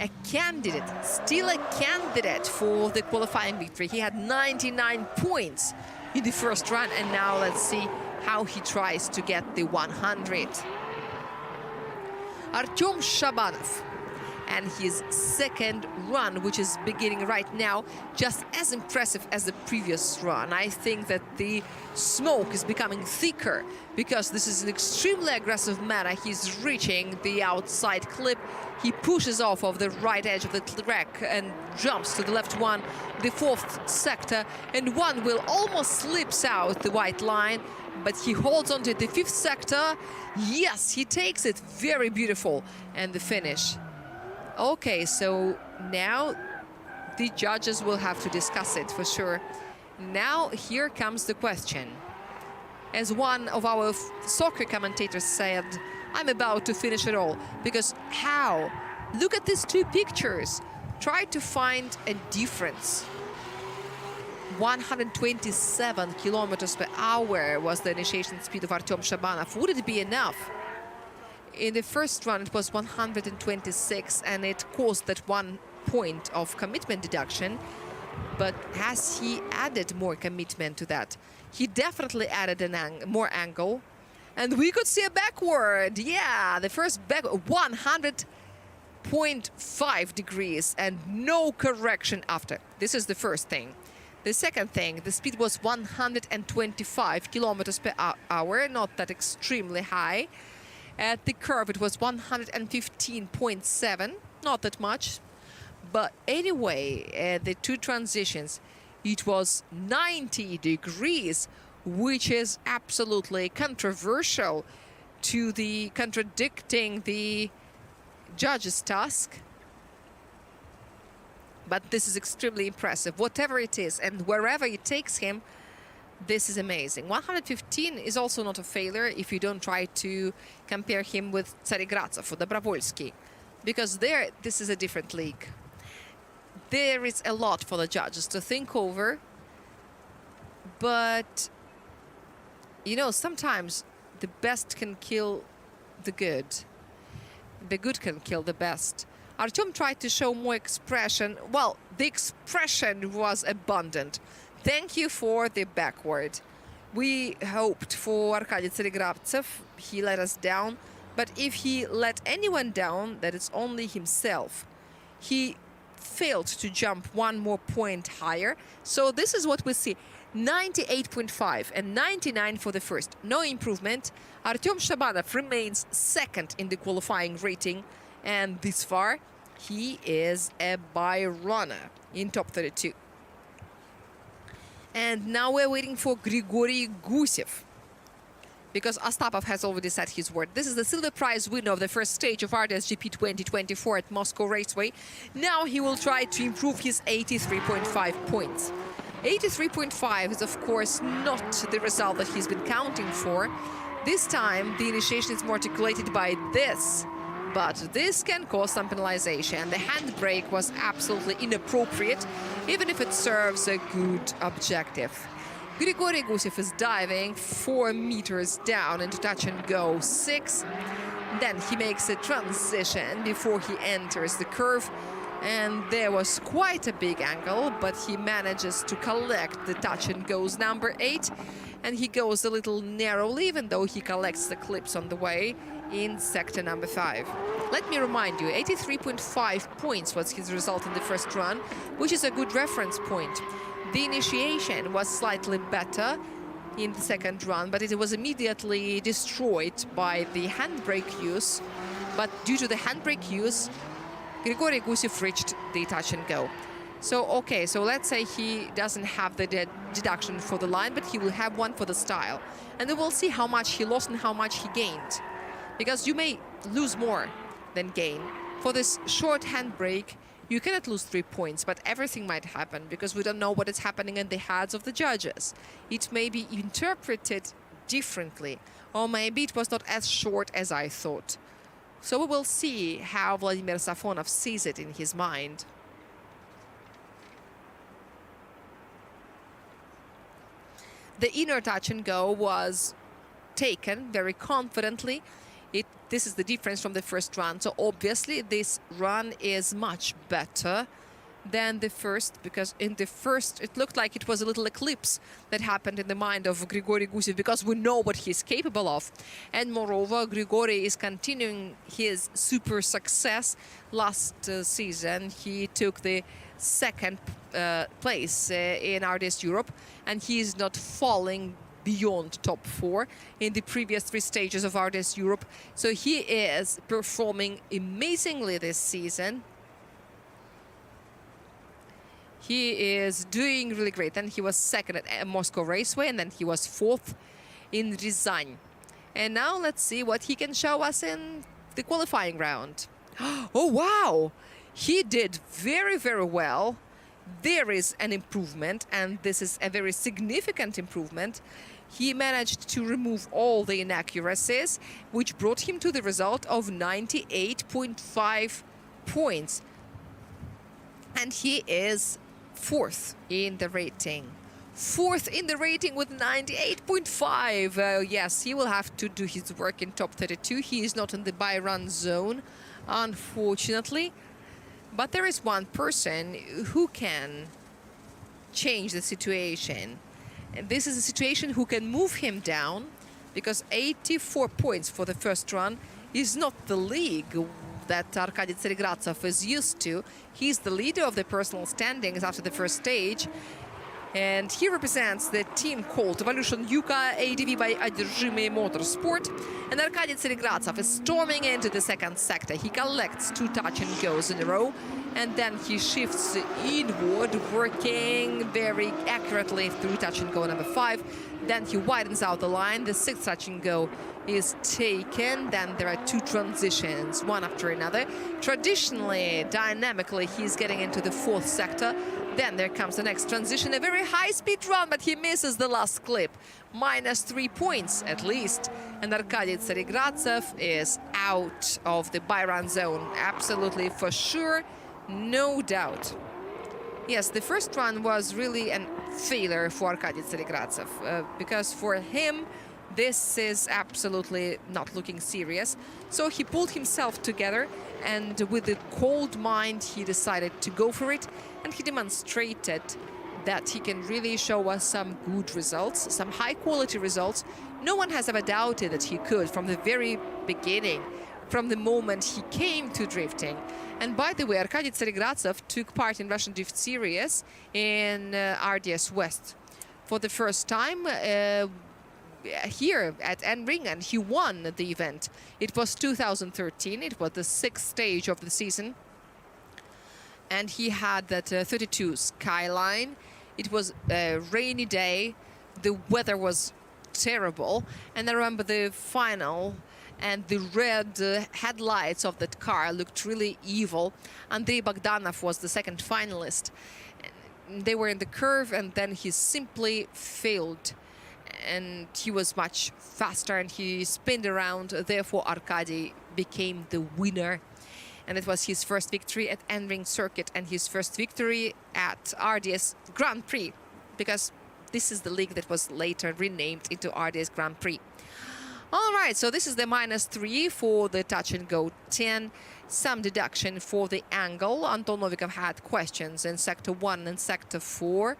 S9: a candidate, still a candidate for the qualifying victory. He had 99 points in the first run, and now let's see how he tries to get the 100. Artem Shabanov And his second run, which is beginning right now, just as impressive as the previous run. I think that the smoke is becoming thicker because this is an extremely aggressive manner. He's reaching the outside clip. He pushes off of the right edge of the track and jumps to the left one, the fourth sector, and one will almost slips out the white line, but he holds on to the fifth sector. Yes, he takes it. Very beautiful. And the finish. Okay, so now the judges will have to discuss it for sure. Now here comes the question. As one of our soccer commentators said, I'm about to finish it all. Because how? Look at these two pictures. Try to find a difference. 127 kilometers per hour was the initiation speed of Artyom Shabanov. Would it be enough? In the first run, it was 126, and it caused that 1 point of commitment deduction. But has he added more commitment to that? He definitely added more angle. And we could see a backward. Yeah, the first back 100.5 degrees and no correction after. This is the first thing. The second thing, the speed was 125 kilometers per hour, not that extremely high. At the curve, it was 115.7, not that much. But anyway, the two transitions, it was 90 degrees, which is absolutely controversial to the contradicting the judge's task. But this is extremely impressive, whatever it is, and wherever it takes him, this is amazing. 115 is also not a failure if you don't try to compare him with Tsarigradzev or Dobrovolsky, because there, this is a different league. There is a lot for the judges to think over, but, you know, sometimes the best can kill the good. The good can kill the best. Artyom tried to show more expression. Well, the expression was abundant. Thank you for the backward. We hoped for Arkady Tsarigradzev. He let us down. But if he let anyone down, that is only himself. He failed to jump 1 more point higher. So this is what we see. 98.5 and 99 for the first. No improvement. Artyom Shabanov remains second in the qualifying rating. And this far, he is a by-runner in top 32. And now we're waiting for Grigory Gusev, because Ostapov has already said his word. This is the silver prize winner of the first stage of RDS-GP 2024 at Moscow Raceway. Now he will try to improve his 83.5 points. 83.5 is, of course, not the result that he's been counting for. This time, the initiation is more articulated by this. But this can cause some penalization. The handbrake was absolutely inappropriate, even if it serves a good objective. Grigory Gusev is diving 4 meters down into touch and go 6. Then he makes a transition before he enters the curve. And there was quite a big angle, but he manages to collect the touch and goes number 8. And he goes a little narrowly, even though he collects the clips on the way in sector number 5. Let me remind you, 83.5 points was his result in the first run, which is a good reference point. The initiation was slightly better in the second run, but it was immediately destroyed by the handbrake use. But due to the handbrake use, Grigory Gusev reached the touch and go. So, okay, so let's say he doesn't have the deduction for the line, but he will have one for the style. And then we'll see how much he lost and how much he gained. Because you may lose more than gain. For this short handbrake, you cannot lose 3 points, but everything might happen because we don't know what is happening in the heads of the judges. It may be interpreted differently, or maybe it was not as short as I thought. So we will see how Vladimir Safonov sees it in his mind. The inner touch and go was taken very confidently. This is the difference from the first run. So obviously this run is much better than the first, because in the first it looked like it was a little eclipse that happened in the mind of Grigory Gusev, because we know what he's capable of. And moreover, Grigory is continuing his super success. Last season he took the second place in RDS Europe, and he is not falling beyond top 4 in the previous 3 stages of RDS Europe. So he is performing amazingly this season. He is doing really great. And he was second at Moscow Raceway, and then he was 4th in Ryazan. And now let's see what he can show us in the qualifying round. Oh, wow! He did very, very well. There is an improvement, and this is a very significant improvement. He managed to remove all the inaccuracies, which brought him to the result of 98.5 points. And he is 4th in the rating. 4th in the rating with 98.5. Yes, he will have to do his work in top 32. He is not in the by-run zone, unfortunately. But there is one person who can change the situation. And this is a situation who can move him down, because 84 points for the first run is not the league that Arkady Tseregratsev is used to. He's the leader of the personal standings after the first stage. And he represents the team called Evolution Yuka ADV by Одержимый Motorsport. And Arkady Tseregratsev is storming into the second sector. He collects 2 touch and goes in a row, and then he shifts inward, working very accurately through touch and go number 5. Then he widens out the line. The 6th touch and go is taken. Then there are 2 transitions, one after another. Traditionally, dynamically, he's getting into the 4th sector. Then there comes the next transition, a very high-speed run, but he misses the last clip. -3 points, at least. And Arkady Tseregratsev is out of the by-run zone, absolutely for sure, no doubt. Yes, the first run was really a failure for Arkady Tseregratsev, because for him, this is absolutely not looking serious. So he pulled himself together, and with a cold mind, he decided to go for it. And he demonstrated that he can really show us some good results, some high-quality results. No one has ever doubted that he could from the very beginning, from the moment he came to drifting. And by the way, Arkady Tseregratsev took part in Russian Drift Series in RDS West for the first time here at Nring, and he won the event. It was 2013. It was the 6th stage of the season. And he had that 32 Skyline. It was a rainy day. The weather was terrible. And I remember the final, and the red headlights of that car looked really evil. Andrei Bogdanov was the 2nd finalist. They were in the curve, and then he simply failed. And he was much faster, and he spinned around. Therefore, Arkady became the winner. And it was his first victory at Nring circuit and his first victory at RDS Grand Prix, because this is the league that was later renamed into RDS Grand Prix. All right, so this is the -3 for the touch and go 10. Some deduction for the angle. Anton Novikov had questions in sector 1 and sector 4.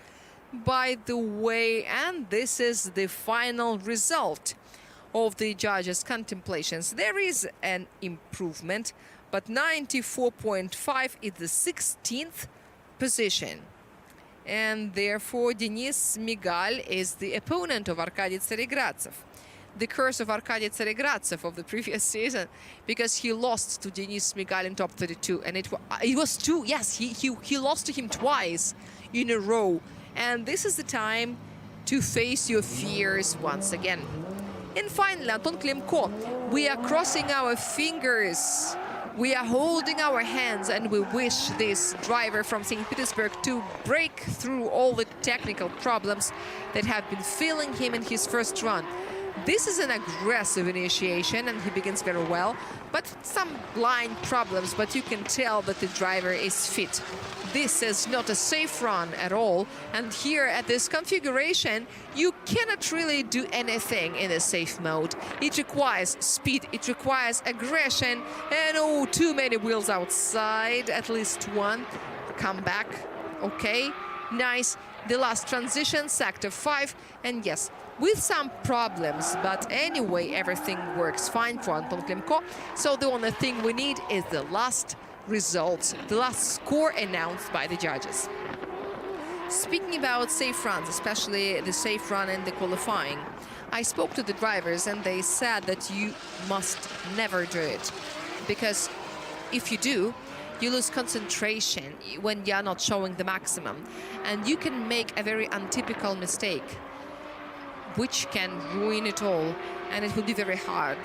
S9: By the way, and this is the final result of the judges' contemplations. There is an improvement, but 94.5 is the 16th position. And therefore, Denis Migal is the opponent of Arkady Tseregratsev. The curse of Arkady Tseregratsev of the previous season, because he lost to Denis Migal in top 32. And it was two, yes, he lost to him twice in a row. And this is the time to face your fears once again. And finally, Anton Klimko, we are crossing our fingers. We are holding our hands, and we wish this driver from St. Petersburg to break through all the technical problems that have been failing him in his first run. This is an aggressive initiation, and he begins very well, but some line problems, but you can tell that the driver is fit. This is not a safe run at all, and here at this configuration, you cannot really do anything in a safe mode. It requires speed, it requires aggression, and oh, too many wheels outside, at least one. comeback. Okay, nice. The last transition, sector 5, and yes, with some problems, but anyway, everything works fine for Anton Klimko. So the only thing we need is the last results, the last score announced by the judges. Speaking about safe runs, especially the safe run in the qualifying, I spoke to the drivers and they said that you must never do it, because if you do, you lose concentration when you're not showing the maximum, and you can make a very untypical mistake which can ruin it all, and it will be very hard.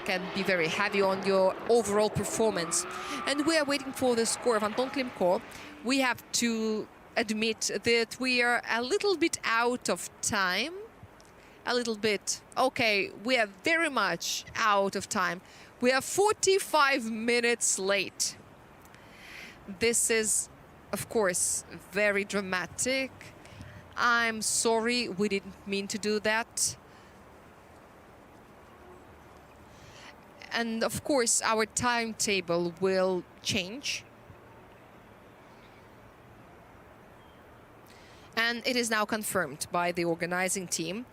S9: Can be very heavy on your overall performance. And we are waiting for the score of Anton Klimko. We have to admit that we are a little bit out of time. A little bit. Okay, we are very much out of time. We are 45 minutes late. This is, of course, very dramatic. I'm sorry, we didn't mean to do that. And of course, our timetable will change. And it is now confirmed by the organizing team.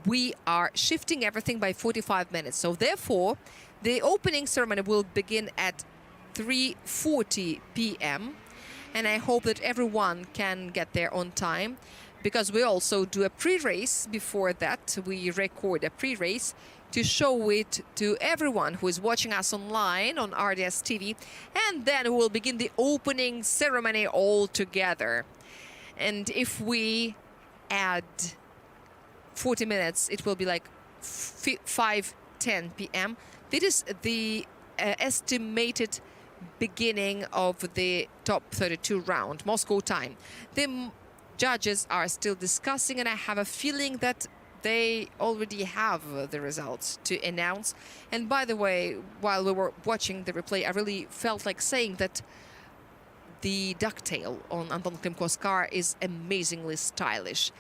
S9: We are shifting everything by 45 minutes. So therefore, the opening ceremony will begin at 3:40 p.m. And I hope that everyone can get there on time, because we also do a pre-race before that. We record a pre-race to show it to everyone who is watching us online on RDS TV. And then we will begin the opening ceremony all together. And if we add 40 minutes, it will be like 5:10 p.m. This is the estimated beginning of the top 32 round, Moscow time. The judges are still discussing, and I have a feeling that they already have the results to announce. And by the way, while we were watching the replay, I really felt like saying that the ducktail on Anton Klimko's car is amazingly stylish,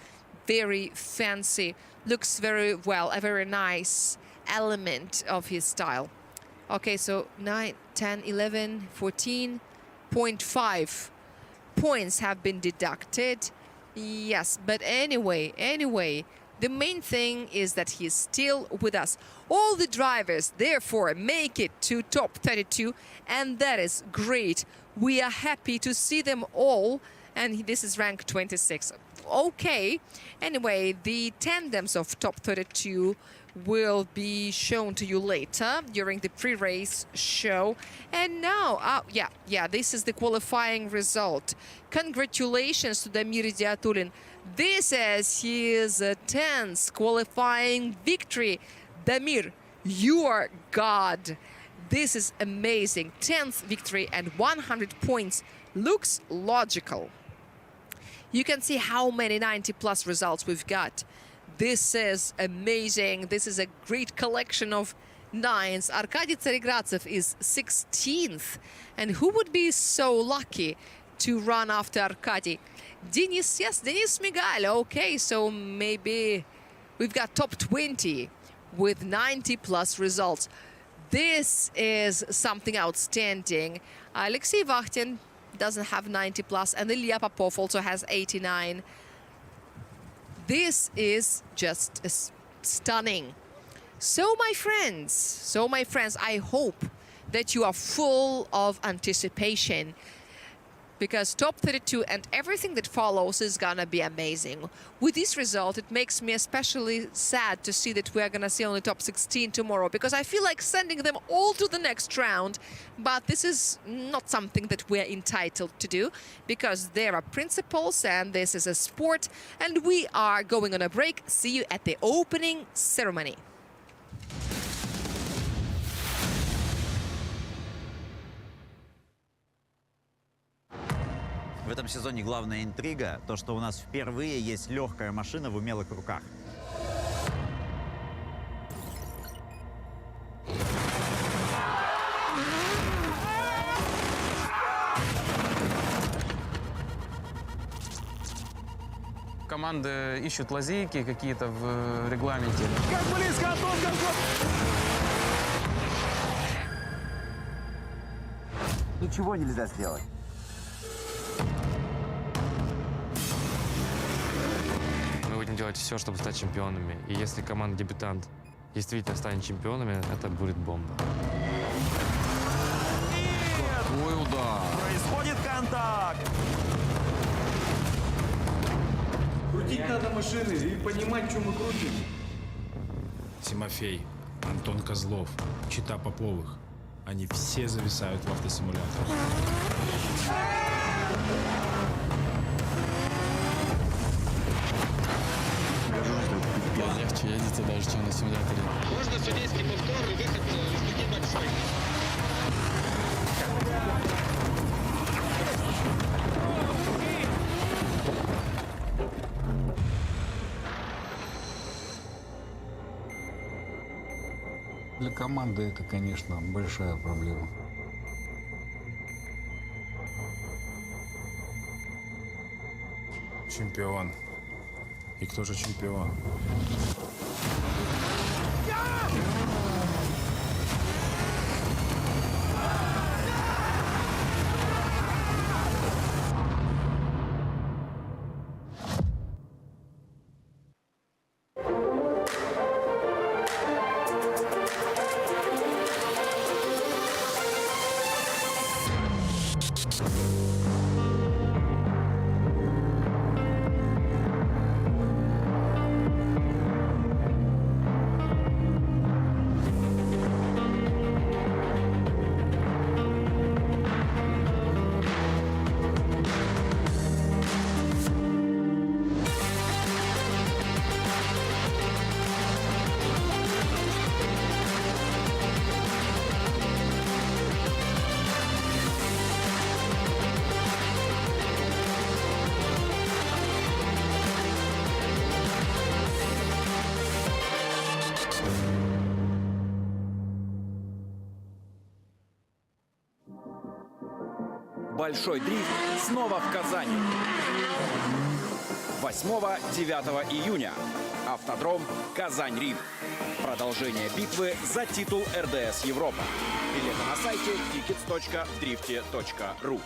S9: very fancy, looks very well, a very nice element of his style. Okay, so 9, 10, 11, 14.5 points have been deducted. Yes, but anyway, the main thing is that he's still with us. All the drivers, therefore, make it to top 32, and that is great. We are happy to see them all, and this is rank 26. Okay, anyway, the tandems of top 32 will be shown to you later during the pre-race show. And now, this is the qualifying result. Congratulations to Damir Idiatulin. This is his 10th qualifying victory. Damir, you are God. This is amazing. 10th victory and 100 points. Looks logical. You can see how many 90+ results we've got. This is amazing. This is a great collection of 9s. Arkady Tsarigradzev is 16th. And who would be so lucky to run after Arkady? Denis, yes, Denis Migal. Okay, so maybe we've got top 20 with 90+ results. This is something outstanding. Alexei Vakhtin doesn't have 90+, and Ilya Popov also has 89. This is just stunning. So my friends, I hope that you are full of anticipation, because top 32 and everything that follows is gonna be amazing. With this result, it makes me especially sad to see that we are gonna see only top 16 tomorrow, because I feel like sending them all to the next round. But this is not something that we're entitled to do, because there are principles and this is a sport, and we are going on a break. See you at the opening ceremony.
S1: В этом сезоне главная интрига – то, что у нас впервые есть легкая машина в умелых руках.
S3: Команды ищут лазейки какие-то в регламенте.
S6: Как близко, Антон,
S16: Ничего нельзя сделать.
S2: будем делать все, чтобы стать чемпионами. И если команда-дебютант действительно станет чемпионами, это будет бомба.
S4: Какой удар!
S1: Происходит контакт!
S4: Крутить надо машины и понимать, что мы крутим.
S5: Тимофей, Антон Козлов, Чита Поповых. Они все зависают в автосимуляторах.
S2: Легче едете даже, чем на симуляторе.
S6: Можно судейский повтор и выход из дуги большой.
S7: Для команды это, конечно, большая проблема.
S5: Чемпион. И кто же чемпион?
S8: Большой дрифт снова в Казани. 8-9 июня. Автодром Казань-Ринг. Продолжение битвы за титул РДС Европа. Билеты на сайте tickets.drifte.ru.